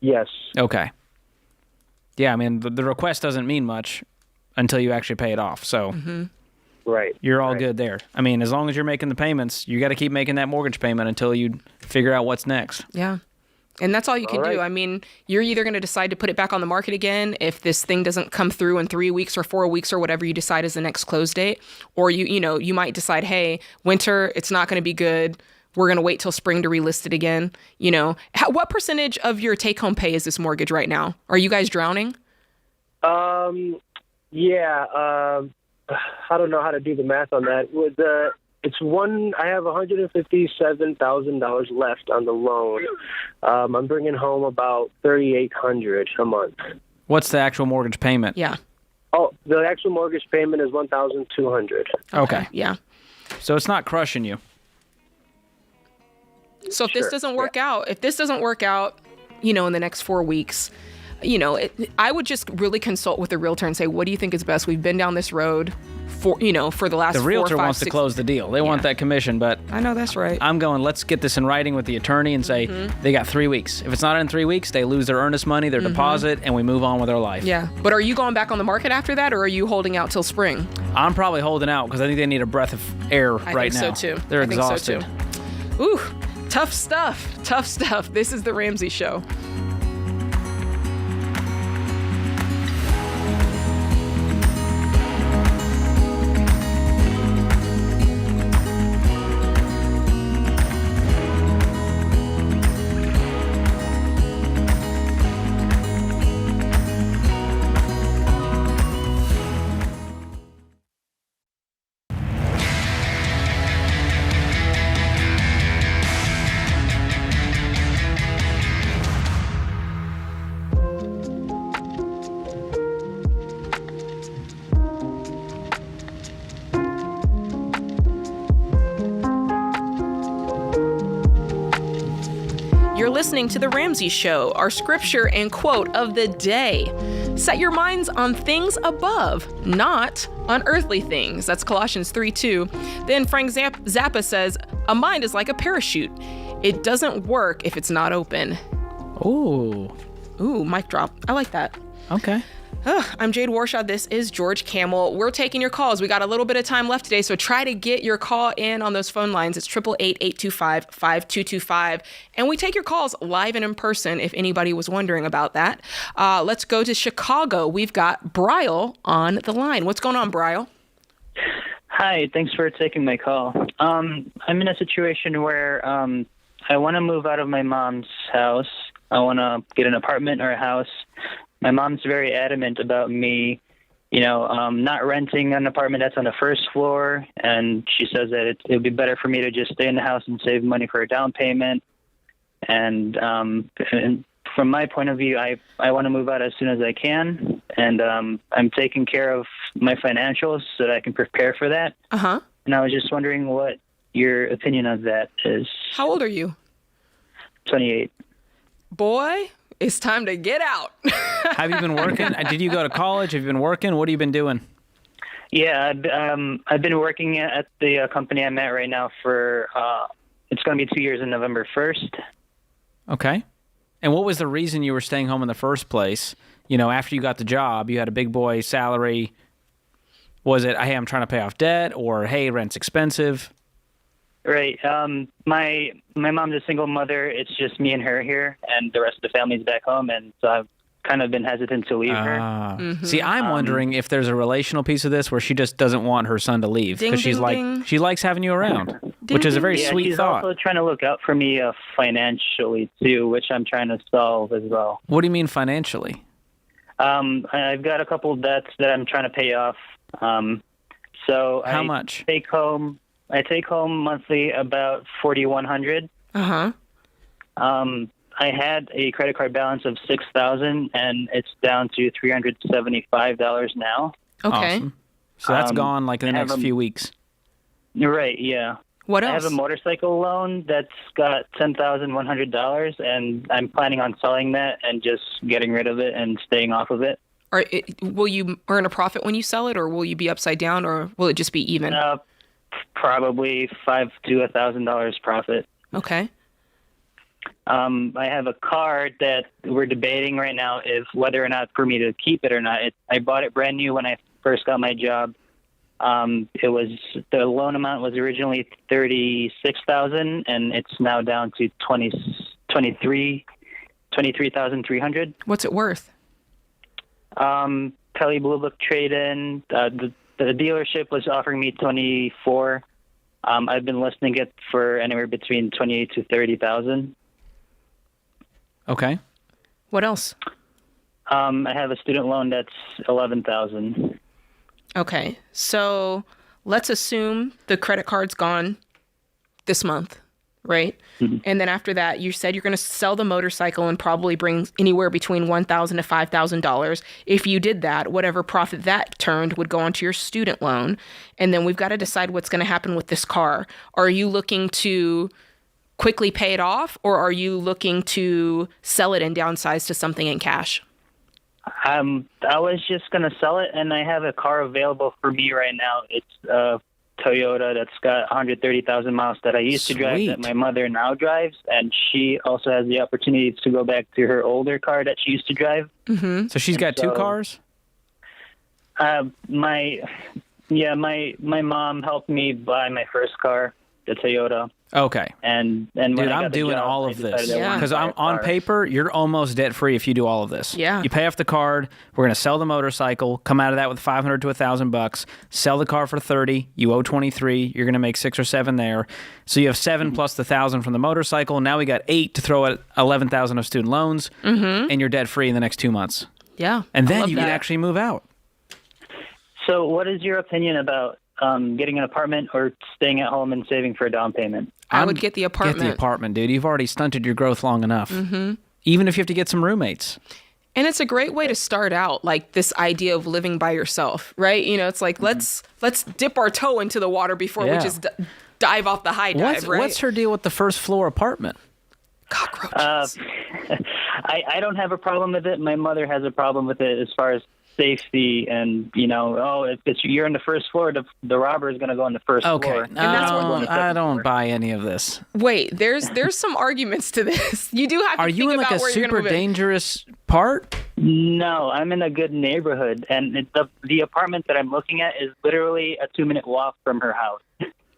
Yes. Okay. Yeah, I mean, the request doesn't mean much until you actually pay it off. So right. You're all good there. I mean, as long as you're making the payments, you got to keep making that mortgage payment until you figure out what's next. Yeah. And that's all you can do. I mean, you're either going to decide to put it back on the market again if this thing doesn't come through in 3 weeks or 4 weeks or whatever you decide is the next close date, or you might decide, hey, winter, it's not going to be good. We're going to wait till spring to relist it again. What percentage of your take-home pay is this mortgage right now? Are you guys drowning? Yeah. I don't know how to do the math on that. I have $157,000 left on the loan. I'm bringing home about $3,800 a month. What's the actual mortgage payment? Yeah. Oh, the actual mortgage payment is $1,200. Okay. Yeah. So it's not crushing you. So if this doesn't work out, in the next 4 weeks, I would just really consult with the realtor and say, what do you think is best? We've been down this road for the last 4 or 5, 6. The realtor wants to close the deal. They want that commission, but I know that's right. I'm going, let's get this in writing with the attorney and say they got 3 weeks. If it's not in 3 weeks, they lose their earnest money, their deposit, and we move on with our life. Yeah. But are you going back on the market after that, or are you holding out till spring? I'm probably holding out because I think they need a breath of air right now. I think so too. They're exhausted. Ooh. Tough stuff. This is The Ramsey Show. You're listening to The Ramsey Show, our scripture and quote of the day. Set your minds on things above, not on earthly things. That's Colossians 3:2. Then Frank Zappa says, a mind is like a parachute. It doesn't work if it's not open. Ooh, mic drop. I like that. Okay. I'm Jade Warshaw. This is George Camel. We're taking your calls. We got a little bit of time left today, so try to get your call in on those phone lines. It's 888-825-5225. And we take your calls live and in person if anybody was wondering about that. Let's go to Chicago. We've got Bryle on the line. What's going on, Bryle? Hi, thanks for taking my call. I'm in a situation where I want to move out of my mom's house. I want to get an apartment or a house. My mom's very adamant about me, not renting an apartment that's on the first floor. And she says that it would be better for me to just stay in the house and save money for a down payment. And from my point of view, I want to move out as soon as I can. And I'm taking care of my financials so that I can prepare for that. Uh-huh. And I was just wondering what your opinion of that is. How old are you? 28. Boy, it's time to get out. Have you been working? Did you go to college? Have you been working? What have you been doing? Yeah, I've been working at the company I'm at right now for, it's going to be 2 years on November 1st. Okay. And what was the reason you were staying home in the first place? After you got the job, you had a big boy salary. Was it, hey, I'm trying to pay off debt, or hey, rent's expensive? Right. My mom's a single mother. It's just me and her here, and the rest of the family's back home, and so I've kind of been hesitant to leave her. Mm-hmm. See, I'm wondering if there's a relational piece of this where she just doesn't want her son to leave because she's like, she likes having you around, which is a very sweet thought. She's also trying to look out for me financially too, which I'm trying to solve as well. What do you mean financially? I've got a couple of debts that I'm trying to pay off. So how much? I take home monthly about $4,100. Uh-huh. I had a credit card balance of $6,000, and it's down to $375 now. Okay. Awesome. So that's gone like in the next few weeks. Right, yeah. What else? I have a motorcycle loan that's got $10,100, and I'm planning on selling that and just getting rid of it and staying off of it. Will you earn a profit when you sell it, or will you be upside down, or will it just be even? Probably $5,000 to $1,000 profit. Okay. I have a car that we're debating right now if whether or not for me to keep it or not. I bought it brand new when I first got my job. The loan amount was originally $36,000, and it's now down to $23,300. What's it worth? Kelly Blue Book trade-in. The dealership was offering me $24,000. I've been listing it for anywhere between $28,000 to $30,000. Okay. What else? I have a student loan that's $11,000. Okay, so let's assume the credit card's gone this month, right? Mm-hmm. And then after that, you said you're going to sell the motorcycle and probably bring anywhere between $1,000 to $5,000. If you did that, whatever profit that turned would go onto your student loan. And then we've got to decide what's going to happen with this car. Are you looking to quickly pay it off, or are you looking to sell it and downsize to something in cash? I was just going to sell it, and I have a car available for me right now. It's a Toyota that's got 130,000 miles that I used to drive that my mother now drives, and she also has the opportunity to go back to her older car that she used to drive. Mm-hmm. So she's got two cars? My mom helped me buy my first car, the Toyota. Okay. And dude, I'm doing all of this because I'm on paper. You're almost debt free if you do all of this. Yeah. You pay off the card. We're gonna sell the motorcycle. Come out of that with $500 to $1,000. Sell the car for $30,000. You owe $23,000. You're gonna make $6,000 or $7,000 there. So you have $7,000 plus the $1,000 from the motorcycle. Now we got $8,000 to throw at $11,000 of student loans, and you're debt free in the next 2 months. Yeah. And then you can actually move out. So, what is your opinion about getting an apartment or staying at home and saving for a down payment? I would get the apartment. Get the apartment, dude. You've already stunted your growth long enough. Mm-hmm. Even if you have to get some roommates. And it's a great way to start out, like this idea of living by yourself, right? You know, it's like, let's dip our toe into the water before we just dive off the high dive, right? What's her deal with the first floor apartment? God, Cockroaches. I don't have a problem with it. My mother has a problem with it as far as safety and, if you're in the first floor, the robber is going to go on the first floor. Okay, I don't buy any of this. Wait, there's some arguments to this. You do have to Are think you in about like a where you're super going to move it. dangerous part? No, I'm in a good neighborhood, and the apartment that I'm looking at is literally a 2-minute walk from her house.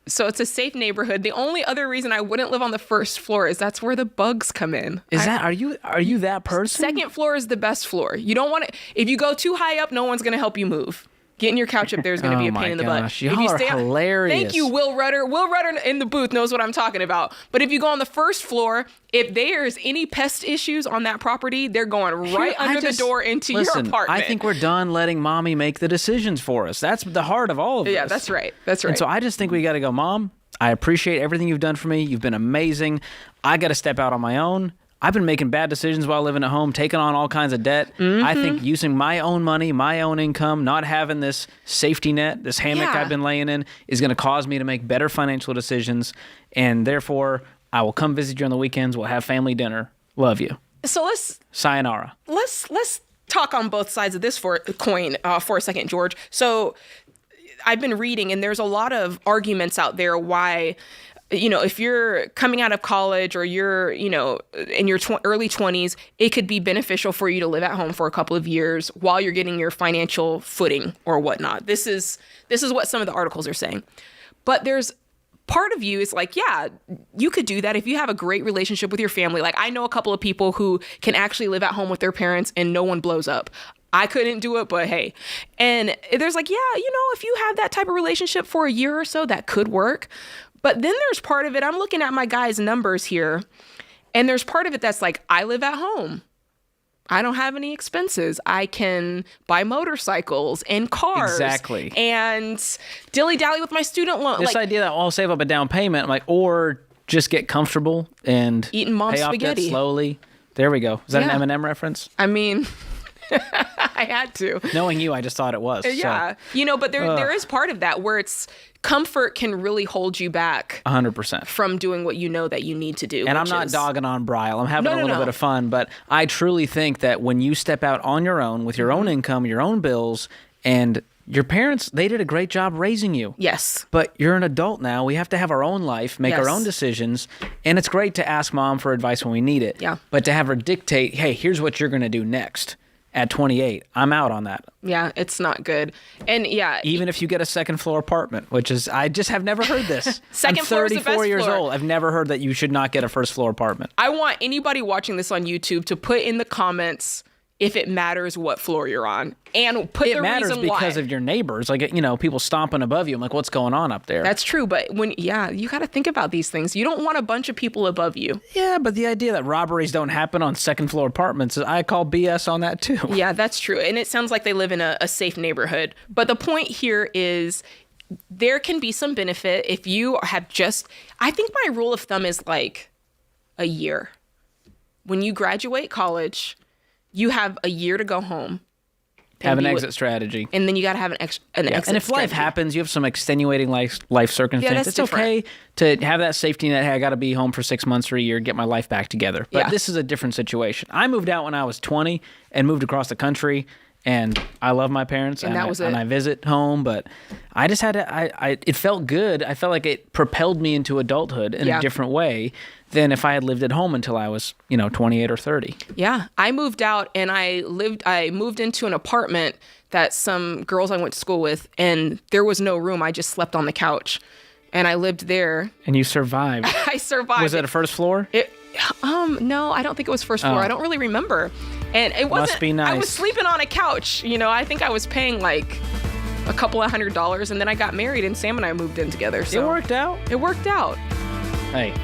So it's a safe neighborhood. The only other reason I wouldn't live on the first floor is that's where the bugs come in. Are you that person? Second floor is the best floor. You don't want to. If you go too high up, no one's going to help you move. Getting your couch up there is going to be a pain in the butt. Y'all are hilarious. Thank you, Will Rudder. Will Rudder in the booth knows what I'm talking about. But if you go on the first floor, if there's any pest issues on that property, they're going right under the door into your apartment. I think we're done letting mommy make the decisions for us. That's the heart of all of this. Yeah, that's right. That's right. And so I just think we got to go, Mom, I appreciate everything you've done for me. You've been amazing. I got to step out on my own. I've been making bad decisions while living at home, taking on all kinds of debt. I think using my own money, my own income, not having this safety net, this hammock I've been laying in, is going to cause me to make better financial decisions. And therefore, I will come visit you on the weekends. We'll have family dinner. Love you. So sayonara. Let's talk on both sides of this coin for a second, George. So I've been reading, and there's a lot of arguments out there why, if you're coming out of college or you're, in your early 20s, it could be beneficial for you to live at home for a couple of years while you're getting your financial footing or whatnot. This is what some of the articles are saying. But there's part of you is like, yeah, you could do that if you have a great relationship with your family. Like, I know a couple of people who can actually live at home with their parents and no one blows up. I couldn't do it, but hey. And there's like, yeah, if you have that type of relationship for a year or so, that could work. But then there's part of it, I'm looking at my guy's numbers here, and there's part of it that's like, I live at home. I don't have any expenses. I can buy motorcycles and cars. Exactly. And dilly-dally with my student loan. This idea that I'll save up a down payment, I'm like, or just get comfortable and eating mom's pay off spaghetti debt slowly. There we go. Is that an Eminem reference? I mean... I had to. Knowing you, I just thought it was. Yeah. So. But there is part of that where it's comfort can really hold you back 100% from doing what you know that you need to do. And I'm not dogging on Bryle. I'm having a little bit of fun, but I truly think that when you step out on your own with your own income, your own bills, and your parents, they did a great job raising you. Yes. But you're an adult now. We have to have our own life, make our own decisions. And it's great to ask mom for advice when we need it. Yeah. But to have her dictate, hey, here's what you're going to do next. At 28, I'm out on that. Yeah, it's not good. And yeah. Even if you get a second floor apartment, which is, I just have never heard this. Second floor is the best floor. I'm 34 years old. I've never heard that you should not get a first floor apartment. I want anybody watching this on YouTube to put in the comments if it matters what floor you're on, and put the reason why. It matters because of your neighbors, like, people stomping above you. I'm like, what's going on up there? That's true, but you got to think about these things. You don't want a bunch of people above you. Yeah, but the idea that robberies don't happen on second floor apartments, I call BS on that too. Yeah, that's true, and it sounds like they live in a safe neighborhood. But the point here is, there can be some benefit if you have I think my rule of thumb is like a year. When you graduate college, you have a year to go home. Have an exit strategy. And then you got to have an exit strategy. And if life happens, you have some extenuating life circumstances, it's okay to have that safety net. Hey, I got to be home for 6 months or a year, get my life back together. But this is a different situation. I moved out when I was 20 and moved across the country. And I love my parents, and I visit home, but I just had to, it felt good. I felt like it propelled me into adulthood in a different way than if I had lived at home until I was, 28 or 30. Yeah. I moved out and I moved into an apartment that some girls I went to school with, and there was no room. I just slept on the couch, and I lived there. And you survived. I survived. Was it a first floor? No, I don't think it was first floor. I don't really remember. And it wasn't. Must be nice. I was sleeping on a couch. I think I was paying like a couple of $100s, and then I got married, and Sam and I moved in together. So it worked out. It worked out. Hey,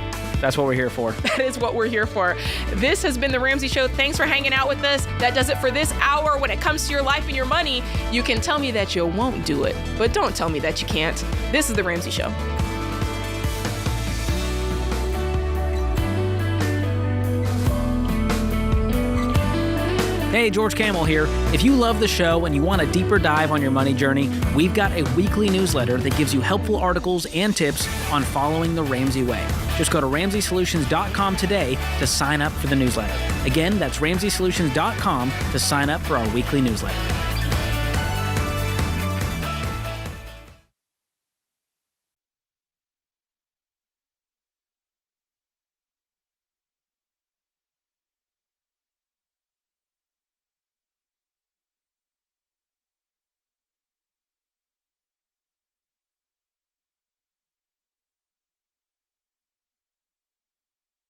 that's what we're here for. That is what we're here for. This has been The Ramsey Show. Thanks for hanging out with us. That does it for this hour. When it comes to your life and your money, you can tell me that you won't do it, but don't tell me that you can't. This is The Ramsey Show. Hey, George Camel here. If you love the show and you want a deeper dive on your money journey, we've got a weekly newsletter that gives you helpful articles and tips on following the Ramsey way. Just go to RamseySolutions.com today to sign up for the newsletter. Again, that's RamseySolutions.com to sign up for our weekly newsletter.